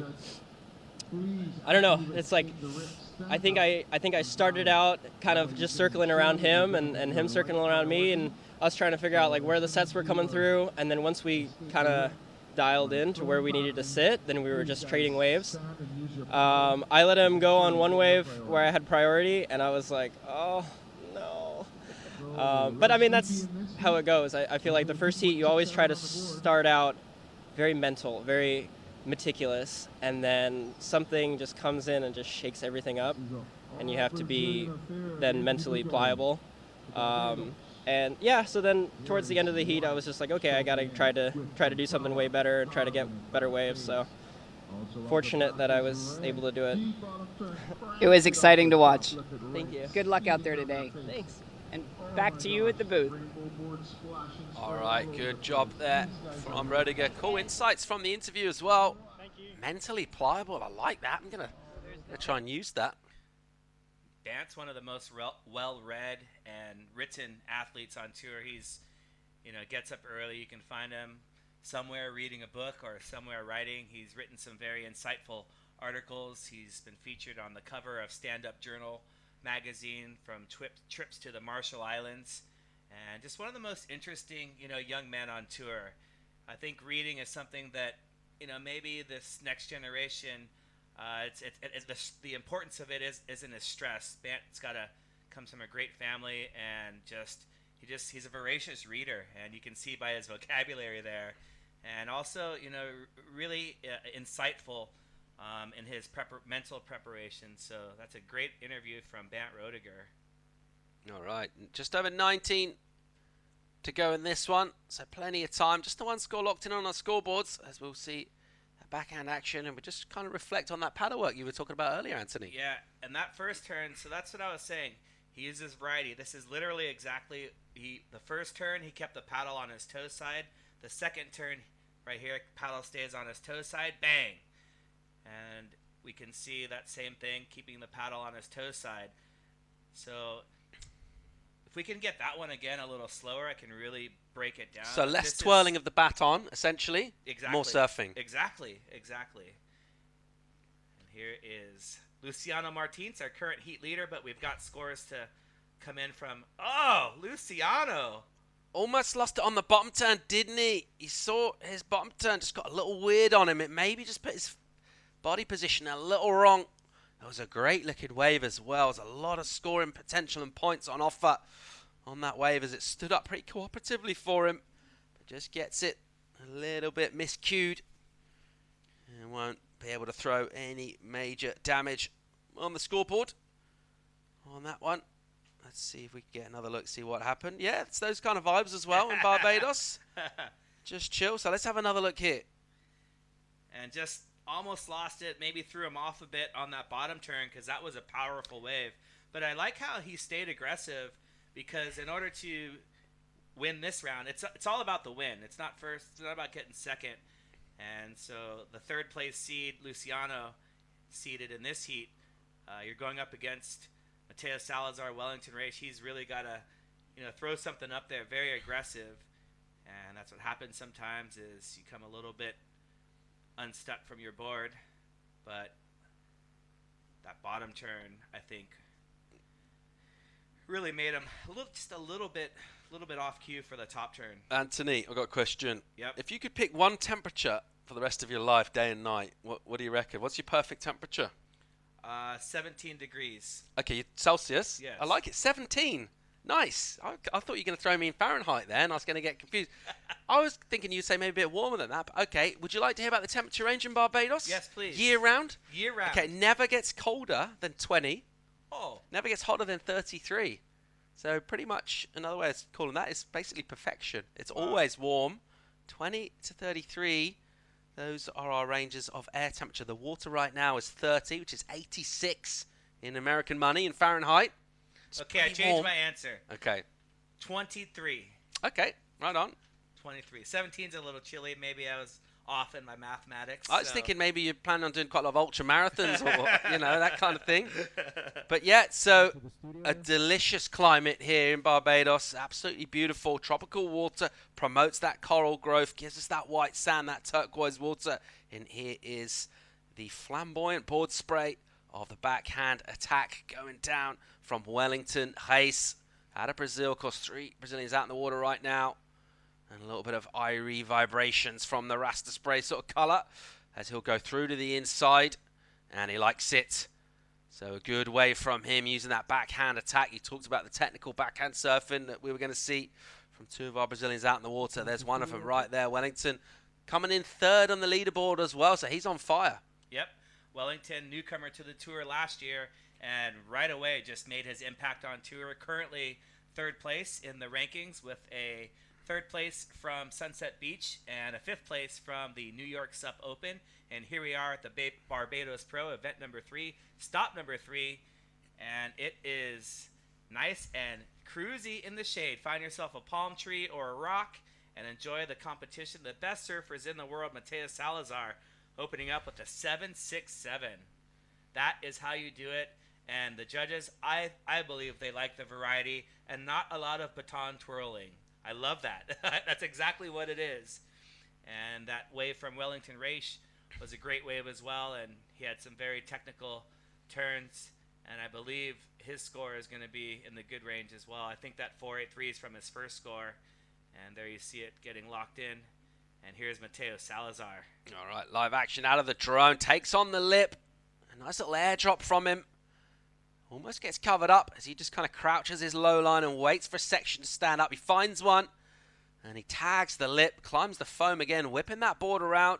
don't know, it's like, I think I started out kind of just circling around him and him circling around me, and us trying to figure out like where the sets were coming through, and then once we kind of dialed in to where we needed to sit, then we were just trading waves. I let him go on one wave where I had priority, and I was like, oh, no. But I mean, that's how it goes. I feel like the first heat, you always try to start out very mental, very meticulous, and then something just comes in and just shakes everything up, and you have to be then mentally pliable. And yeah, so then towards the end of the heat, I was just like, okay, I gotta try to do something way better and try to get better waves. So fortunate that I was able to do it. It was exciting to watch. Thank you. Good luck out there today. Thanks. And back to you at the booth. All right, good job there from Rodiger. Cool insights from the interview as well. Mentally pliable, I like that. I'm gonna try and use that. Bant's one of the most well-read and written athletes on tour. He's, gets up early. You can find him somewhere reading a book or somewhere writing. He's written some very insightful articles. He's been featured on the cover of Stand Up Journal magazine, from trips to the Marshall Islands, and just one of the most interesting, young men on tour. I think reading is something that, maybe this next generation, the importance of it isn't as stressed. Bant's comes from a great family, and he's a voracious reader, and you can see by his vocabulary there, and also, really insightful in his mental preparation. So that's a great interview from Bant Rodiger. All right, just over 19 to go in this one, so plenty of time. Just the one score locked in on our scoreboards, as we'll see a backhand action, and we just kind of reflect on that paddle work you were talking about earlier, Anthony. Yeah, and that first turn, so that's what I was saying. He uses variety. This is literally exactly, the first turn, he kept the paddle on his toe side. The second turn, right here, paddle stays on his toe side, bang. And we can see that same thing, keeping the paddle on his toe side. So if we can get that one again a little slower, I can really break it down. So less twirling of the baton, essentially. Exactly. More surfing. Exactly. And here is Luciano Martins, our current heat leader, but we've got scores to come in from, Luciano. Almost lost it on the bottom turn, didn't he? He saw his bottom turn just got a little weird on him. It maybe just put his body position a little wrong. It was a great looking wave as well. There's a lot of scoring potential and points on offer on that wave as it stood up pretty cooperatively for him. But just gets it a little bit miscued and won't be able to throw any major damage on the scoreboard on that one. Let's see if we can get another look, see what happened. Yeah, it's those kind of vibes as well in Barbados. Just chill. So let's have another look here. And just almost lost it, maybe threw him off a bit on that bottom turn because that was a powerful wave. But I like how he stayed aggressive, because in order to win this round, it's all about the win. It's not first. It's not about getting second. And so the third place seed, Luciano, seeded in this heat. You're going up against Mateo Salazar, Wellington Race. He's really got to, throw something up there, very aggressive. And that's what happens sometimes, is you come a little bit unstuck from your board, but that bottom turn, I think, really made him just a little bit off cue for the top turn. Anthony, I've got a question. Yep. If you could pick one temperature for the rest of your life, day and night, what do you reckon? What's your perfect temperature? 17 degrees. Okay, Celsius? Yes. I like it. 17. Nice. I thought you were going to throw me in Fahrenheit there, and I was going to get confused. I was thinking you'd say maybe a bit warmer than that. But okay, would you like to hear about the temperature range in Barbados? Yes, please. Year round? Year round. Okay, never gets colder than 20. Oh. Never gets hotter than 33. So pretty much another way of calling that is basically perfection. It's always warm. 20 to 33. Those are our ranges of air temperature. The water right now is 30, which is 86 in American money. In Fahrenheit, it's Okay, I pretty changed warm. my answer. Okay. 23. Okay, right on. 23. 17's a little chilly. Maybe I was off in my mathematics. I was thinking maybe you plan on doing quite a lot of ultra marathons or, you know, that kind of thing. But yeah, so a delicious climate here in Barbados. Absolutely beautiful. Tropical water promotes that coral growth, gives us that white sand, that turquoise water. And here is the flamboyant board spray of the backhand attack going down from Wellington Reis out of Brazil. Of course, 3 Brazilians out in the water right now. And a little bit of irie vibrations from the Rasta spray sort of colour as he'll go through to the inside. And he likes it. So a good way from him using that backhand attack. You talked about the technical backhand surfing that we were going to see from 2 of our Brazilians out in the water. There's one of them right there. Wellington coming in 3rd on the leaderboard as well. So he's on fire. Yep. Wellington, newcomer to the tour last year, and right away just made his impact on tour. Currently 3rd place in the rankings with a 3rd place from Sunset Beach and a 5th place from the New York Sup Open. And here we are at the Barbados Pro, event number 3, stop number 3. And it is nice and cruisy in the shade. Find yourself a palm tree or a rock and enjoy the competition. The best surfers in the world, Mateo Salazar, opening up with a 7.67. That is how you do it. And the judges, I believe they like the variety and not a lot of baton twirling. I love that. That's exactly what it is. And that wave from Wellington Reis was a great wave as well, and he had some very technical turns, and I believe his score is going to be in the good range as well. I think that 4.83 is from his first score, and there you see it getting locked in. And here's Mateo Salazar. All right, live action out of the drone. Takes on the lip. A nice little airdrop from him. Almost gets covered up as he just kind of crouches his low line and waits for a section to stand up. He finds one, and he tags the lip, climbs the foam again, whipping that board around.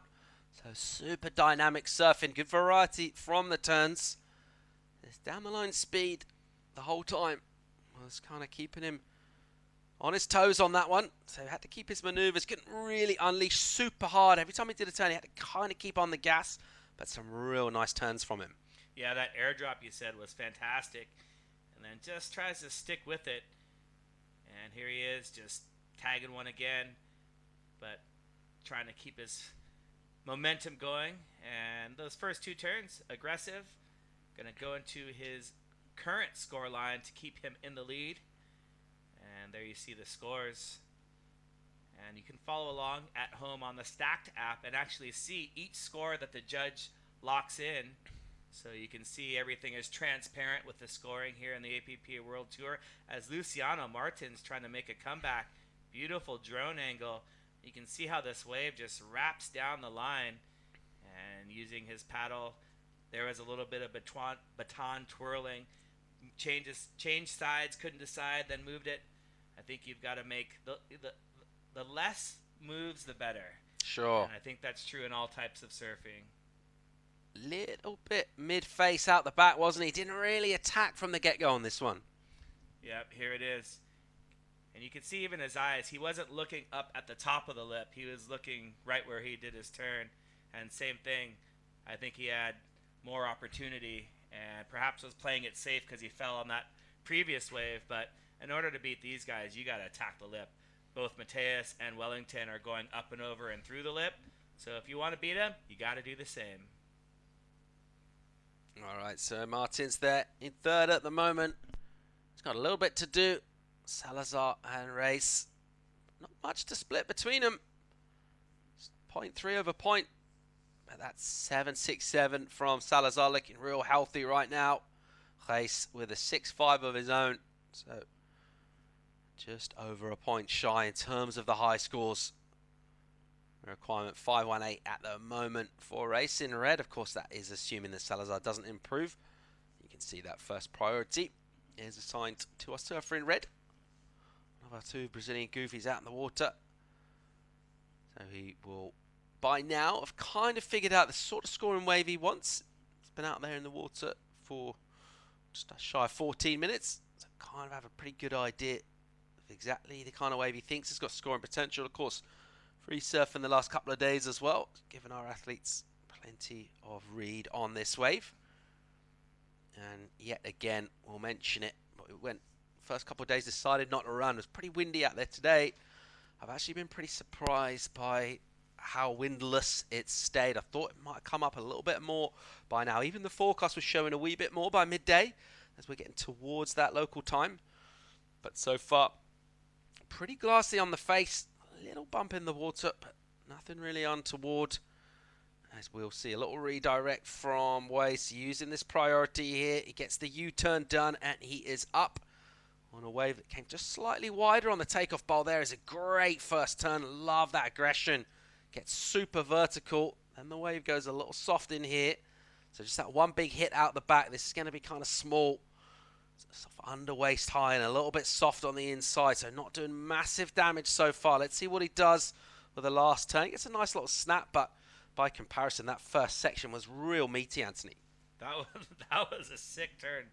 So super dynamic surfing, good variety from the turns. There's down the line speed the whole time. Was kind of keeping him on his toes on that one. So he had to keep his maneuvers, couldn't really unleash super hard. Every time he did a turn, he had to kind of keep on the gas, but some real nice turns from him. Yeah, that airdrop you said was fantastic. And then just tries to stick with it. And here he is, just tagging one again, but trying to keep his momentum going. And those first 2 turns, aggressive. Going to go into his current score line to keep him in the lead. And there you see the scores. And you can follow along at home on the Stacked app and actually see each score that the judge locks in. So you can see everything is transparent with the scoring here in the APP World Tour as Luciano Martins trying to make a comeback. Beautiful drone angle. You can see how this wave just wraps down the line, and using his paddle, there was a little bit of baton twirling. Changed sides, couldn't decide, then moved it. I think you've got to make the less moves, the better. Sure. And I think that's true in all types of surfing. Little bit mid-face out the back, wasn't he? Didn't really attack from the get-go on this one. Yep, here it is. And you can see even his eyes. He wasn't looking up at the top of the lip. He was looking right where he did his turn. And same thing, I think he had more opportunity and perhaps was playing it safe because he fell on that previous wave. But in order to beat these guys, you got to attack the lip. Both Mateus and Wellington are going up and over and through the lip. So if you want to beat him, you got to do the same. All right, so Martin's there in 3rd at the moment. He's got a little bit to do. Salazar and Reis. Not much to split between them. 0.3 over point. That's 7.67 from Salazar, looking real healthy right now. Reis with a 6.5 of his own, so just over a point shy in terms of the high scores. Requirement 5.18 at the moment for Reis in red. Of course, that is assuming that Salazar doesn't improve. You can see that first priority is assigned to our surfer in red. One of our two Brazilian goofies out in the water. So he will, by now, have kind of figured out the sort of scoring wave he wants. He's been out there in the water for just shy of 14 minutes. So kind of have a pretty good idea of exactly the kind of wave he thinks has got scoring potential. Of course, free surf in the last couple of days as well, giving our athletes plenty of read on this wave. And yet again, we'll mention it, but it went first couple of days decided not to run. It was pretty windy out there today. I've actually been pretty surprised by how windless it stayed. I thought it might have come up a little bit more by now. Even the forecast was showing a wee bit more by midday as we're getting towards that local time. But so far, pretty glassy on the face. A little bump in the water, but nothing really untoward. As we'll see, a little redirect from Weiss using this priority here. He gets the U-turn done and he is up on a wave that came just slightly wider on the takeoff bowl. There is a great first turn. Love that aggression. Gets super vertical. And the wave goes a little soft in here. So just that one big hit out the back. This is going to be kind of small. Sort of under waist high and a little bit soft on the inside. So not doing massive damage so far. Let's see what he does with the last turn. He gets a nice little snap, but by comparison, that first section was real meaty, Anthony. That was a sick turn.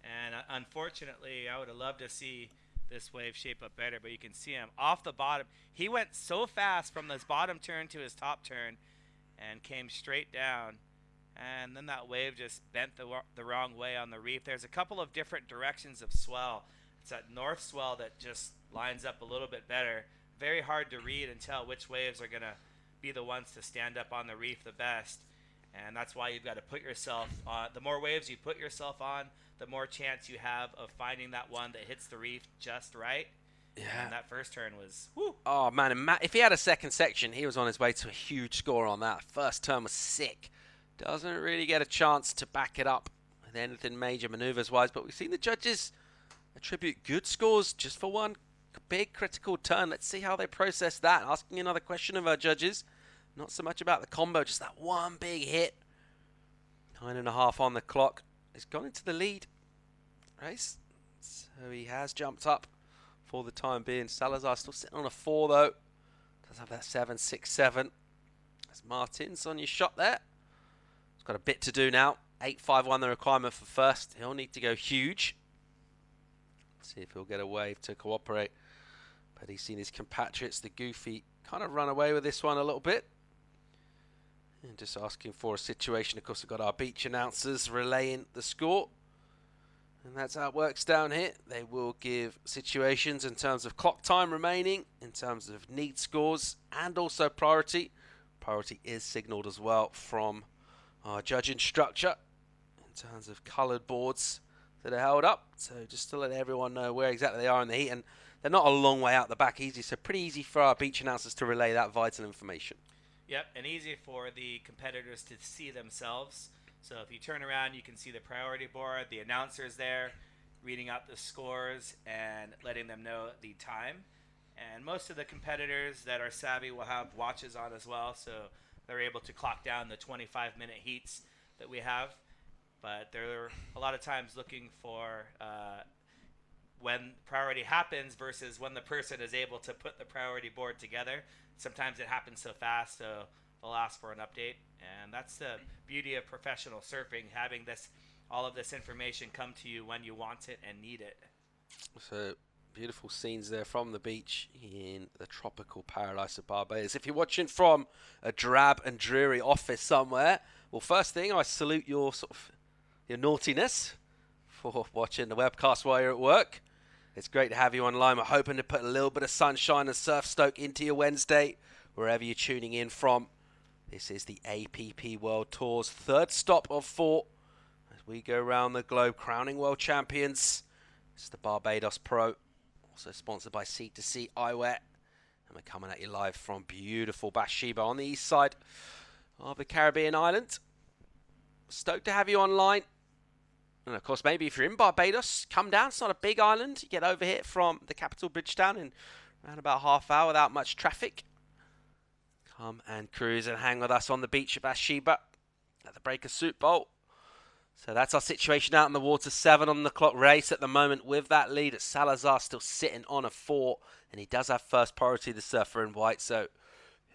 And unfortunately, I would have loved to see this wave shape up better, but you can see him off the bottom. He went so fast from this bottom turn to his top turn and came straight down. And then that wave just bent the wrong way on the reef. There's a couple of different directions of swell. It's that north swell that just lines up a little bit better. Very hard to read and tell which waves are going to be the ones to stand up on the reef the best. And that's why you've got to put yourself on. The more waves you put yourself on, the more chance you have of finding that one that hits the reef just right. Yeah. And that first turn was, whoo. Oh, man. And if he had a second section, he was on his way to a huge score on that. First turn was sick. Doesn't really get a chance to back it up with anything major maneuvers-wise. But we've seen the judges attribute good scores just for one big critical turn. Let's see how they process that. Asking another question of our judges. Not so much about the combo, just that one big hit. 9.5 on the clock. He's gone into the lead race. So he has jumped up for the time being. Salazar still sitting on a 4 though. Does have that 7.67. That's Martins on your shot there. He's got a bit to do now. 8.51 the requirement for first. He'll need to go huge. See if he'll get a wave to cooperate. But he's seen his compatriots, the goofy, kind of run away with this one a little bit. And just asking for a situation. Of course, we've got our beach announcers relaying the score. And that's how it works down here. They will give situations in terms of clock time remaining, in terms of need scores, and also priority. Priority is signalled as well from our judging structure in terms of coloured boards that are held up. So just to let everyone know where exactly they are in the heat. And they're not a long way out the back easy, so pretty easy for our beach announcers to relay that vital information. Yep, and easy for the competitors to see themselves. So if you turn around, you can see the priority board, the announcers there, reading out the scores and letting them know the time. And most of the competitors that are savvy will have watches on as well, so they're able to clock down the 25-minute heats that we have. But they're a lot of times looking for when priority happens versus when the person is able to put the priority board together. Sometimes it happens so fast, so they'll ask for an update. And that's the beauty of professional surfing, having all of this information come to you when you want it and need it. So beautiful scenes there from the beach in the tropical paradise of Barbados. If you're watching from a drab and dreary office somewhere, well, first thing, I salute your your naughtiness for watching the webcast while you're at work. It's great to have you online. We're hoping to put a little bit of sunshine and surf stoke into your Wednesday, wherever you're tuning in from. This is the APP World Tour's third stop of 4 as we go around the globe crowning world champions. This is the Barbados Pro, also sponsored by C2C Eyewear. And we're coming at you live from beautiful Bathsheba on the east side of the Caribbean island. Stoked to have you online. And of course, maybe if you're in Barbados, come down. It's not a big island. You get over here from the capital, Bridgetown, in around about half hour without much traffic. Come and cruise and hang with us on the beach at Bathsheba at the Breaker Soup Bowl. So that's our situation out in the water. 7 on the clock race at the moment with that lead at Salazar still sitting on a 4. And he does have first priority, the surfer in white. So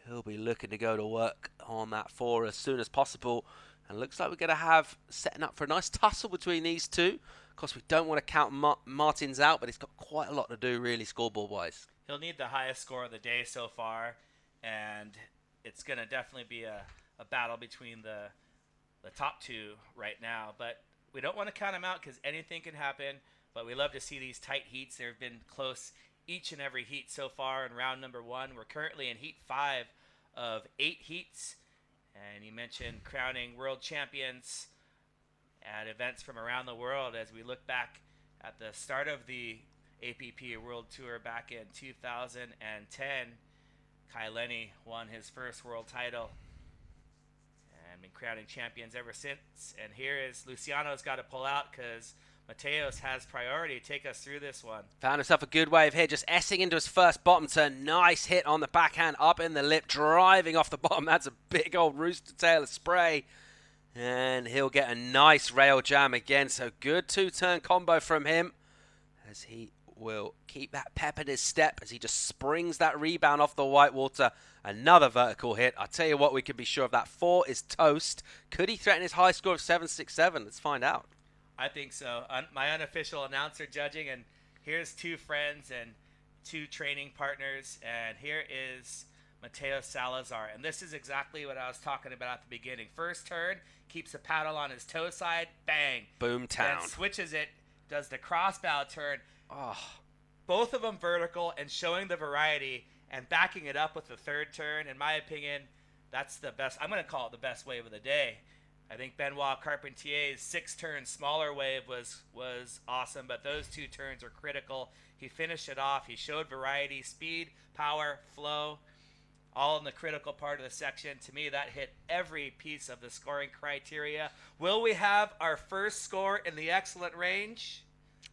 he'll be looking to go to work on that 4 as soon as possible. And looks like we're going to have setting up for a nice tussle between these two. Of course, we don't want to count Martins out, but he's got quite a lot to do, really, scoreboard-wise. He'll need the highest score of the day so far, and it's going to definitely be a battle between the top two right now. But we don't want to count him out because anything can happen, but we love to see these tight heats. There have been close each and every heat so far in round number 1. We're currently in heat 5 of 8 heats. And you mentioned crowning world champions at events from around the world. As we look back at the start of the APP World Tour back in 2010, Kai Lenny won his first world title and been crowning champions ever since. And here is Luciano's got to pull out because Mateos has priority. Take us through this one. Found himself a good wave here, just S-ing into his first bottom turn. Nice hit on the backhand, up in the lip, driving off the bottom. That's a big old rooster tail of spray. And he'll get a nice rail jam again. So good 2-turn combo from him as he will keep that pep in his step as he just springs that rebound off the white water. Another vertical hit. I tell you what, we can be sure of that. 4 is toast. Could he threaten his high score of 7.67? Let's find out. I think so. My unofficial announcer judging, and here's 2 friends and 2 training partners, and here is Mateo Salazar. And this is exactly what I was talking about at the beginning. First turn, keeps a paddle on his toe side, bang. Boom town. Then switches it, does the crossbow turn. Oh. Both of them vertical and showing the variety and backing it up with the third turn. In my opinion, that's the best. I'm going to call it the best wave of the day. I think Benoit Carpentier's 6-turn smaller wave was awesome, but those 2 turns are critical. He finished it off. He showed variety, speed, power, flow, all in the critical part of the section. To me, that hit every piece of the scoring criteria. Will we have our first score in the excellent range?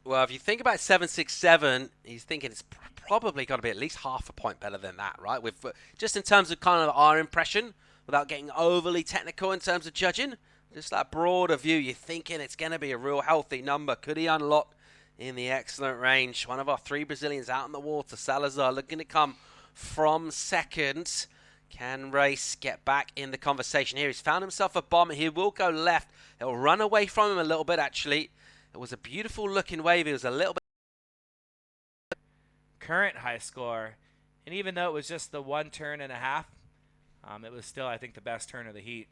Well, if you think about 7.67, he's thinking it's probably got to be at least half a point better than that, right? With just in terms of kind of our impression, without getting overly technical in terms of judging. Just that broader view, you're thinking it's going to be a real healthy number. Could he unlock in the excellent range? One of our 3 Brazilians out in the water. Salazar looking to come from second. Can Race get back in the conversation here? He's found himself a bomb. He will go left. He'll run away from him a little bit, actually. It was a beautiful looking wave. It was a little bit... Current high score. And even though it was just the 1 turn and a half, it was still, I think, the best turn of the heat.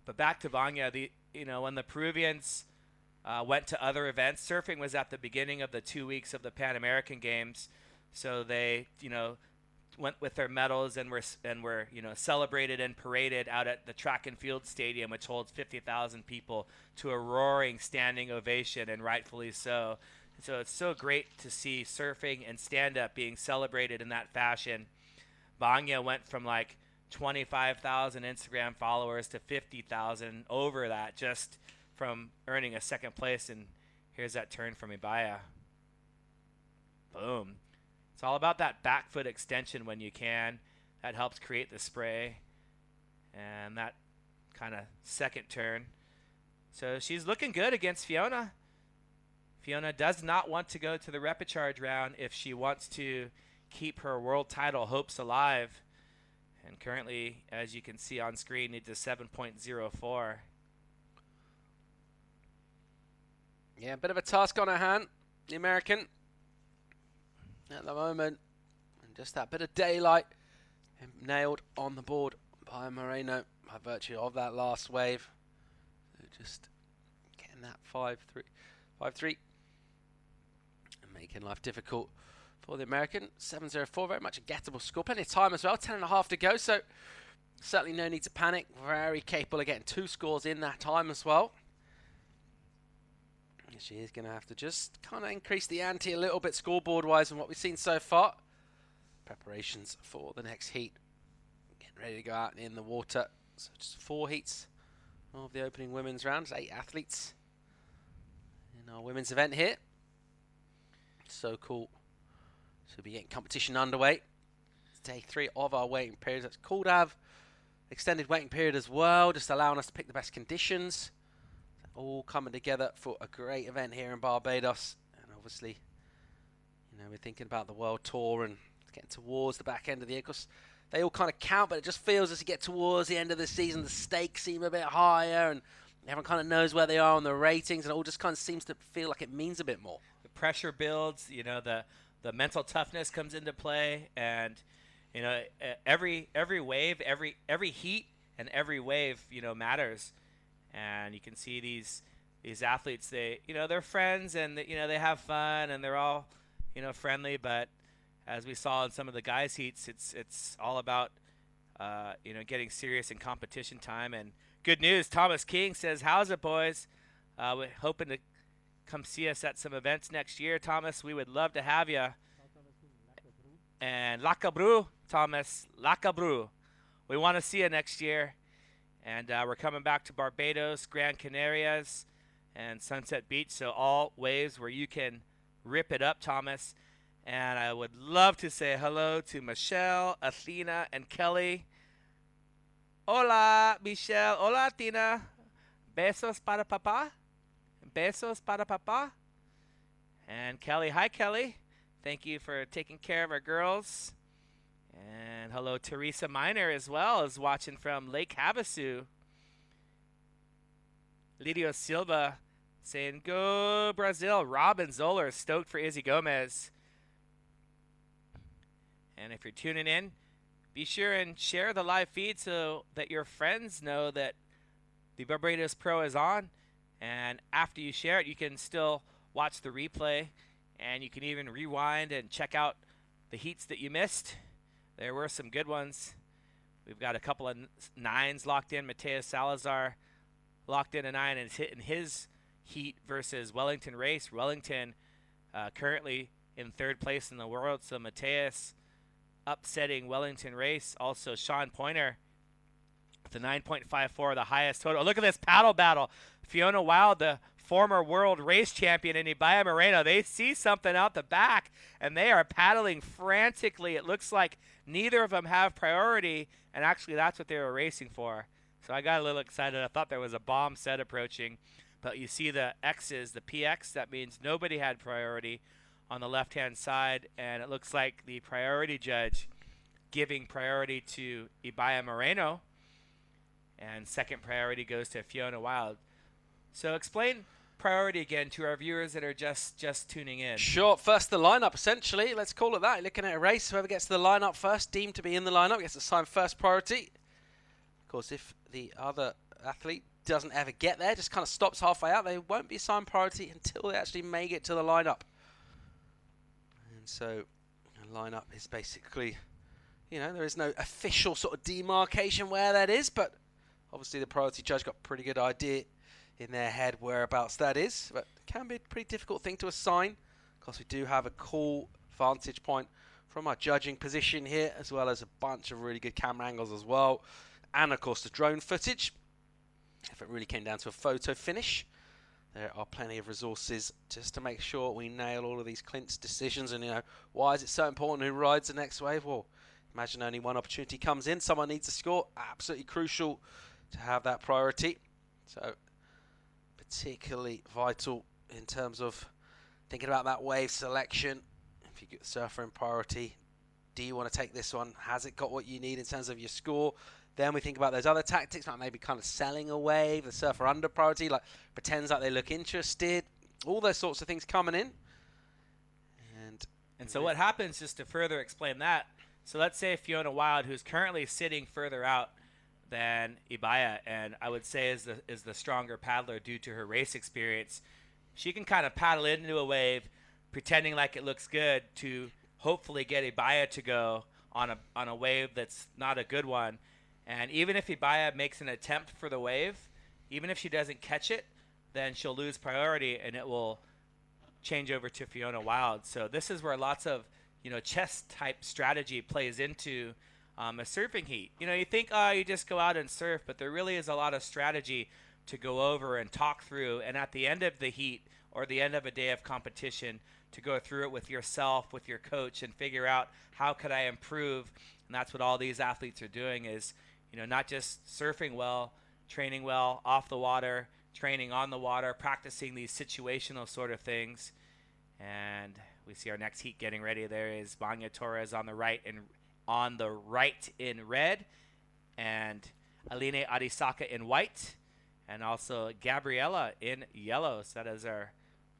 But back to Vanya, when the Peruvians went to other events, surfing was at the beginning of the 2 weeks of the Pan American Games, so they, went with their medals and were celebrated and paraded out at the track and field stadium, which holds 50,000 people, to a roaring standing ovation, and rightfully so. So it's so great to see surfing and stand-up being celebrated in that fashion. Vanya went from like 25,000 Instagram followers to 50,000 over that, just from earning a second place. And here's that turn from Ibaya. Boom. It's all about that back foot extension when you can. That helps create the spray. And that kind of second turn. So she's looking good against Fiona. Fiona does not want to go to the repecharge round if she wants to keep her world title hopes alive. And currently, as you can see on screen, needs a 7.04. Yeah, a bit of a task on her hand, the American, at the moment. And just that bit of daylight nailed on the board by Moreno by virtue of that last wave. Just getting that 5-3, and making life difficult for the American. 7.04, very much a gettable score. Plenty of time as well, 10.5 to go, so certainly no need to panic. Very capable of getting 2 scores in that time as well. She is going to have to just kind of increase the ante a little bit scoreboard-wise than what we've seen so far. Preparations for the next heat getting ready to go out in the water. So just 4 heats of the opening women's round. 8 athletes in our women's event here. So cool. So we'll be getting competition underway. It's day 3 of our waiting period. It's cool to have extended waiting period as well, just allowing us to pick the best conditions. All coming together for a great event here in Barbados. And obviously, you know, we're thinking about the World Tour and getting towards the back end of the year. Because they all kind of count, but it just feels as you get towards the end of the season, the stakes seem a bit higher and everyone kind of knows where they are on the ratings, and it all just kind of seems to feel like it means a bit more. The pressure builds, you know, the mental toughness comes into play, and you know, every wave, every heat and every wave, you know, matters. And you can see these athletes, they're friends, and you know, they have fun and they're all, you know, friendly, but as we saw in some of the guys' heats, it's all about you know, getting serious in competition time. And good news, Thomas King says, "How's it, boys? We're hoping to come see us at some events next year, Thomas. We would love to have you." And Lacabru, Thomas, Lacabru, we want to see you next year. And we're coming back to Barbados, Gran Canarias, and Sunset Beach, so all waves where you can rip it up, Thomas. And I would love to say hello to Michelle, Athena, and Kelly. Hola, Michelle. Hola, Athena. Besos para papá. Besos para papá. And Kelly. Hi, Kelly. Thank you for taking care of our girls. And hello, Teresa Miner as well, is watching from Lake Havasu. Lidio Silva saying, "Go Brazil." Robin Zoller stoked for Izzy Gomez. And if you're tuning in, be sure and share the live feed so that your friends know that the Barbados Pro is on. And after you share it, you can still watch the replay, and you can even rewind and check out the heats that you missed. There were some good ones. We've got a couple of 9s locked in. Mateus Salazar locked in a 9 and is hitting his heat versus Wellington Race. Wellington currently in 3rd place in the world, so Mateus upsetting Wellington Race. Also, Sean Pointer with the 9.54, the highest total. Oh, look at this paddle battle. Fiona Wilde, the former world race champion, and Ibaya Moreno, they see something out the back, and they are paddling frantically. It looks like neither of them have priority, and actually that's what they were racing for. So I got a little excited. I thought there was a bomb set approaching, but you see the X's, the PX, that means nobody had priority on the left-hand side, and it looks like the priority judge giving priority to Ibaya Moreno, and second priority goes to Fiona Wilde. So explain priority again to our viewers that are just tuning in. Sure. First the lineup, essentially. Let's call it that. You're looking at a race. Whoever gets to the lineup first, deemed to be in the lineup, gets assigned first priority. Of course, if the other athlete doesn't ever get there, just kind of stops halfway out, they won't be assigned priority until they actually make it to the lineup. And so a lineup is basically, you know, there is no official sort of demarcation where that is, but obviously the priority judge got a pretty good idea in their head whereabouts that is, but it can be a pretty difficult thing to assign. Of course, we do have a cool vantage point from our judging position here, as well as a bunch of really good camera angles as well, and of course the drone footage. If it really came down to a photo finish, there are plenty of resources just to make sure we nail all of these Clint's decisions. And, you know, why is it so important who rides the next wave? Well, imagine only one opportunity comes in, someone needs to score. Absolutely crucial to have that priority. So particularly vital in terms of thinking about that wave selection. If you get the surfer in priority, do you want to take this one? Has it got what you need in terms of your score? Then we think about those other tactics, like maybe kind of selling a wave, the surfer under priority, like pretends like they look interested. All those sorts of things coming in. And so what happens, just to further explain that, so let's say Fiona Wilde, who's currently sitting further out than Ibaya, and I would say is the stronger paddler due to her race experience, she can kind of paddle into a wave, pretending like it looks good, to hopefully get Ibaya to go on a wave that's not a good one. And even if Ibaya makes an attempt for the wave, even if she doesn't catch it, then she'll lose priority, and it will change over to Fiona Wilde. So this is where lots of, you know, chess type strategy plays into a surfing heat. You know, you think, oh, you just go out and surf, but there really is a lot of strategy to go over and talk through. And at the end of the heat or the end of a day of competition, to go through it with yourself, with your coach, and figure out how could I improve. And that's what all these athletes are doing is, you know, not just surfing well, training well off the water, training on the water, practicing these situational sort of things. And we see our next heat getting ready. There is Banya Torres on the right in red, and Aline Arisaka in white, and also Gabriela in yellow. So that is our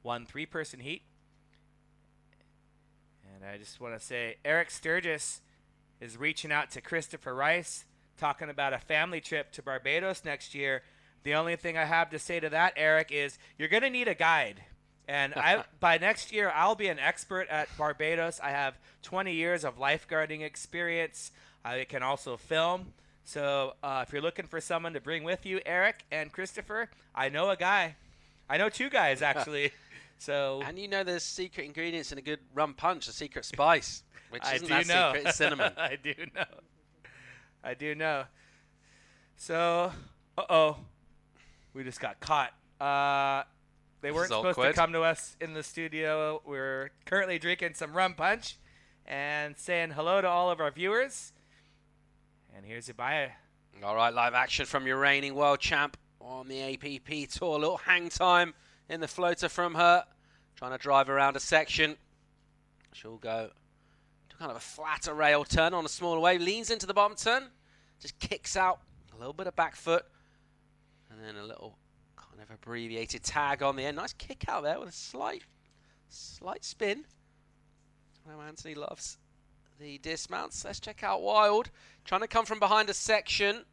1-3 person heat. And I just want to say Eric Sturgis is reaching out to Christopher Rice, talking about a family trip to Barbados next year. The only thing I have to say to that, Eric, is you're going to need a guide. And by next year, I'll be an expert at Barbados. I have 20 years of lifeguarding experience. I can also film. So if you're looking for someone to bring with you, Eric and Christopher, I know a guy. I know two guys, actually. So, and you know there's secret ingredients in a good rum punch, a secret spice, which isn't that secret, it's cinnamon. I do know. So, we just got caught. They weren't supposed to come to us in the studio. We're currently drinking some rum punch and saying hello to all of our viewers. And here's Ibaya. All right, live action from your reigning world champ on the APP Tour. A little hang time in the floater from her. Trying to drive around a section. She'll go to kind of a flatter rail turn on a smaller wave. Leans into the bottom turn. Just kicks out a little bit of back foot. And then a little kind of abbreviated tag on the end. Nice kick out there with a slight spin. I know Anthony loves the dismounts. Let's check out Wild. Trying to come from behind a section.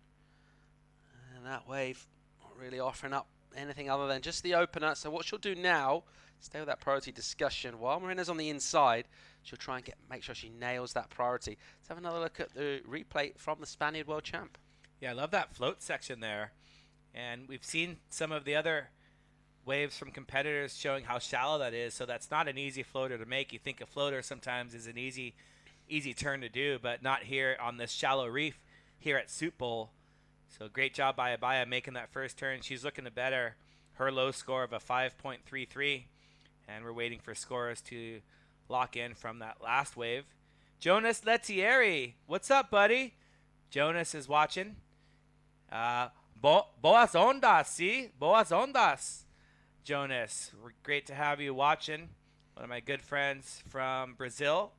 And that wave not really offering up anything other than just the opener. So what she'll do now, stay with that priority discussion. While Marina's on the inside, she'll try and make sure she nails that priority. Let's have another look at the replay from the Spaniard world champ. Yeah, I love that float section there. And we've seen some of the other waves from competitors showing how shallow that is. So that's not an easy floater to make. You think a floater sometimes is an easy turn to do, but not here on this shallow reef here at Soup Bowl. So great job by Ibaya making that first turn. She's looking to better her low score of a 5.33. And we're waiting for scores to lock in from that last wave. Jonas Lettieri, what's up, buddy? Jonas is watching. Boas ondas, see? Boas ondas. Jonas, great to have you watching. One of my good friends from Brazil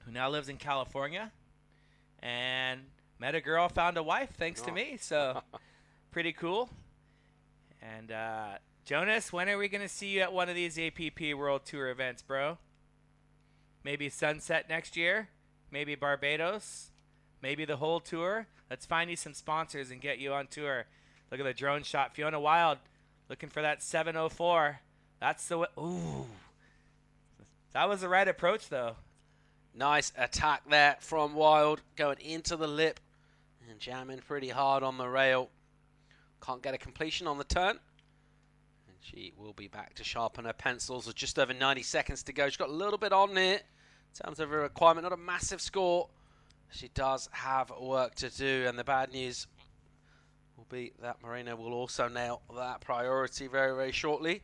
who now lives in California. And met a girl, found a wife thanks to me. So pretty cool. And Jonas, when are we going to see you at one of these APP World Tour events, bro? Maybe Sunset next year? Maybe Barbados? Maybe the whole tour? Let's find you some sponsors and get you on tour. Look at the drone shot. Fiona Wild looking for that 704. That's the way. Ooh. That was the right approach, though. Nice attack there from Wild, going into the lip and jamming pretty hard on the rail. Can't get a completion on the turn. And she will be back to sharpen her pencils with just over 90 seconds to go. She's got a little bit on here in terms of her requirement. Not a massive score. She does have work to do. And the bad news will be that Marina will also nail that priority very, very shortly.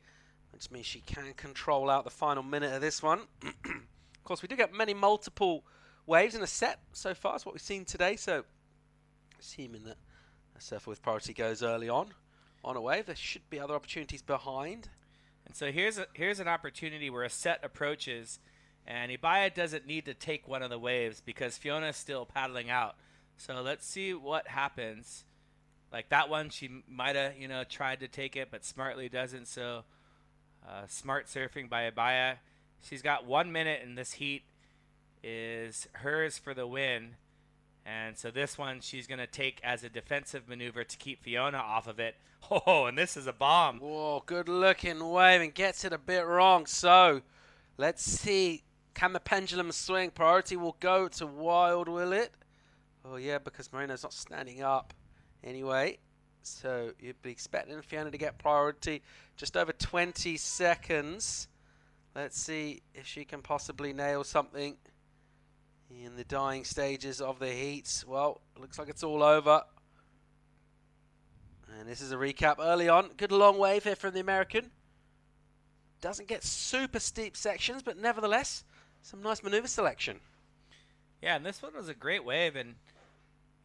Which means she can control out the final minute of this one. Of course, we do get multiple waves in a set so far. That's what we've seen today. So, assuming that a surfer with priority goes early on a wave, there should be other opportunities behind. And so here's an opportunity where a set approaches, and Ibaya doesn't need to take one of the waves because Fiona's still paddling out. So let's see what happens. Like that one, she might have tried to take it, but smartly doesn't. So smart surfing by Ibaya. She's got 1 minute, and this heat is hers for the win. And so this one she's going to take as a defensive maneuver to keep Fiona off of it. Oh, and this is a bomb. Whoa, good looking wave and gets it a bit wrong. So let's see. Can the pendulum swing? Priority will go to Wild, will it? Oh, yeah, because Marina's not standing up anyway. So you'd be expecting Fiona to get priority. Just over 20 seconds. Let's see if she can possibly nail something in the dying stages of the heats. Well, looks like it's all over. And this is a recap early on. Good long wave here from the American. Doesn't get super steep sections, but nevertheless, some nice maneuver selection. Yeah, and this one was a great wave, and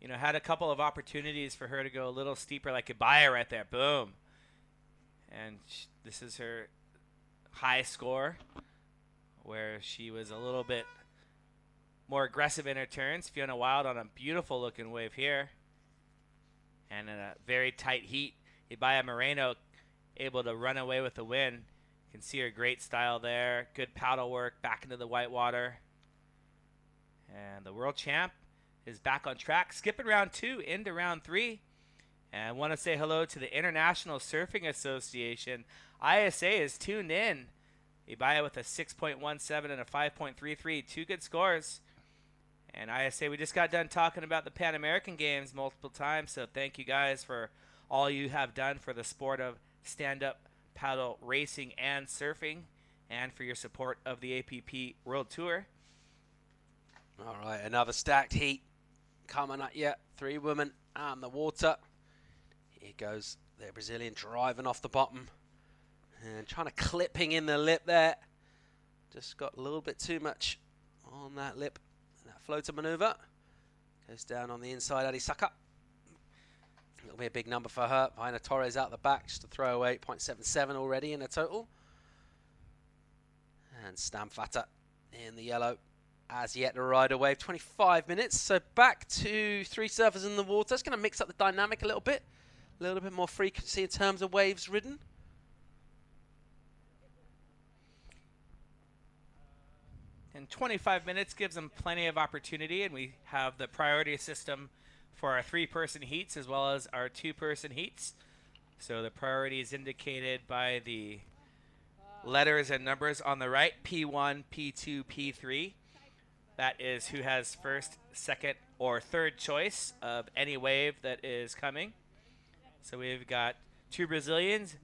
you know, had a couple of opportunities for her to go a little steeper, like Ibaya right there. Boom. And this is her high score, where she was a little bit more aggressive in her turns. Fiona Wild on a beautiful looking wave here. And in a very tight heat, Ibaya Moreno able to run away with the win. You can see her great style there. Good paddle work back into the white water. And the world champ is back on track, skipping round 2 into round 3. And I want to say hello to the International Surfing Association. ISA is tuned in. Ibaya with a 6.17 and a 5.33. 2 good scores. And ISA, we just got done talking about the Pan American Games multiple times, so thank you guys for all you have done for the sport of stand-up paddle racing and surfing, and for your support of the APP World Tour. All right, another stacked heat coming at you. 3 women out in the water. Here goes the Brazilian driving off the bottom and trying to clipping in the lip there. Just got a little bit too much on that lip. That floater maneuver goes down on the inside. Adisaka. It'll be a big number for her. Vaina Torres out the back, just to throw away 0.77 already in a total. And Stamfata in the yellow as yet to ride a wave. 25 minutes. So back to 3 surfers in the water. It's going to mix up the dynamic a little bit more frequency in terms of waves ridden. And 25 minutes gives them plenty of opportunity, and we have the priority system for our 3-person heats as well as our 2-person heats. So the priority is indicated by the letters and numbers on the right, P1, P2, P3. That is who has first, second, or third choice of any wave that is coming. So we've got 2 Brazilians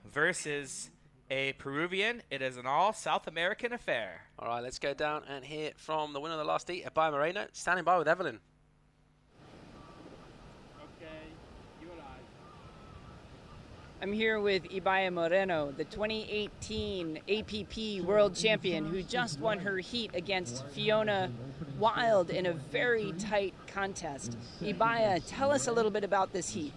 versus a Peruvian. It is an all South American affair. All right, let's go down and hear from the winner of the last heat, Ibaya Moreno, standing by with Evelyn. I'm here with Ibaya Moreno, the 2018 APP World Champion, who just won her heat against Fiona Wild in a very tight contest. Ibaya, tell us a little bit about this heat.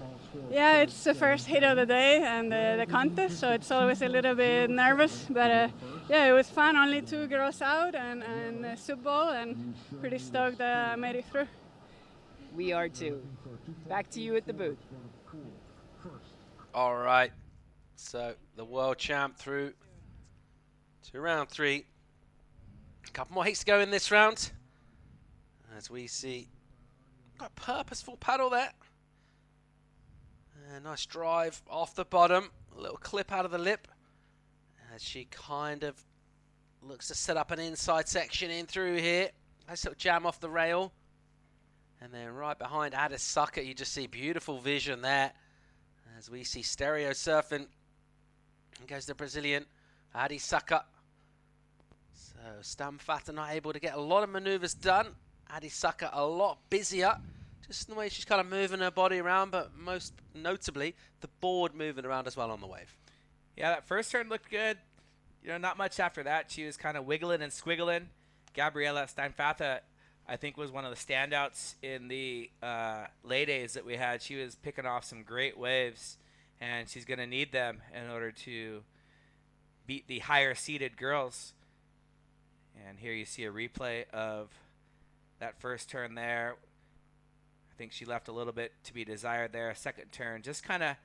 Yeah, it's the first heat of the day and the contest, so it's always a little bit nervous, but yeah, it was fun. Only 2 girls out and a soup bowl, and pretty stoked that I made it through. We are too. Back to you at the booth. All right, so the world champ through to round 3. A couple more heats to go in this round. As we see, got a purposeful paddle there. A nice drive off the bottom, a little clip out of the lip as she kind of looks to set up an inside section in through here. Nice little jam off the rail. And then right behind Adisaka, you just see beautiful vision there. As we see stereo surfing, and goes the Brazilian Adisaka. So Stamfata not able to get a lot of maneuvers done. Adisaka a lot busier, just in the way she's kind of moving her body around, but most notably the board moving around as well on the wave. Yeah, that first turn looked good. You know, not much after that. She was kind of wiggling and squiggling. Gabriela Stamfata, I think, was one of the standouts in the lay days that we had. She was picking off some great waves, and she's going to need them in order to beat the higher-seeded girls. And here you see a replay of that first turn there. I think she left a little bit to be desired there. Second turn, just kind of,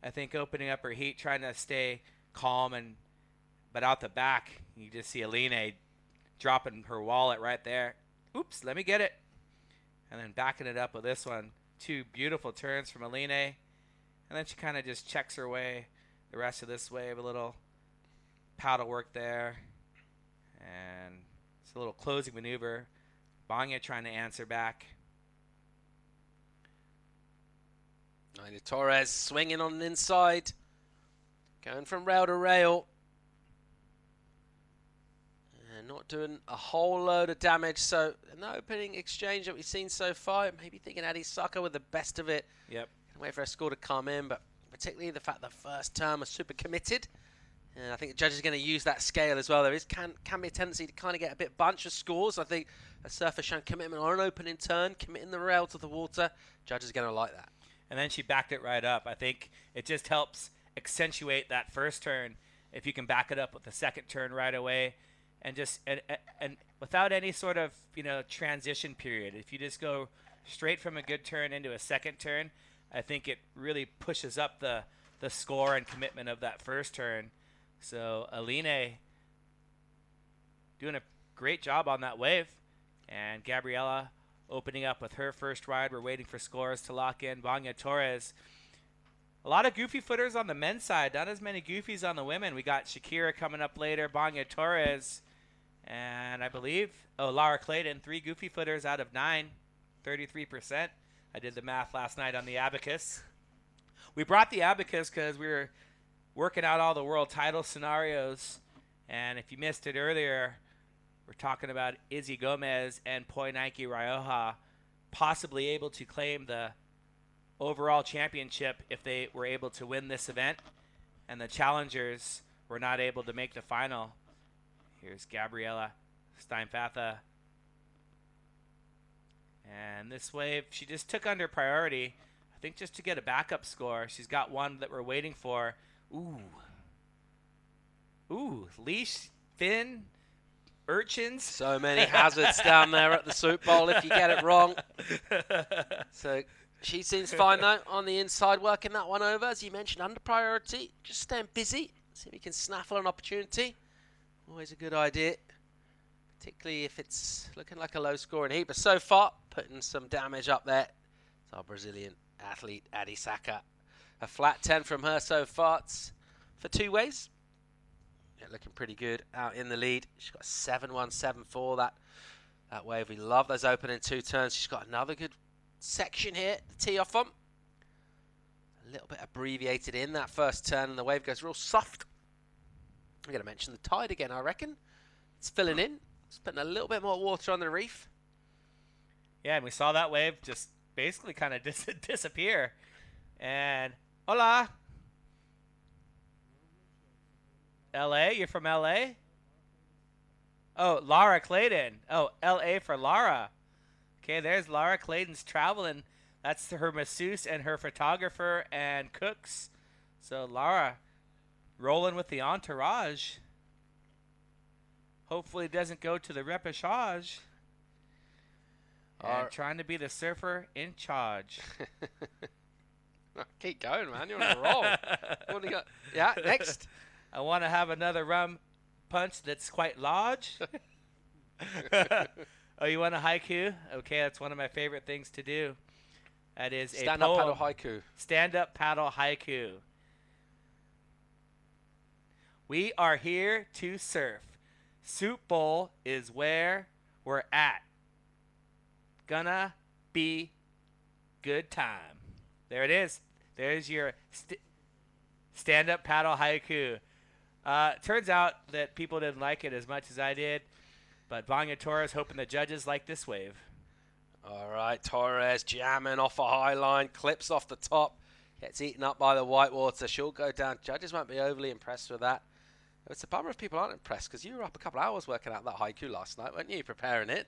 I think, opening up her heat, trying to stay calm, but out the back, you just see Aline dropping her wallet right there. Oops, let me get it. And then backing it up with this one. 2 beautiful turns from Aline. And then she kind of just checks her way the rest of this wave. A little paddle work there. And it's a little closing maneuver. Banya trying to answer back. Torres swinging on the inside. Going from rail to rail. not doing a whole load of damage. So an opening exchange that we've seen so far, maybe thinking Adi Saka with the best of it. Yep. Can wait for a score to come in, but particularly the fact the first turn was super committed. And I think the judge is going to use that scale as well. There can be a tendency to kind of get a bit bunch of scores. I think a surfer shown commitment on an opening turn, committing the rail to the water. Judge is going to like that. And then she backed it right up. I think it just helps accentuate that first turn if you can back it up with the second turn right away, and just and without any sort of transition period. If you just go straight from a good turn into a second turn, I think it really pushes up the score and commitment of that first turn. So Aline doing a great job on that wave, and Gabriela opening up with her first ride. We're waiting for scores to lock in. Vanya Torres. A lot of goofy footers on the men's side, not as many goofies on the women. We got Shakira coming up later, Vanya Torres, and I believe, Lara Clayton, 3 goofy footers out of 9, 33%. I did the math last night on the abacus. We brought the abacus because we were working out all the world title scenarios, and if you missed it earlier, we're talking about Izzy Gomez and Poinaki Rioja possibly able to claim the overall championship if they were able to win this event, and the challengers were not able to make the final. Here's Gabriela Steinfatha, and this wave she just took under priority, I think, just to get a backup score. She's got one that we're waiting for. Ooh, leash, fin, urchins. So many hazards down there at the soup bowl if you get it wrong. So she seems fine, though, on the inside, working that one over. As you mentioned, under priority, just staying busy. See if we can snaffle an opportunity. Always a good idea, particularly if it's looking like a low-scoring heat. But so far, putting some damage up there. It's our Brazilian athlete, Adi Saka. A flat 10 from her so far. It's for 2 ways. Yeah, looking pretty good out in the lead. She's got 7-1-7-4 that wave. We love those opening 2 turns. She's got another good section here to tee off on. A little bit abbreviated in that first turn, and the wave goes real soft. I'm going to mention the tide again, I reckon. It's filling in. It's putting a little bit more water on the reef. Yeah, and we saw that wave just basically kind of disappear. And hola. LA? You're from LA? Oh, Lara Clayton. Oh, LA for Lara. Okay, there's Lara Clayton's traveling. That's her masseuse and her photographer and cooks. So Lara rolling with the entourage. Hopefully it doesn't go to the repechage. And trying to be the surfer in charge. Keep going, man. You're on a roll. What do you got? Yeah, next. I want to have another rum punch that's quite large. Oh, you want a haiku? Okay, that's one of my favorite things to do. That is a stand-up paddle haiku. Stand-up paddle haiku. We are here to surf. Soup Bowl is where we're at. Gonna be good time. There it is. There's your stand-up paddle haiku. Turns out that people didn't like it as much as I did, but Vanya Torres hoping the judges like this wave. All right, Torres jamming off a high line, clips off the top, gets eaten up by the whitewater. She'll go down. Judges won't be overly impressed with that. It's a bummer if people aren't impressed, because you were up a couple of hours working out that haiku last night, weren't you, preparing it?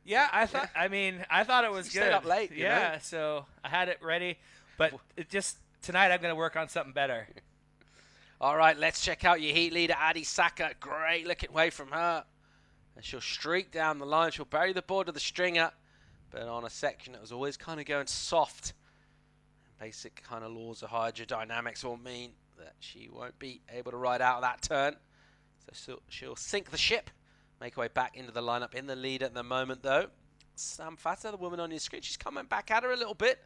Yeah, I thought. I mean, I thought it was you good. Stayed up late. Yeah, so I had it ready, but it just tonight I'm going to work on something better. All right, let's check out your heat leader, Adi Saka. Great looking wave from her. And she'll streak down the line. She'll bury the board of the stringer, but on a section that was always kind of going soft. Basic kind of laws of hydrodynamics will mean that she won't be able to ride out of that turn. So she'll sink the ship, make her way back into the lineup. In the lead at the moment, though, Steinfatha, the woman on your screen, she's coming back at her a little bit.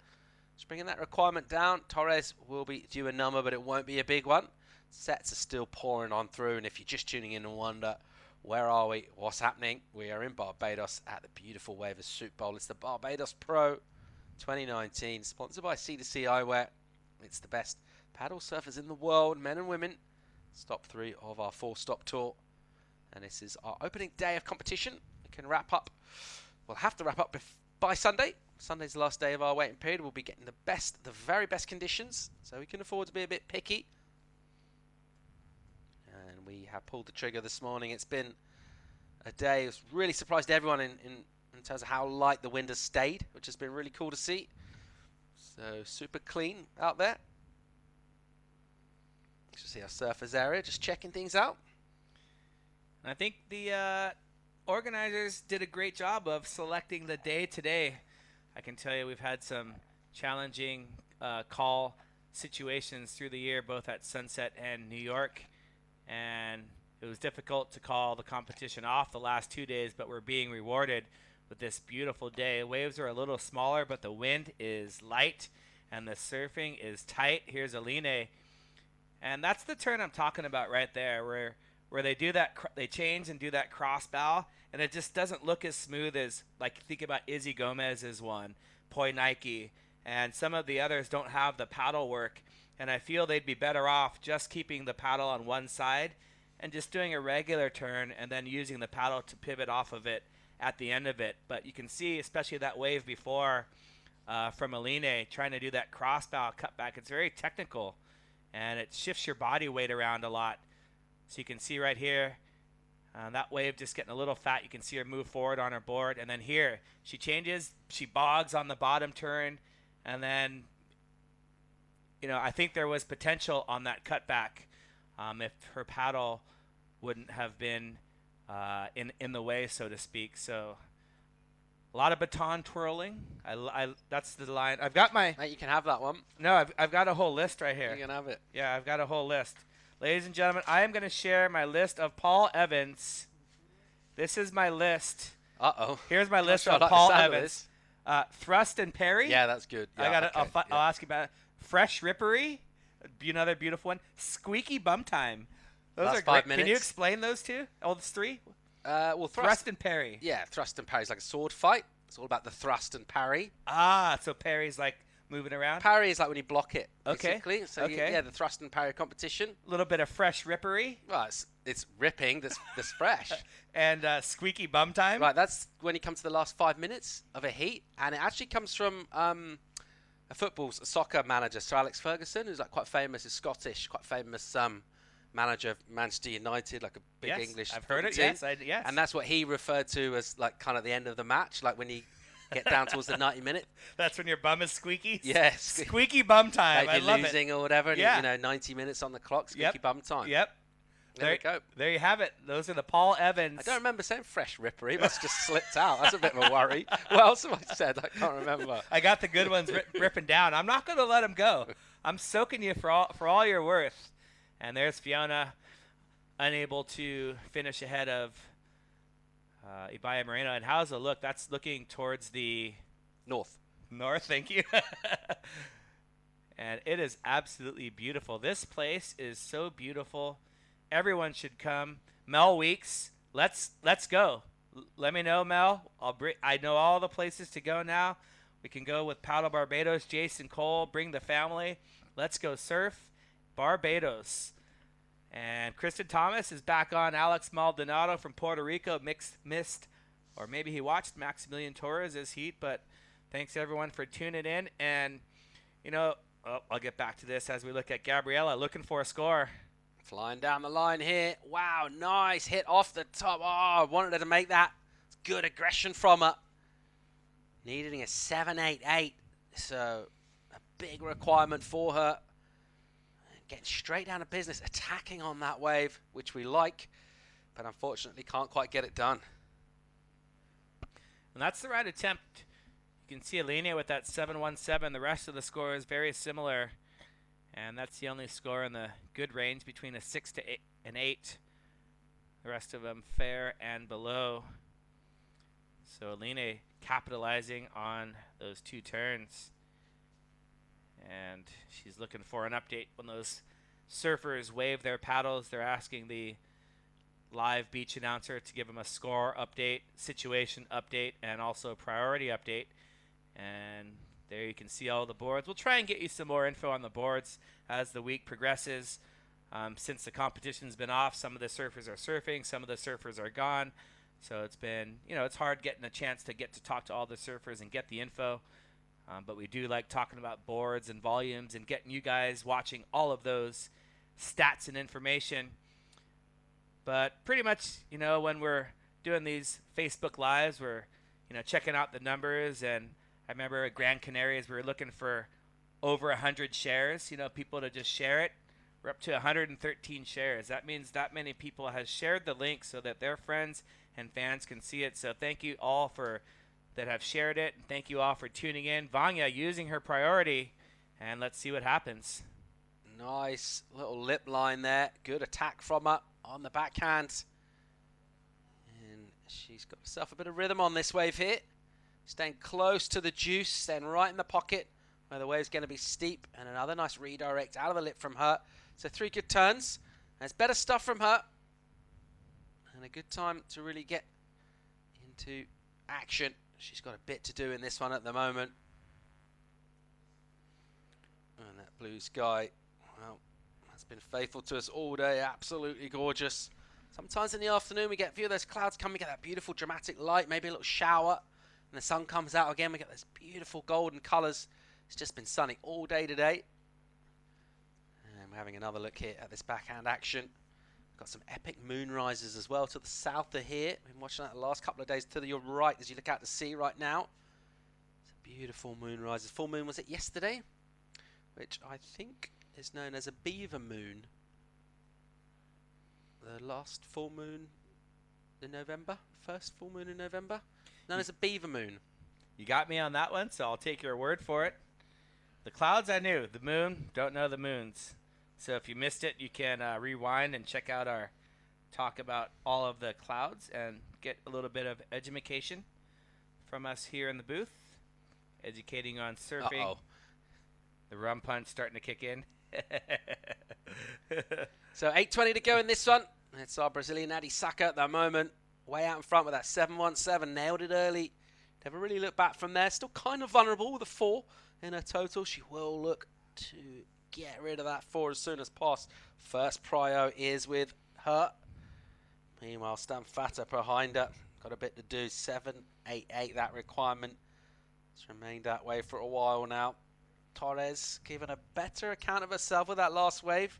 She's bringing that requirement down. Torres will be due a number, but it won't be a big one. Sets are still pouring on through, and if you're just tuning in and wonder, where are we? What's happening? We are in Barbados at the beautiful wave of Soup Bowl. It's the Barbados Pro 2019, sponsored by C2C Eyewear. It's the best paddle surfers in the world, men and women. Stop 3 of our 4-stop tour. And this is our opening day of competition. We can wrap up. We'll have to wrap up by Sunday. Sunday's the last day of our waiting period. We'll be getting the very best conditions, so we can afford to be a bit picky. And we have pulled the trigger this morning. It's been a day that's really surprised everyone in terms of how light the wind has stayed, which has been really cool to see. So super clean out there. You can see our surfers area, just checking things out. I think the organizers did a great job of selecting the day today. I can tell you we've had some challenging call situations through the year, both at Sunset and New York. And it was difficult to call the competition off the last 2 days, but we're being rewarded with this beautiful day. Waves are a little smaller, but the wind is light and the surfing is tight. Here's Aline. And that's the turn I'm talking about right there, where they do that, they change and do that cross bow, and it just doesn't look as smooth as, like, think about Izzy Gomez's one, Poi Nike, and some of the others don't have the paddle work. And I feel they'd be better off just keeping the paddle on one side and just doing a regular turn and then using the paddle to pivot off of it at the end of it. But you can see, especially that wave before from Aline, trying to do that cross bow cutback. It's very technical, and it shifts your body weight around a lot. So you can see right here, that wave just getting a little fat. You can see her move forward on her board. And then here, she changes, she bogs on the bottom turn, and then, you know, I think there was potential on that cutback if her paddle wouldn't have been in the way, so to speak. So a lot of baton twirling. That's the line. I've got my... Mate, you can have that one. No, I've got a whole list right here. You can have it. Yeah, I've got a whole list. Ladies and gentlemen, I am going to share my list of Paul Evans. This is my list. Uh-oh. Here's my list Sure, of like Paul Evans. Thrust and parry. Yeah, that's good. Yeah, I'll ask you about it. Fresh rippery. Another beautiful one. Squeaky bum time. Those Last are 5 great. minutes. Can you explain those two? Oh, those three? Well, thrust and parry. Yeah, thrust and parry is like a sword fight. It's all about the thrust and parry. Ah, so parry's like moving around? Parry is like when you block it, Okay. basically. So Okay. yeah, the thrust and parry competition. A little bit of fresh rippery. Well, it's ripping that's fresh. And squeaky bum time. Right, that's when you come to the last 5 minutes of a heat. And it actually comes from a soccer manager, Sir Alex Ferguson, who's like quite famous, is Scottish, quite famous manager of Manchester United, like a big Yes, English I've heard it, team. yes, yes. And that's what he referred to as like kind of the end of the match, like when you get down towards the 90 minute. That's when your bum is squeaky? Yes. Squeaky bum time. Like I you're love losing it. or whatever, and Yeah. you know, 90 minutes on the clock, squeaky Yep. bum time. Yep. There we go. There you have it. Those are the Paul Evans. I don't remember saying fresh rippery. It must have just slipped out. That's a bit of a worry. What else have I said? I can't remember. I got the good ones ripping down. I'm not going to let them go. I'm soaking you for all you're worth. And there's Fiona, unable to finish ahead of Ibaya Moreno. And how's it look? That's looking towards the north. Thank you. And it is absolutely beautiful. This place is so beautiful. Everyone should come. Mel Weeks, let's go. Let me know, Mel. I know all the places to go now. We can go with Paddle Barbados, Jason Cole, bring the family. Let's go surf Barbados. And Kristen Thomas is back on. Alex Maldonado from Puerto Rico missed, or maybe he watched Maximilian Torres' heat, but thanks everyone for tuning in. And, you know, I'll get back to this as we look at Gabriella looking for a score. Flying down the line here. Wow, nice hit off the top. Oh, I wanted her to make that. It's good aggression from her. Needing a 7.88. So a big requirement for her. Getting straight down to business, attacking on that wave, which we like, but unfortunately can't quite get it done. And that's the right attempt. You can see Aline with that 7.17. The rest of the score is very similar. And that's the only score in the good range between a 6 to 8 and 8. The rest of them fair and below. So Aline capitalizing on those two turns. And she's looking for an update. When those surfers wave their paddles, they're asking the live beach announcer to give them a score update, situation update, and also priority update. And there you can see all the boards. We'll try and get you some more info on the boards as the week progresses. Since the competition's been off, some of the surfers are surfing, some of the surfers are gone. So it's been, it's hard getting a chance to get to talk to all the surfers and get the info. But we do like talking about boards and volumes and getting you guys watching all of those stats and information. But pretty much, when we're doing these Facebook Lives, we're, checking out the numbers. And I remember at Grand Canaries, we were looking for over 100 shares, people to just share it. We're up to 113 shares. That means that many people have shared the link so that their friends and fans can see it. So thank you all that have shared it. And thank you all for tuning in. Vanya using her priority. And let's see what happens. Nice little lip line there. Good attack from her on the backhand. And she's got herself a bit of rhythm on this wave here. Staying close to the juice, staying right in the pocket where the wave's going to be steep. And another nice redirect out of the lip from her. So 3 good turns. There's better stuff from her. And a good time to really get into action. She's got a bit to do in this one at the moment. And that blue sky, well, has been faithful to us all day. Absolutely gorgeous. Sometimes in the afternoon we get a few of those clouds come. We get that beautiful dramatic light, maybe a little shower. And the sun comes out again. We get those beautiful golden colours. It's just been sunny all day today. And we're having another look here at this backhand action. Got some epic moon rises as well to the south of here. We've been watching that the last couple of days to your right as you look out to sea right now. It's a beautiful moon rises. Full moon was it yesterday? Which I think is known as a beaver moon. The last full moon in November. First full moon in November. Known as a beaver moon. You got me on that one, so I'll take your word for it. The clouds I knew. The moon, don't know the moons. So if you missed it, you can rewind and check out our talk about all of the clouds and get a little bit of education from us here in the booth. Educating on surfing. Uh-oh. The rum punch starting to kick in. So 8:20 to go in this one. It's our Brazilian Adi Saka at the moment. Way out in front with that 717. Nailed it early. Never really looked back from there. Still kind of vulnerable with a 4 in her total. She will look to get rid of that 4 as soon as possible. First prio is with her. Meanwhile, Stamfata behind her. Got a bit to do. 788 that requirement. It's remained that way for a while now. Torres giving a better account of herself with that last wave.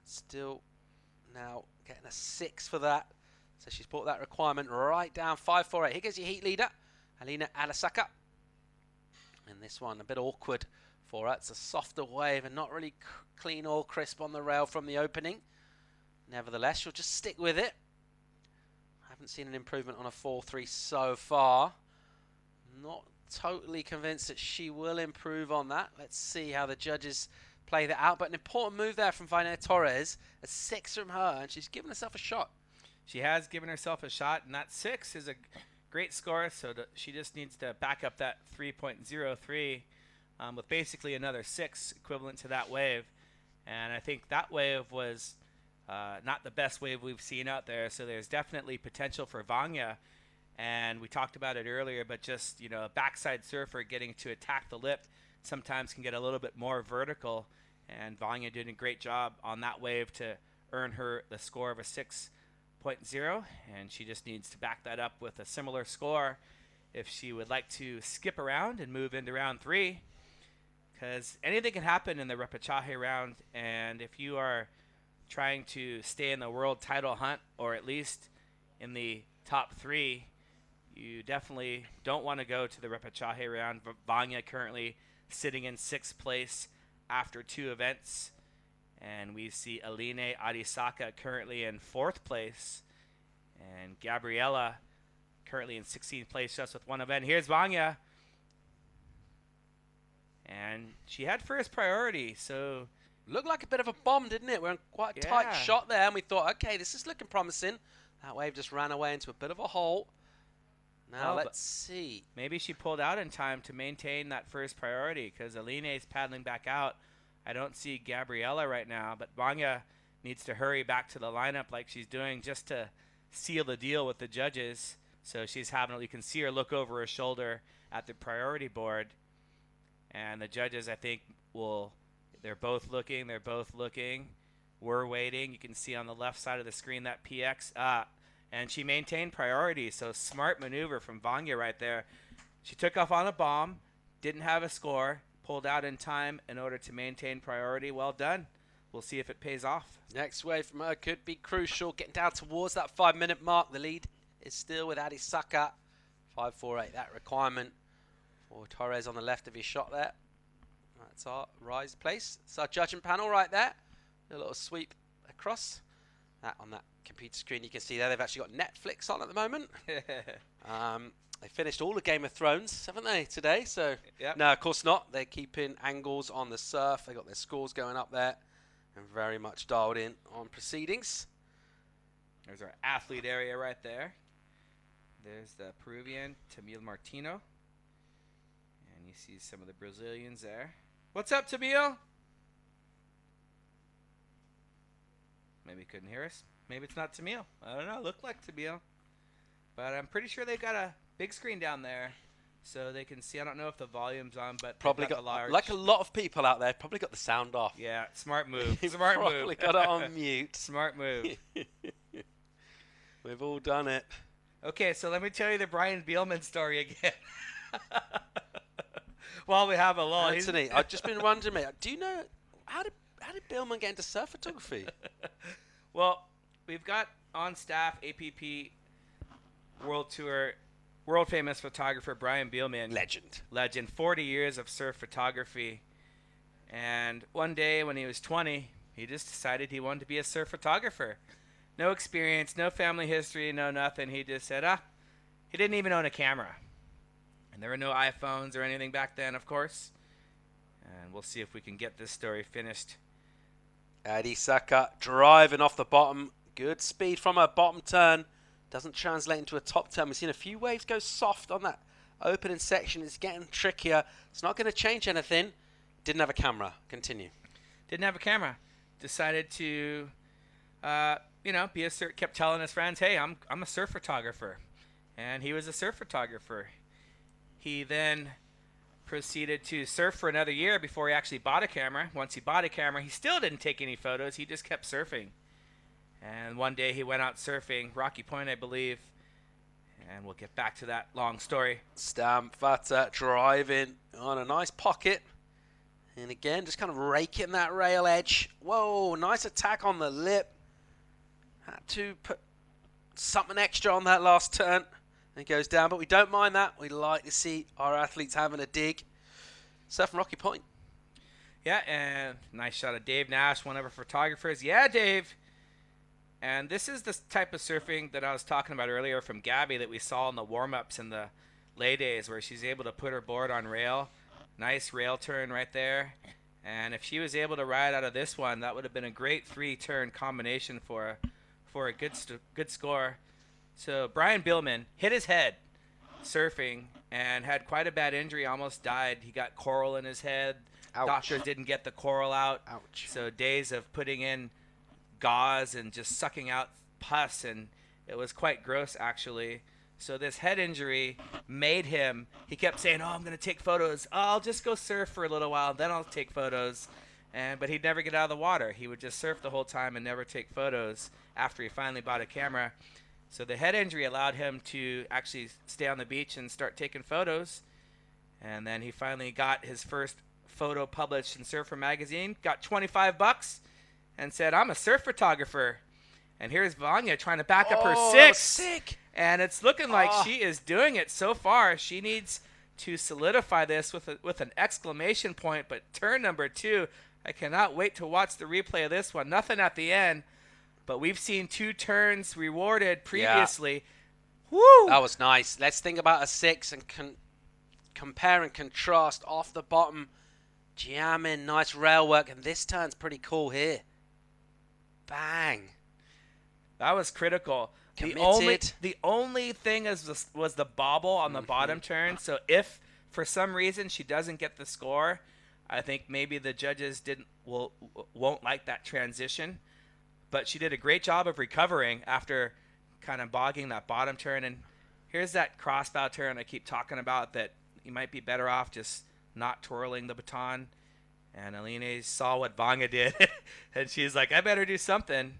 Still now getting a 6 for that. So she's brought that requirement right down. 548. Here goes your heat leader, Alina Alasaka. And this one a bit awkward for her. It's a softer wave and not really clean or crisp on the rail from the opening. Nevertheless, she'll just stick with it. Haven't seen an improvement on a 4-3 so far. Not totally convinced that she will improve on that. Let's see how the judges play that out. But an important move there from Vaina Torres. A 6 from her, and she's given herself a shot. She has given herself a shot, and that 6 is a great score. So she just needs to back up that 3.03 with basically another 6 equivalent to that wave. And I think that wave was not the best wave we've seen out there. So there's definitely potential for Vanya. And we talked about it earlier, but just, a backside surfer getting to attack the lip sometimes can get a little bit more vertical. And Vanya did a great job on that wave to earn her the score of a 6.0. And she just needs to back that up with a similar score if she would like to skip around and move into round 3. Because anything can happen in the repechaje round. And if you are trying to stay in the world title hunt, or at least in the top 3, you definitely don't want to go to the repechaje round. Vanya currently sitting in 6th place after 2 events. And we see Aline Arisaka currently in 4th place. And Gabriela currently in 16th place just with 1 event. Here's Vanya. And she had first priority, so... Looked like a bit of a bomb, didn't it? We're in quite a tight shot there, and we thought, okay, this is looking promising. That wave just ran away into a bit of a hole. Now, let's see. Maybe she pulled out in time to maintain that first priority, because Aline is paddling back out. I don't see Gabriela right now, but Vanya needs to hurry back to the lineup like she's doing just to seal the deal with the judges. So she's having, you can see her look over her shoulder at the priority board. And the judges, I think, they're both looking. We're waiting. You can see on the left side of the screen that PX. And she maintained priority. So smart maneuver from Vanya right there. She took off on a bomb, didn't have a score, pulled out in time in order to maintain priority. Well done. We'll see if it pays off. Next wave from her could be crucial. Getting down towards that 5-minute mark. The lead is still with Adisaka. 5.48, that requirement for Torres on the left of his shot there. That's our rise place. It's our judging panel right there. A little sweep across. That on that computer screen you can see there. They've actually got Netflix on at the moment. They finished all the Game of Thrones, haven't they, today? So Yep. no, of course not. They're keeping angles on the surf. They got their scores going up there. And very much dialed in on proceedings. There's our athlete area right there. There's the Peruvian, Tamil Martino. And you see some of the Brazilians there. What's up, Tamil? Maybe he couldn't hear us. Maybe it's not Tamil. I don't know. Looked like Tamil. But I'm pretty sure they've got a big screen down there so they can see. I don't know if the volume's on, but Probably got got, the large. like a lot of people out there, probably got the sound off. Yeah, smart move. You've Smart probably move. got it on mute. Smart move. We've all done it. Okay, so let me tell you the Brian Bielman story again. While we have a lull. Anthony, I've just been wondering, mate, do you know, how did Bielman get into surf photography? Well, we've got on staff APP World Tour, world famous photographer Brian Bielman. Legend. 40 years of surf photography. And one day when he was 20, he just decided he wanted to be a surf photographer. No experience, no family history, no nothing. He just said, he didn't even own a camera. And there were no iPhones or anything back then, of course. And we'll see if we can get this story finished. Adisaka driving off the bottom. Good speed from her bottom turn. Doesn't translate into a top turn. We've seen a few waves go soft on that opening section. It's getting trickier. It's not going to change anything. Didn't have a camera. Continue. Didn't have a camera. Decided to, be a surf. Kept telling his friends, "Hey, I'm a surf photographer," and he was a surf photographer. He then proceeded to surf for another year before he actually bought a camera. Once he bought a camera, he still didn't take any photos. He just kept surfing. And one day he went out surfing, Rocky Point, I believe. And we'll get back to that long story. Stampfata driving on a nice pocket. And again, just kind of raking that rail edge. Whoa, nice attack on the lip. Had to put something extra on that last turn. And it goes down, but we don't mind that. We like to see our athletes having a dig. Surf from Rocky Point. Yeah, and nice shot of Dave Nash, one of our photographers. Yeah, Dave. And this is the type of surfing that I was talking about earlier from Gabby that we saw in the warm-ups in the lay days where she's able to put her board on rail. Nice rail turn right there. And if she was able to ride out of this one, that would have been a great 3-turn combination for a good score. So Brian Bielman hit his head surfing and had quite a bad injury, almost died. He got coral in his head. Ouch. Doctors didn't get the coral out. Ouch. So days of putting in gauze and just sucking out pus, and it was quite gross actually. So this head injury made him, he kept saying, I'm going to take photos. I'll just go surf for a little while, then I'll take photos. But he'd never get out of the water. He would just surf the whole time and never take photos after he finally bought a camera. So the head injury allowed him to actually stay on the beach and start taking photos. And then he finally got his first photo published in Surfer Magazine, got $25 and said, I'm a surf photographer. And here's Vanya trying to back up her six. Sick. And it's looking like she is doing it so far. She needs to solidify this with an exclamation point. But turn number 2, I cannot wait to watch the replay of this one. Nothing at the end. But we've seen 2 turns rewarded previously. Yeah. Woo! That was nice. Let's think about a 6 and compare and contrast off the bottom. Jamming, nice rail work. And this turn's pretty cool here. Bang. That was critical. Committed. The only thing was the bobble on the bottom turn. So if for some reason she doesn't get the score, I think maybe the judges won't like that transition. But she did a great job of recovering after kind of bogging that bottom turn. And here's that crossbow turn I keep talking about that you might be better off just not twirling the baton. And Aline saw what Vanya did, and she's like, I better do something.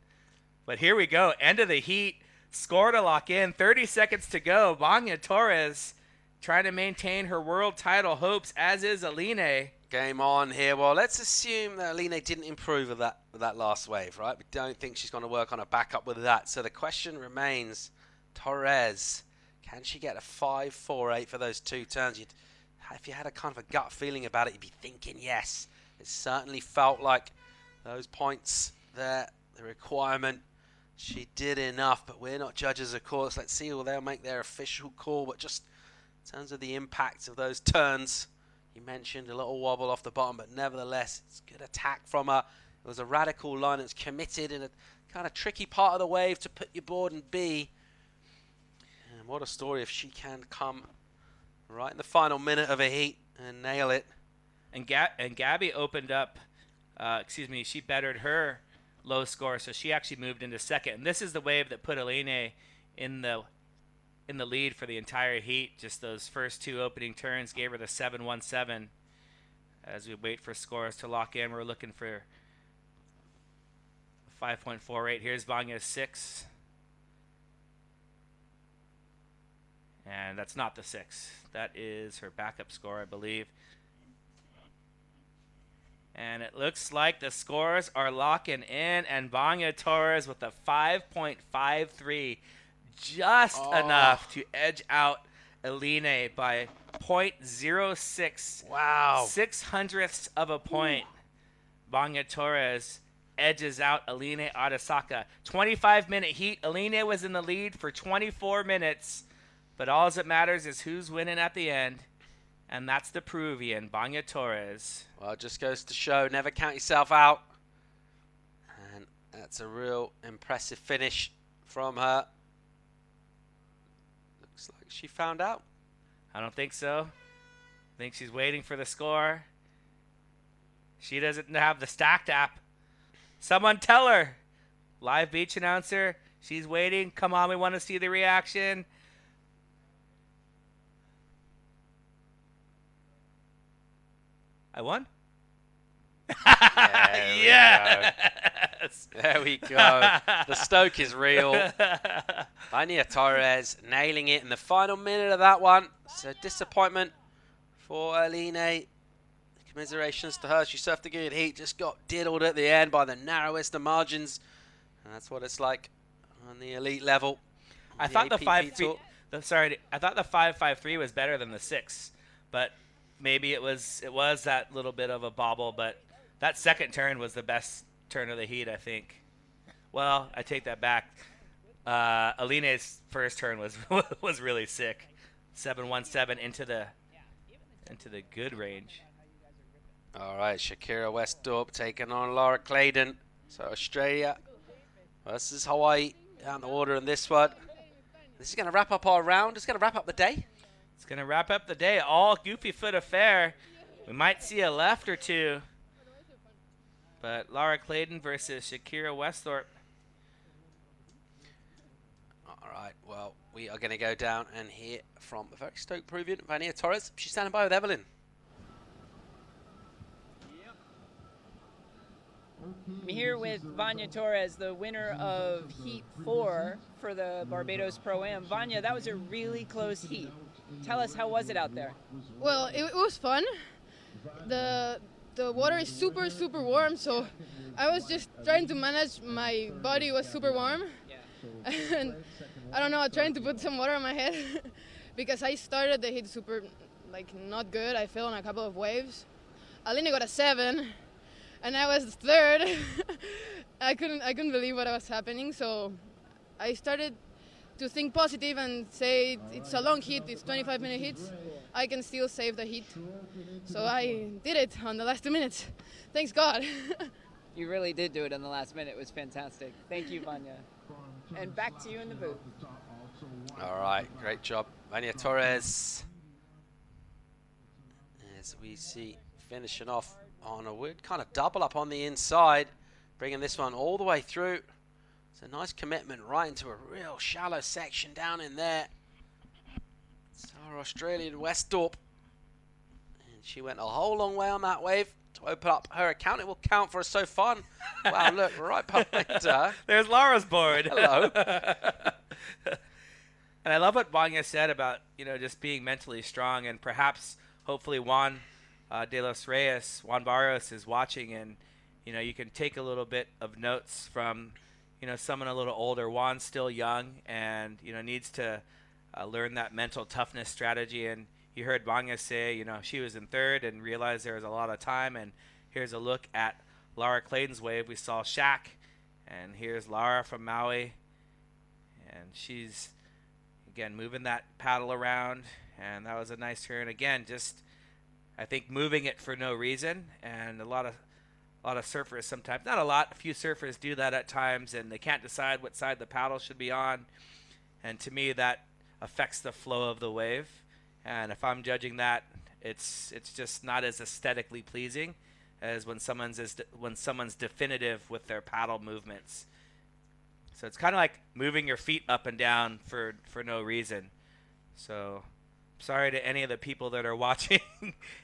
But here we go. End of the heat. Score to lock in. 30 seconds to go. Vanya Torres trying to maintain her world title hopes, as is Aline. Game on here. Well, let's assume that Aline didn't improve with that last wave, right? We don't think she's going to work on a backup with that. So the question remains, Torres, can she get a 5-4-8 for those 2 turns? If you had a kind of a gut feeling about it, you'd be thinking yes. It certainly felt like those points there, the requirement, she did enough, but we're not judges, of course. Let's see, they'll make their official call, but just in terms of the impact of those turns, you mentioned a little wobble off the bottom, but nevertheless, it's good attack from her. It was a radical line that's committed in a kind of tricky part of the wave to put your board in B. And what a story if she can come right in the final minute of a heat and nail it. And Gabby opened up, she bettered her low score, so she actually moved into second. And this is the wave that put Aline in the lead for the entire heat. Just those first 2 opening turns gave her the 7-1-7. As we wait for scores to lock in, we're looking for 5.48. Here's Vanya's 6. And that's not the 6. That is her backup score, I believe. And it looks like the scores are locking in, and Vanya Torres with a 5.53, just enough to edge out Aline by 0.06. Wow. 0.06 of a point. Vanya Torres edges out Aline Arisaka. 25-minute heat. Aline was in the lead for 24 minutes, but all that matters is who's winning at the end. And that's the Peruvian, Vanya Torres. Well, it just goes to show, never count yourself out. And that's a real impressive finish from her. Looks like she found out. I don't think so. I think she's waiting for the score. She doesn't have the Stacked app. Someone tell her. Live beach announcer. She's waiting. Come on, we want to see the reaction. I won? Yes! There we go. The stoke is real. Vanya Torres nailing it in the final minute of that one. So disappointment for Aline. Commiserations to her. She surfed a good heat, just got diddled at the end by the narrowest of margins. And that's what it's like on the elite level. I thought the 5.53 was better than the 6, but maybe it was that little bit of a bobble, but that second turn was the best turn of the heat, I think. Well, I take that back. Aline's first turn was was really sick. 7-1-7 into the good range. All right, Shakira Westthorpe taking on Laura Clayton. So Australia versus Hawaii down the order in this one. This is going to wrap up our round. It's going to wrap up the day. It's going to wrap up the day. All goofy foot affair. We might see a left or two. But Laura Clayton versus Shakira Westthorpe. All right, well, we are going to go down and hear from the very stoked Peruvian, Vanya Torres. She's standing by with Evelyn. I'm here with Vanya Torres, the winner of Heat 4 for the Barbados Pro-Am. Vanya, that was a really close heat. Tell us, how was it out there? Well, it was fun. The water is super, super warm, so I was just trying to manage. My body was super warm. Yeah. And I don't know, trying to put some water on my head because I started the heat super, not good. I fell on a couple of waves. Aline got a 7. And I was third. I couldn't believe what was happening. So I started to think positive and say it's a long heat. It's 25-minute heats. I can still save the heat. So I did it on the last 2 minutes. Thanks God. You really did do it in the last minute. It was fantastic. Thank you, Vanya. And back to you in the booth. All right, great job, Vanya Torres. As we see finishing off on a weird kind of double up on the inside, bringing this one all the way through. It's a nice commitment right into a real shallow section down in there. It's our Australian Westthorpe. And she went a whole long way on that wave. to open up her account. It will count for us so far. Wow, look, right behind her. There's Laura's board. Hello. And I love what Vanya said about, just being mentally strong, and perhaps, hopefully, Juan de los Reyes, Juan Barros is watching, and, you can take a little bit of notes from, someone a little older. Juan's still young and, needs to learn that mental toughness strategy. And you heard Vanya say, she was in third and realized there was a lot of time. And here's a look at Laura Clayton's wave. We saw Shaq, and here's Laura from Maui. And she's, again, moving that paddle around. And that was a nice turn. Again, just, I think, moving it for no reason. And a lot of surfers sometimes, not a lot, a few surfers do that at times, and they can't decide what side the paddle should be on. And to me, that affects the flow of the wave. And if I'm judging that, it's just not as aesthetically pleasing as when someone's definitive with their paddle movements. So it's kind of like moving your feet up and down for no reason. So sorry to any of the people that are watching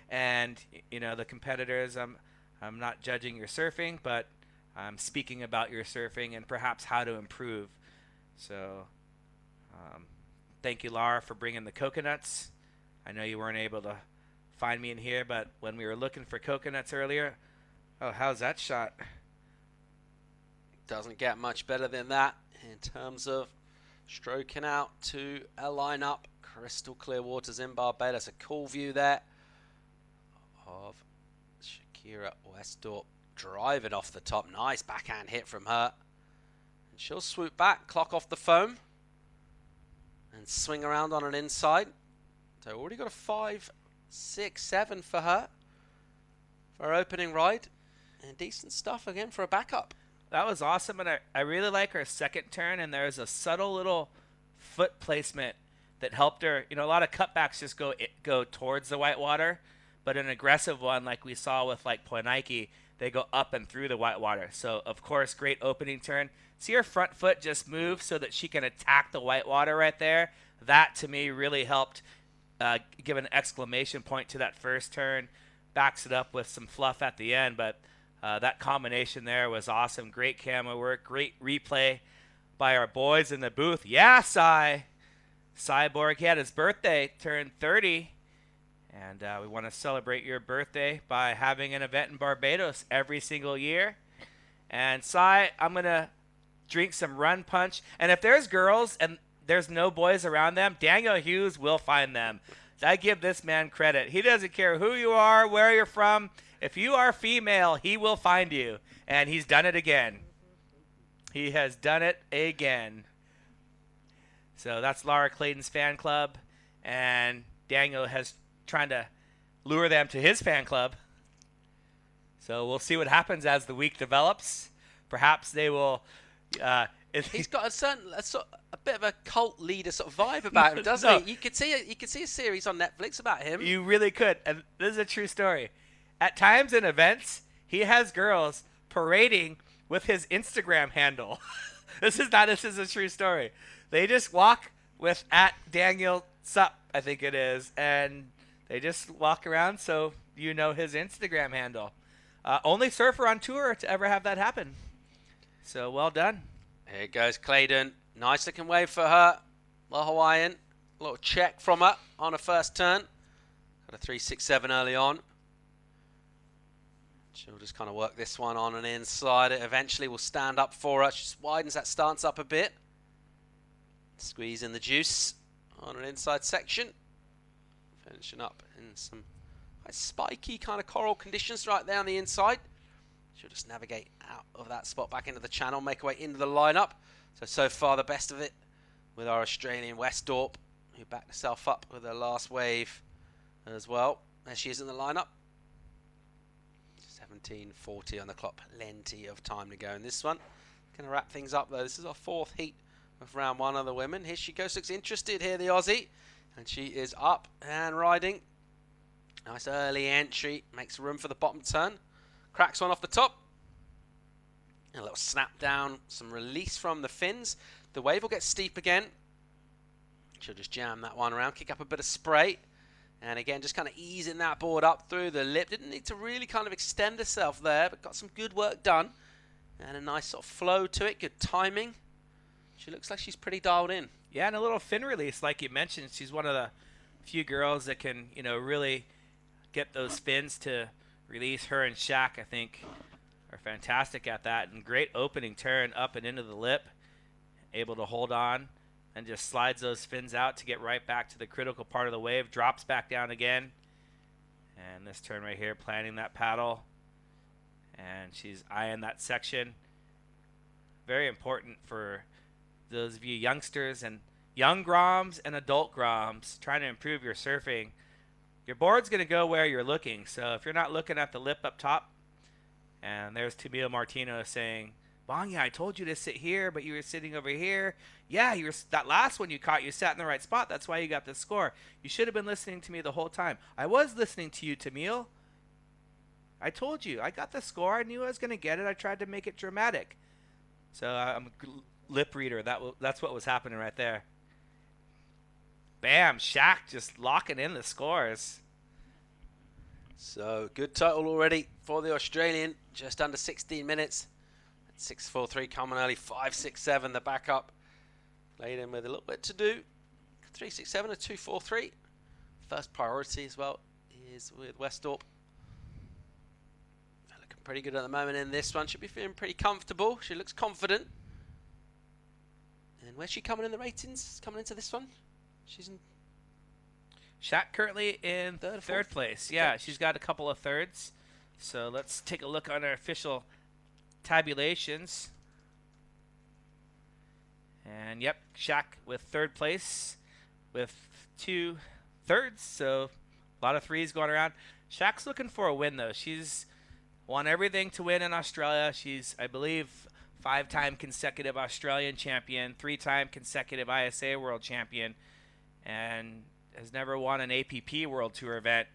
and the competitors. I'm not judging your surfing, but I'm speaking about your surfing and perhaps how to improve. So thank you, Laura, for bringing the coconuts. I know you weren't able to find me in here, but when we were looking for coconuts earlier, oh, how's that shot? Doesn't get much better than that in terms of stroking out to a lineup. Crystal clear waters in Barbados. A cool view there of Shakira Westdorp driving off the top. Nice backhand hit from her. And she'll swoop back, clock off the foam, and swing around on an inside. So already got a 5, 6, 7 for her opening ride. And decent stuff again for a backup. That was awesome, and I really like her second turn, and there's a subtle little foot placement that helped her. A lot of cutbacks just go towards the whitewater, but an aggressive one like we saw with like Poinaiki, they go up and through the whitewater. So, of course, great opening turn. See her front foot just move so that she can attack the whitewater right there. That, to me, really helped give an exclamation point to that first turn. Backs it up with some fluff at the end, but that combination there was awesome. Great camera work, great replay by our boys in the booth. Yeah, Cyborg, he had his birthday, turned 30, and we want to celebrate your birthday by having an event in Barbados every single year. And Cy, I'm going to drink some Run Punch, and if there's girls and there's no boys around them, Daniel Hughes will find them. I give this man credit. He doesn't care who you are, where you're from. If you are female, he will find you. And he's done it again. He has done it again. So that's Laura Clayton's fan club. And Daniel has trying to lure them to his fan club. So we'll see what happens as the week develops. Perhaps they will... He's got a bit of a cult leader sort of vibe about him, doesn't he? You could see a series on Netflix about him. You really could, and this is a true story. At times in events, he has girls parading with his Instagram handle. This is a true story. They just walk with @DanielSup, I think it is, and they just walk around so you know his Instagram handle. Only surfer on tour to ever have that happen. So well done. Here goes Clayton. Nice looking wave for her. The Hawaiian. A little check from her on her first turn. Got a 3.67 early on. She'll just kind of work this one on and inside. It eventually will stand up for her. She just widens that stance up a bit. Squeeze in the juice on an inside section. Finishing up in some quite spiky kind of coral conditions right there on the inside. She'll just navigate out of that spot back into the channel, make her way into the lineup. So far the best of it with our Australian Westdorp, who backed herself up with her last wave as well. There she is in the lineup. 17:40 on the clock, plenty of time to go in this one. Going to wrap things up though. This is our fourth heat of round one of the women. Here she goes, looks interested here, the Aussie. And she is up and riding. Nice early entry, makes room for the bottom turn. Cracks one off the top. A little snap down, some release from the fins. The wave will get steep again. She'll just jam that one around, kick up a bit of spray. And again, just kind of easing that board up through the lip. Didn't need to really kind of extend herself there, but got some good work done. And a nice sort of flow to it, good timing. She looks like she's pretty dialed in. Yeah, and a little fin release, like you mentioned. She's one of the few girls that can, really get those fins to release. Her and Shaq, I think, are fantastic at that. And great opening turn up and into the lip. Able to hold on and just slides those fins out to get right back to the critical part of the wave. Drops back down again. And this turn right here, planting that paddle. And she's eyeing that section. Very important for those of you youngsters and young Groms and adult Groms trying to improve your surfing. Your board's going to go where you're looking. So if you're not looking at the lip up top, and there's Tamil Martino saying, Banya, I told you to sit here, but you were sitting over here. Yeah, that last one you caught, you sat in the right spot. That's why you got the score. You should have been listening to me the whole time. I was listening to you, Tamil. I told you. I got the score. I knew I was going to get it. I tried to make it dramatic. So I'm a lip reader. That's what was happening right there. Bam, Shaq just locking in the scores. So good total already for the Australian. Just under 16 minutes. 6.43 coming early. 5.67 the backup. Laid in with a little bit to do. 3.67 a 2.43. First priority as well is with Westorp. Looking pretty good at the moment in this one. Should be feeling pretty comfortable. She looks confident. And where's she coming in the ratings? Coming into this one? She's in Shaq currently in third place. Yeah, she's got a couple of thirds. So let's take a look on our official tabulations. And yep, Shaq with third place with 2 thirds. So a lot of threes going around. Shaq's looking for a win though. She's won everything to win in Australia. She's, I believe, 5-time consecutive Australian champion, 3-time consecutive ISA world champion, and has never won an APP World Tour event,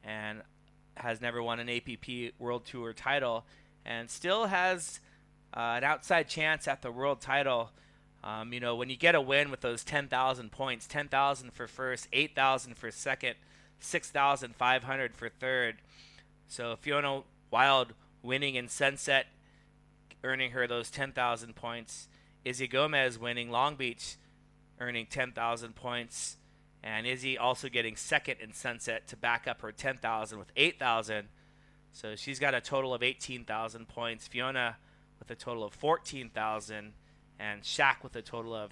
and has never won an APP World Tour title, and still has an outside chance at the world title. When you get a win with those 10,000 points, 10,000 for first, 8,000 for second, 6,500 for third. So Fiona Wild winning in Sunset, earning her those 10,000 points. Izzy Gomez winning Long Beach, earning 10,000 points. And Izzy also getting second in Sunset to back up her 10,000 with 8,000. So she's got a total of 18,000 points. Fiona with a total of 14,000. And Shaq with a total of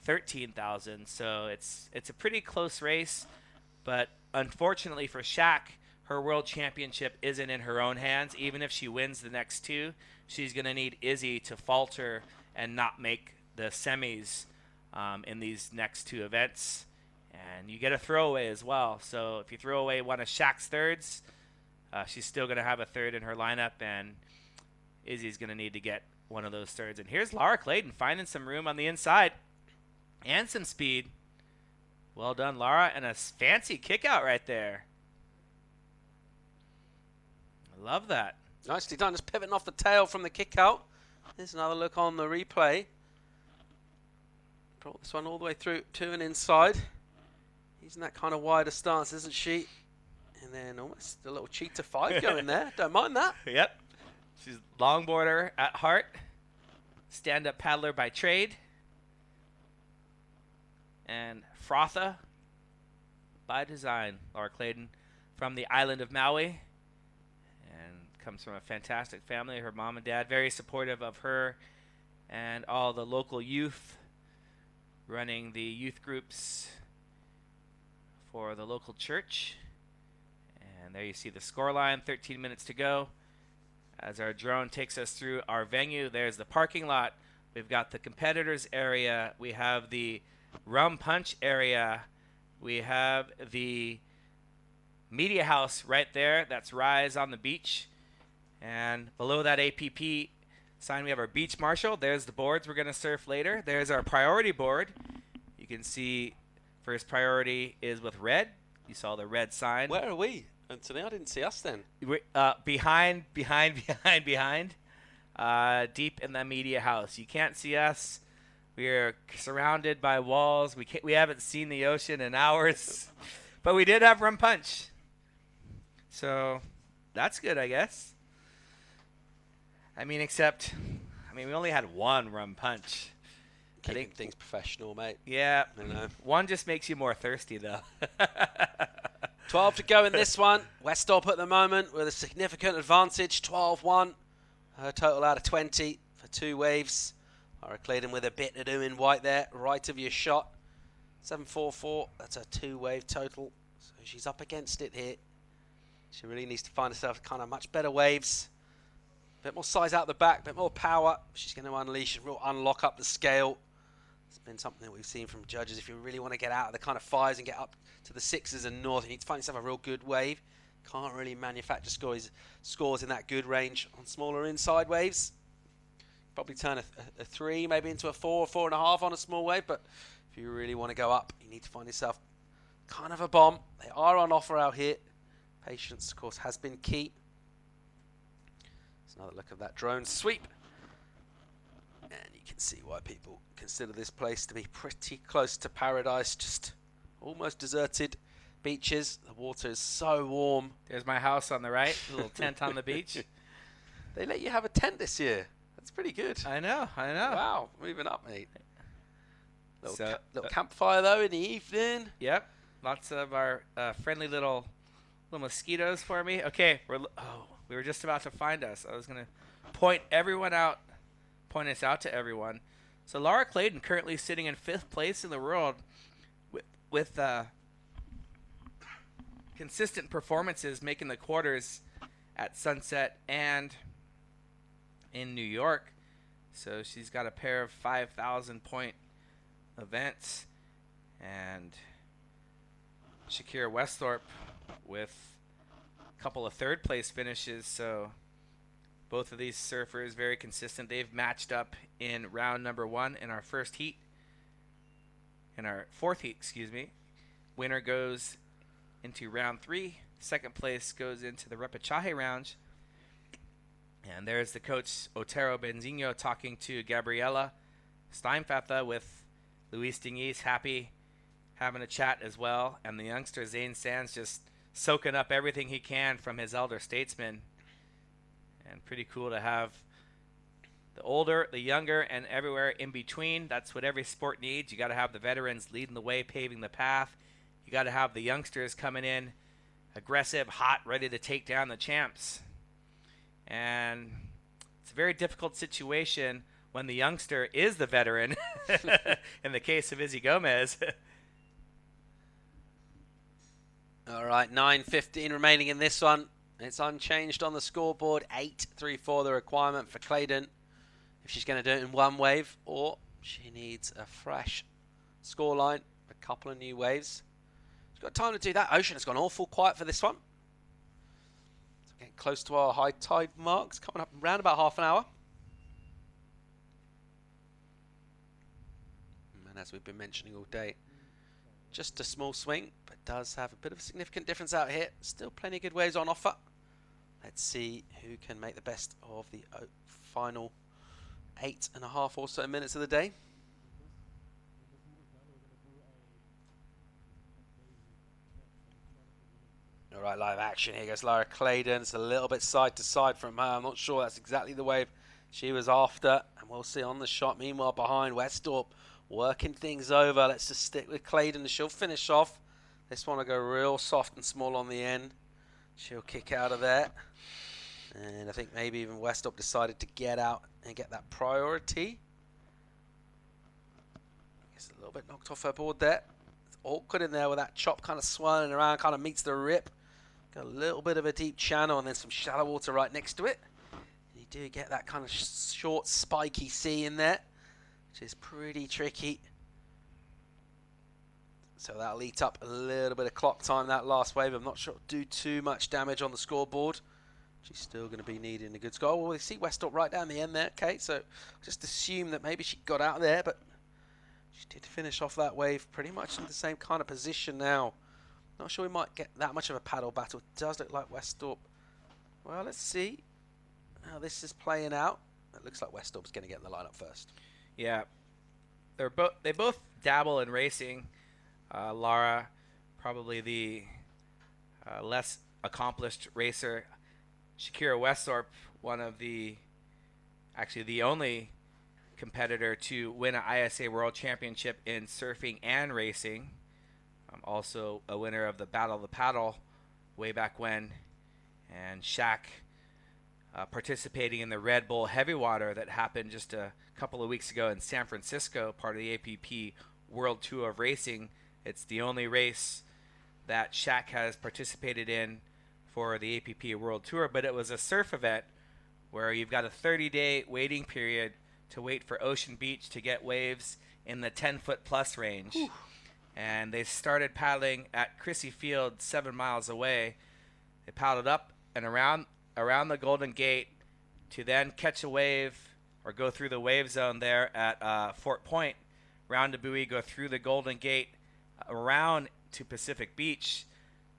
13,000. So it's a pretty close race. But unfortunately for Shaq, her world championship isn't in her own hands. Even if she wins the next two, she's going to need Izzy to falter and not make the semis in these next two events. And you get a throwaway as well. So if you throw away one of Shaq's thirds, she's still going to have a third in her lineup. And Izzy's going to need to get one of those thirds. And here's Laura Clayton finding some room on the inside and some speed. Well done, Laura. And a fancy kick out right there. I love that. Nicely done. Just pivoting off the tail from the kick out. Here's another look on the replay. Brought this one all the way through to and inside. Using that kind of wider stance, isn't she? And then almost a little cheetah 5 going there. Don't mind that. Yep. She's longboarder at heart. Stand-up paddler by trade. And frotha by design. Laura Clayton from the island of Maui. And comes from a fantastic family. Her mom and dad very supportive of her and all the local youth, running the youth groups for the local church. And there you see the scoreline, 13 minutes to go. As our drone takes us through our venue, there's the parking lot. We've got the competitors area. We have the rum punch area. We have the media house right there. That's Rise on the beach. And below that APP sign, we have our beach marshal. There's the boards we're going to surf later. There's our priority board. You can see first priority is with red. You saw the red sign. Where are we? Anthony, I didn't see us then. We're, behind. Deep in the media house. You can't see us. We are surrounded by walls. We haven't seen the ocean in hours. But we did have rum punch. So that's good, I guess. I mean, we only had one rum punch. Keeping things professional, mate. Yeah. I know. One just makes you more thirsty, though. 12 to go in this one. Westop at the moment with a significant advantage, 12-1. Her total out of 20 for 2 waves. Lara Claydon with a bit to do in white there, right of your shot. 7-4-4, that's a 2-wave total. So she's up against it here. She really needs to find herself kind of much better waves. A bit more size out the back, a bit more power. She's going to unleash and unlock up the scale. It's been something that we've seen from judges. If you really want to get out of the kind of 5s and get up to the 6s and north, you need to find yourself a real good wave. Can't really manufacture scores in that good range on smaller inside waves. Probably turn a 3 maybe into a 4 or 4.5 on a small wave, but if you really want to go up, you need to find yourself kind of a bomb. They are on offer out here. Patience, of course, has been key. There's another look at that drone sweep. And you can see why people consider this place to be pretty close to paradise. Just almost deserted beaches. The water is so warm. There's my house on the right, a little tent on the beach. They let you have a tent this year. That's pretty good. I know. Wow, moving up, mate. Little campfire, though, in the evening. Yep. Lots of our friendly little mosquitoes for me. Okay, we were just about to find us. I was going to point us out to everyone. So Lara Claydon currently sitting in 5th place in the world with consistent performances, making the quarters at Sunset and in New York. So she's got a pair of 5,000 point events, and Shakira Westhorpe with a couple of 3rd place finishes. So both of these surfers very consistent. They've matched up in round number 1 in our 4th heat. Winner goes into round 3. 2nd place goes into the repechaje round. And there's the coach Otero Benzinho talking to Gabriela Steinfatha with Luis Diniz happy, having a chat as well. And the youngster Zane Sands just soaking up everything he can from his elder statesman. And pretty cool to have the older, the younger, and everywhere in between. That's what every sport needs. You got to have the veterans leading the way, paving the path. You got to have the youngsters coming in aggressive, hot, ready to take down the champs. And it's a very difficult situation when the youngster is the veteran, in the case of Izzy Gomez. All right, 9:15 remaining in this one. It's unchanged on the scoreboard. 8-3-4 the requirement for Claydon if she's going to do it in one wave, or she needs a fresh scoreline, a couple of new waves. She's got time to do that. Ocean has gone awful quiet for this one. So getting close to our high tide marks, coming up in around about half an hour. And as we've been mentioning all day, just a small swing, but does have a bit of a significant difference out here. Still plenty of good waves on offer. Let's see who can make the best of the final 8.5 or so minutes of the day. All right, live action. Here goes Lara Claydon. It's a little bit side to side from her. I'm not sure that's exactly the wave she was after. And we'll see on the shot. Meanwhile, behind, Westhorpe working things over. Let's just stick with Claydon. She'll finish off. This one will go real soft and small on the end. She'll kick out of there. And I think maybe even Westhorpe decided to get out and get that priority. Gets a little bit knocked off her board there. It's awkward in there with that chop kind of swirling around, kind of meets the rip. Got a little bit of a deep channel and then some shallow water right next to it. And you do get that kind of short, spiky sea in there, which is pretty tricky. So that'll eat up a little bit of clock time, that last wave. I'm not sure it'll do too much damage on the scoreboard. She's still going to be needing a good score. Well, we see Westhorpe right down the end there. Okay, so just assume that maybe she got out there, but she did finish off that wave pretty much in the same kind of position now. Not sure we might get that much of a paddle battle. It does look like Westhorpe. Well, let's see how this is playing out. It looks like Westhorpe's going to get in the lineup first. Yeah, they both dabble in racing. Lara probably the less accomplished racer, Shakira Westhorpe, actually the only competitor to win an ISA World Championship in surfing and racing. Also a winner of the Battle of the Paddle way back when. And Shaq participating in the Red Bull Heavy Water that happened just a couple of weeks ago in San Francisco, part of the APP World Tour of Racing. It's the only race that Shaq has participated in for the APP World Tour, but it was a surf event where you've got a 30-day waiting period to wait for Ocean Beach to get waves in the 10-foot plus range. Ooh. And they started paddling at Crissy Field 7 miles away. They paddled up and around the Golden Gate to then catch a wave or go through the wave zone there at Fort Point, round a buoy, go through the Golden Gate, around to Pacific Beach,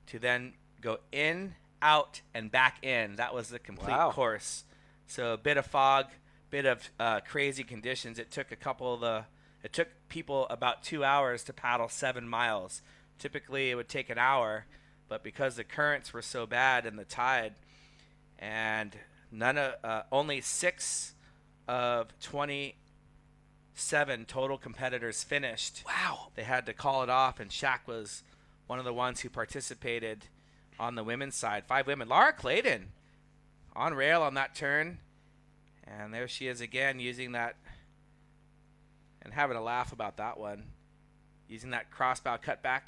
to then go in, out, and back in. That was the complete course. So a bit of fog, bit of crazy conditions. It took it took people about 2 hours to paddle 7 miles. Typically it would take an hour, but because the currents were so bad and the tide, and only 6 of 27 total competitors finished. Wow. They had to call it off, and Shaq was one of the ones who participated on the women's side. 5 women. Laura Clayton on rail on that turn. And there she is again, using that and having a laugh about that one. Using that crossbow cutback.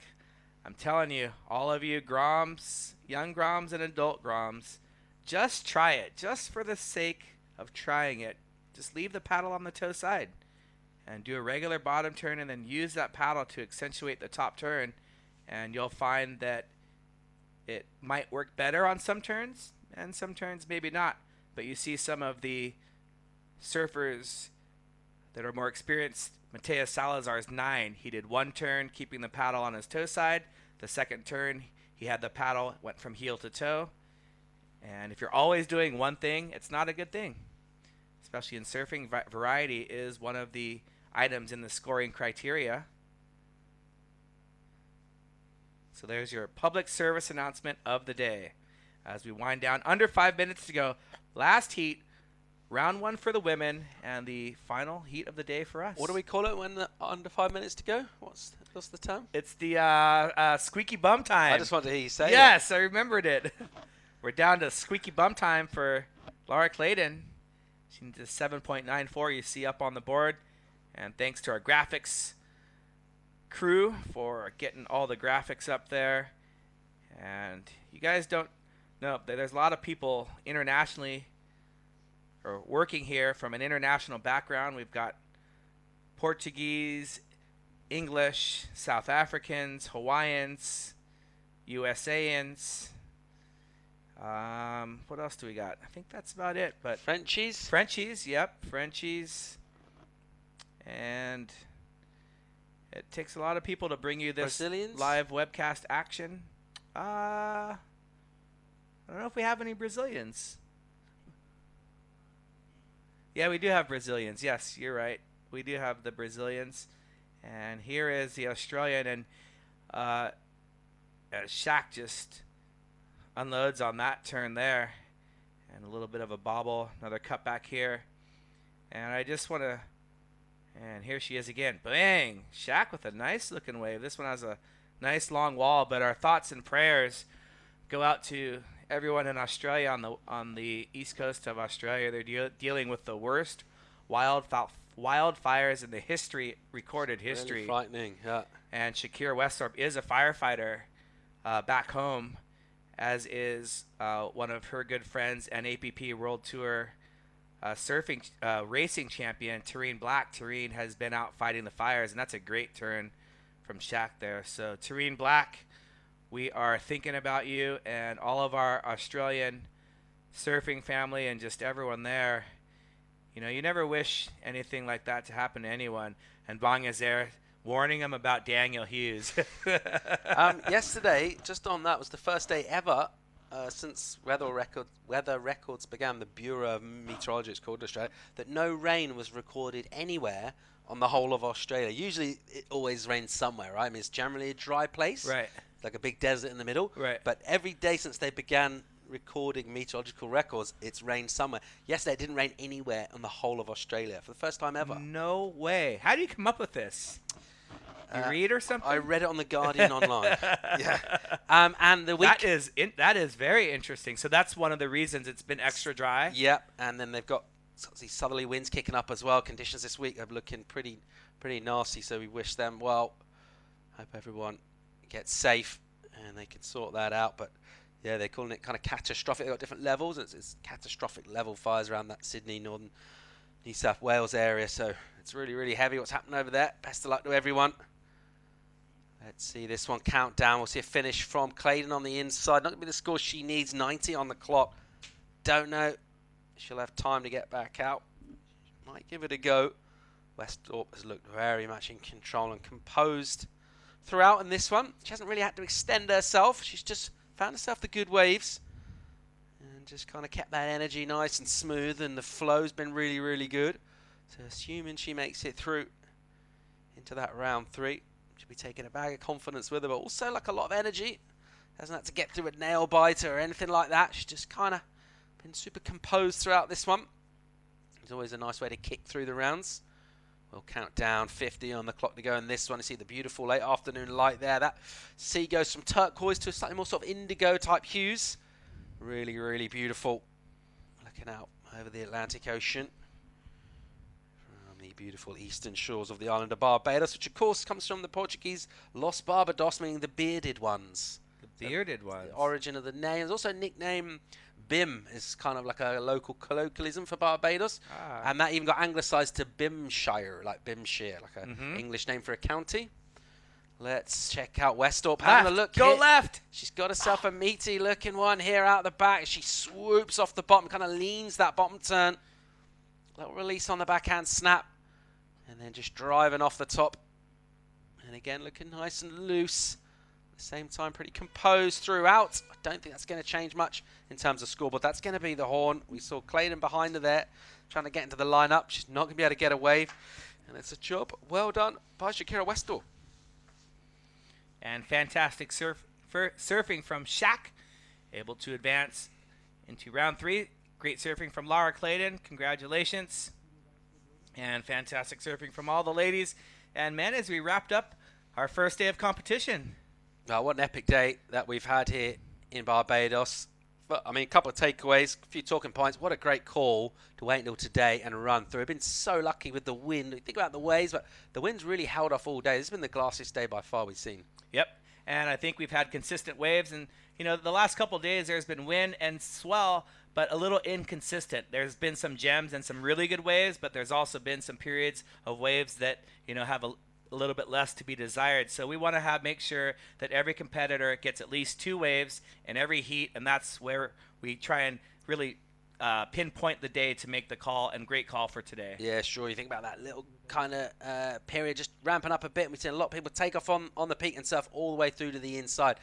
I'm telling you, all of you Groms, young Groms and adult Groms, just try it. Just for the sake of trying it. Just leave the paddle on the toe side and do a regular bottom turn, and then use that paddle to accentuate the top turn, and you'll find that it might work better on some turns and some turns maybe not. But you see some of the surfers that are more experienced. Mateus Salazar's 9. He did 1 turn keeping the paddle on his toe side. The second turn he had the paddle, went from heel to toe. And if you're always doing one thing, it's not a good thing. Especially in surfing, variety is one of the items in the scoring criteria. So there's your public service announcement of the day. As we wind down, under 5 minutes to go. Last heat, round 1 for the women, and the final heat of the day for us. What do we call it when under 5 minutes to go? What's the term? It's the squeaky bum time. I just wanted to hear you say it. Yes, I remembered it. We're down to squeaky bum time for Laura Clayton. She needs a 7.94 you see up on the board. And thanks to our graphics crew for getting all the graphics up there. And you guys don't know, there's a lot of people internationally or working here from an international background. We've got Portuguese, English, South Africans, Hawaiians, USAans. What else do we got? I think that's about it. But Frenchies, yep, Frenchies. And it takes a lot of people to bring you this Brazilians? Live webcast action. I don't know if we have any Brazilians. Yeah, we do have Brazilians. Yes, you're right. We do have the Brazilians. And here is the Australian. And Shaq just unloads on that turn there. And a little bit of a bobble. Another cutback here. And I just want to... And here she is again. Bang! Shaq with a nice looking wave. This one has a nice long wall. But our thoughts and prayers go out to everyone in Australia, on the east coast of Australia. They're dealing with the worst wildfires in the recorded history. Really frightening, yeah. And Shakira Westhorpe is a firefighter back home, as is one of her good friends and APP World Tour racing champion, Tareen Black. Tareen has been out fighting the fires, and that's a great turn from Shaq there. So Tareen Black, we are thinking about you and all of our Australian surfing family and just everyone there. You know, you never wish anything like that to happen to anyone. And Bong is there warning him about Daniel Hughes. Yesterday, just on that, was the first day ever since Weather Records began, the Bureau of Meteorology, it's called, Australia, that no rain was recorded anywhere on the whole of Australia. Usually it always rains somewhere, right? I mean, it's generally a dry place. Right. like a big desert in the middle. Right. But every day since they began recording meteorological records, it's rained somewhere. Yesterday it didn't rain anywhere on the whole of Australia for the first time ever. No way. How do you come up with this? You read or something? I read it on The Guardian online. Yeah. And the week... That is very interesting. So that's one of the reasons it's been extra dry? Yep. And then they've got these southerly winds kicking up as well. Conditions this week are looking pretty nasty, so we wish them well. Hope everyone gets safe and they can sort that out. But yeah, they're calling it kind of catastrophic. They've got different levels. It's catastrophic level fires around that Sydney, northern New South Wales area. So it's really, really heavy what's happening over there. Best of luck to everyone. Let's see this one countdown. We'll see a finish from Clayton on the inside. Not going to be the score she needs. 90 on the clock. Don't know. She'll have time to get back out. Might give it a go. Westorp has looked very much in control and composed throughout in this one. She hasn't really had to extend herself. She's just found herself the good waves and just kind of kept that energy nice and smooth, and the flow's been really, really good. So assuming she makes it through into that round 3, she'll be taking a bag of confidence with her, but also like a lot of energy. Hasn't had to get through a nail biter or anything like that. She's just kind of been super composed throughout this one. It's always a nice way to kick through the rounds. We'll count down 50 on the clock to go in this one. You see the beautiful late afternoon light there. That sea goes from turquoise to a slightly more sort of indigo type hues. Really, really beautiful. Looking out over the Atlantic Ocean from the beautiful eastern shores of the island of Barbados, which of course comes from the Portuguese Los Barbados, meaning the bearded ones. The bearded ones. The origin of the name. There's also a nickname. Bim is kind of like a local colloquialism for Barbados. And that even got anglicised to Bimshire, like Bimshire, like an English name for a county. Let's check out Westorp. Having a look. Go here. left. She's got herself a meaty looking one here out the back. She swoops off the bottom, kind of leans that bottom turn. Little release on the backhand snap. And then just driving off the top. And again, looking nice and loose. At the same time, pretty composed throughout. I don't think that's going to change much in terms of scoreboard. That's going to be the horn. We saw Clayton behind her there, trying to get into the lineup. She's not going to be able to get a wave. And it's a job well done by Shakira Westorp. And fantastic surfing from Shaq. Able to advance into round 3. Great surfing from Laura Clayton. Congratulations. And fantastic surfing from all the ladies. And men, as we wrapped up our first day of competition. What an epic day that we've had here in Barbados. But, I mean, a couple of takeaways, a few talking points. What a great call to wait until today and run through. We've been so lucky with the wind. Think about the waves, but the wind's really held off all day. This has been the glassiest day by far we've seen. Yep, and I think we've had consistent waves. And, you know, the last couple of days there's been wind and swell, but a little inconsistent. There's been some gems and some really good waves, but there's also been some periods of waves that, you know, have a little bit less to be desired. So we want to make sure that every competitor gets at least 2 waves in every heat, and that's where we try and really pinpoint the day to make the call, and great call for today. Yeah, sure. You think about that little kind of period just ramping up a bit. We've seen a lot of people take off on the peak and surf all the way through to the inside,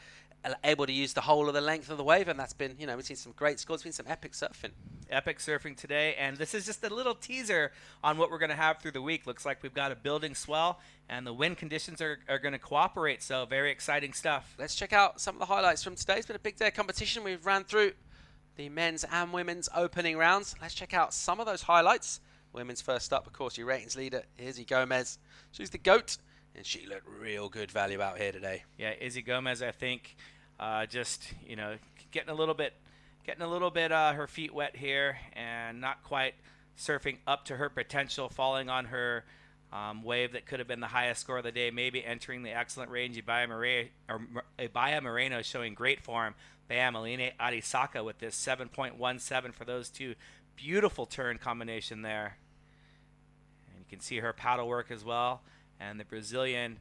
able to use the whole of the length of the wave, and that's been, you know, we've seen some great scores. We've seen some epic surfing. Epic surfing today, and this is just a little teaser on what we're going to have through the week. Looks like we've got a building swell, and the wind conditions are going to cooperate, so very exciting stuff. Let's check out some of the highlights from today. It's been a big day of competition. We've ran through the men's and women's opening rounds. Let's check out some of those highlights. Women's first up, of course, your ratings leader, Izzy Gomez. She's the GOAT, and she looked real good value out here today. Yeah, Izzy Gomez, I think, just, you know, getting a little bit her feet wet here, and not quite surfing up to her potential, falling on her wave that could have been the highest score of the day, maybe entering the excellent range. Ibaya Moreno showing great form. Bam, Aline Arisaka with this 7.17 for those two. Beautiful turn combination there. And you can see her paddle work as well. And the Brazilian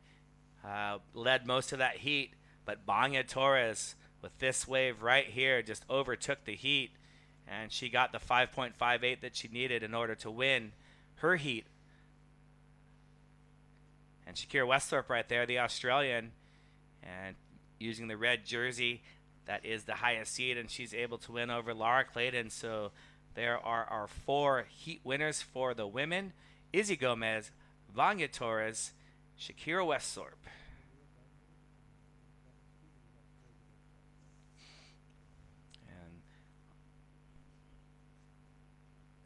led most of that heat, but Banya Torres with this wave right here just overtook the heat, and she got the 5.58 that she needed in order to win her heat. And Shakira Westorp right there, the Australian, and using the red jersey, that is the highest seed, and she's able to win over Laura Clayton. So there are our 4 heat winners for the women: Izzy Gomez, Vanya Torres, Shakira Westorp.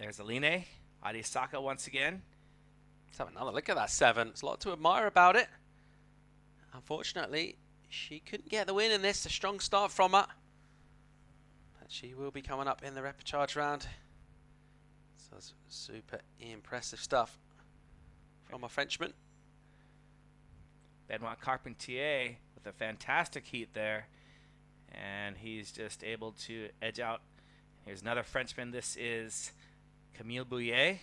There's Aline. Arisaka once again. Let's have another look at that 7. There's a lot to admire about it. Unfortunately, she couldn't get the win in this. A strong start from her. But she will be coming up in the repechage round. So that's super impressive stuff from a Frenchman. Benoit Carpentier with a fantastic heat there. And he's just able to edge out. Here's another Frenchman. This is Camille Bouillet.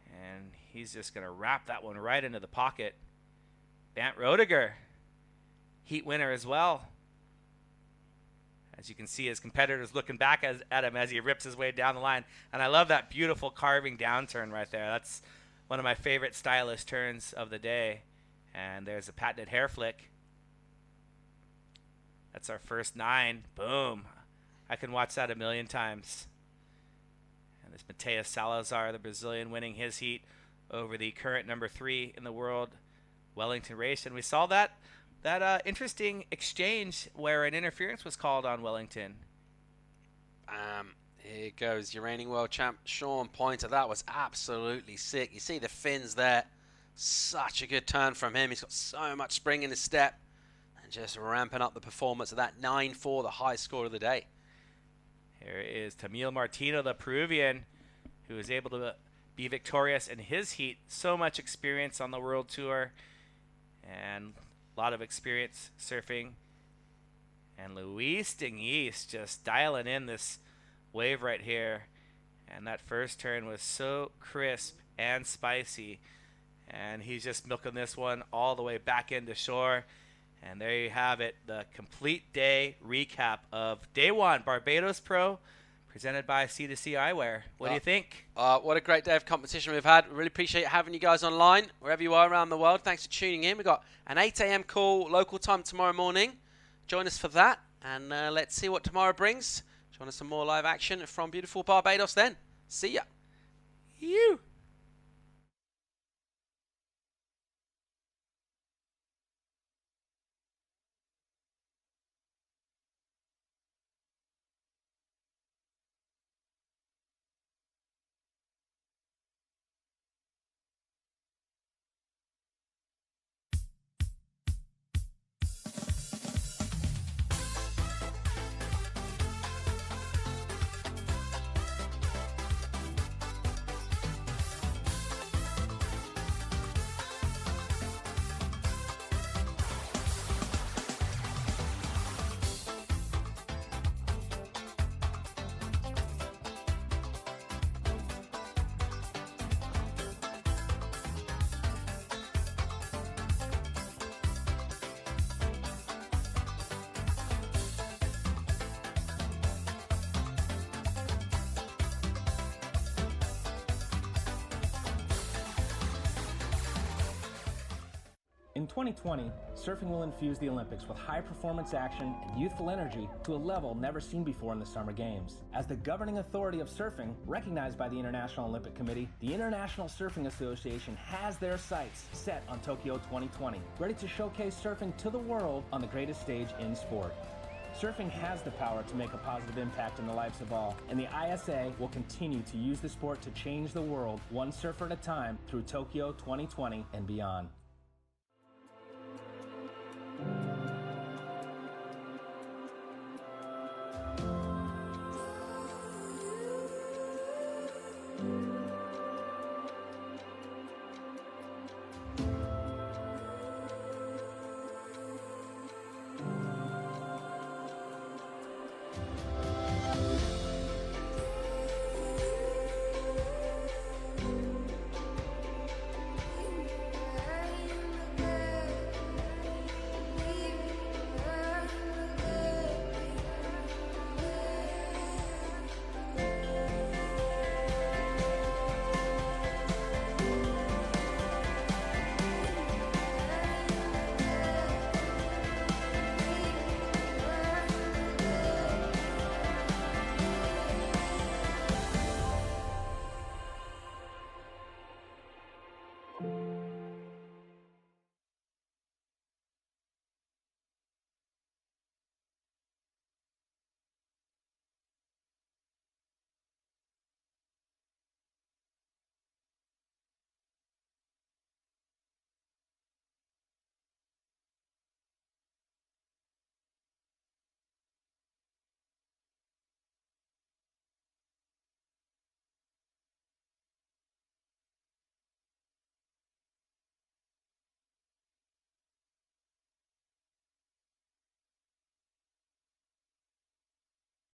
And he's just going to wrap that one right into the pocket. Bant Roediger, heat winner as well. As you can see, his competitors looking back at him as he rips his way down the line. And I love that beautiful carving down turn right there. That's one of my favorite stylish turns of the day. And there's a patented hair flick. That's our first 9. Boom. I can watch that a million times. And this Mateus Salazar, the Brazilian, winning his heat over the current number 3 in the world, Wellington race. And we saw that interesting exchange where an interference was called on Wellington. Here goes your reigning world champ, Sean Pointer. That was absolutely sick. You see the fins there. Such a good turn from him. He's got so much spring in his step. And just ramping up the performance of that 9-4, the high score of the day. Here is Tamil Martino, the Peruvian, who was able to be victorious in his heat. So much experience on the World Tour and a lot of experience surfing. And Luis Dingis just dialing in this wave right here. And that first turn was so crisp and spicy. And he's just milking this one all the way back into shore. And there you have it, the complete day recap of Day 1, Barbados Pro, presented by C2C Eyewear. What do you think? What a great day of competition we've had. Really appreciate having you guys online, wherever you are around the world. Thanks for tuning in. We've got an 8 a.m. call local time tomorrow morning. Join us for that, and let's see what tomorrow brings. Join us some more live action from beautiful Barbados then. See ya. You. In 2020, surfing will infuse the Olympics with high-performance action and youthful energy to a level never seen before in the Summer Games. As the governing authority of surfing, recognized by the International Olympic Committee, the International Surfing Association has their sights set on Tokyo 2020, ready to showcase surfing to the world on the greatest stage in sport. Surfing has the power to make a positive impact in the lives of all, and the ISA will continue to use the sport to change the world one surfer at a time through Tokyo 2020 and beyond.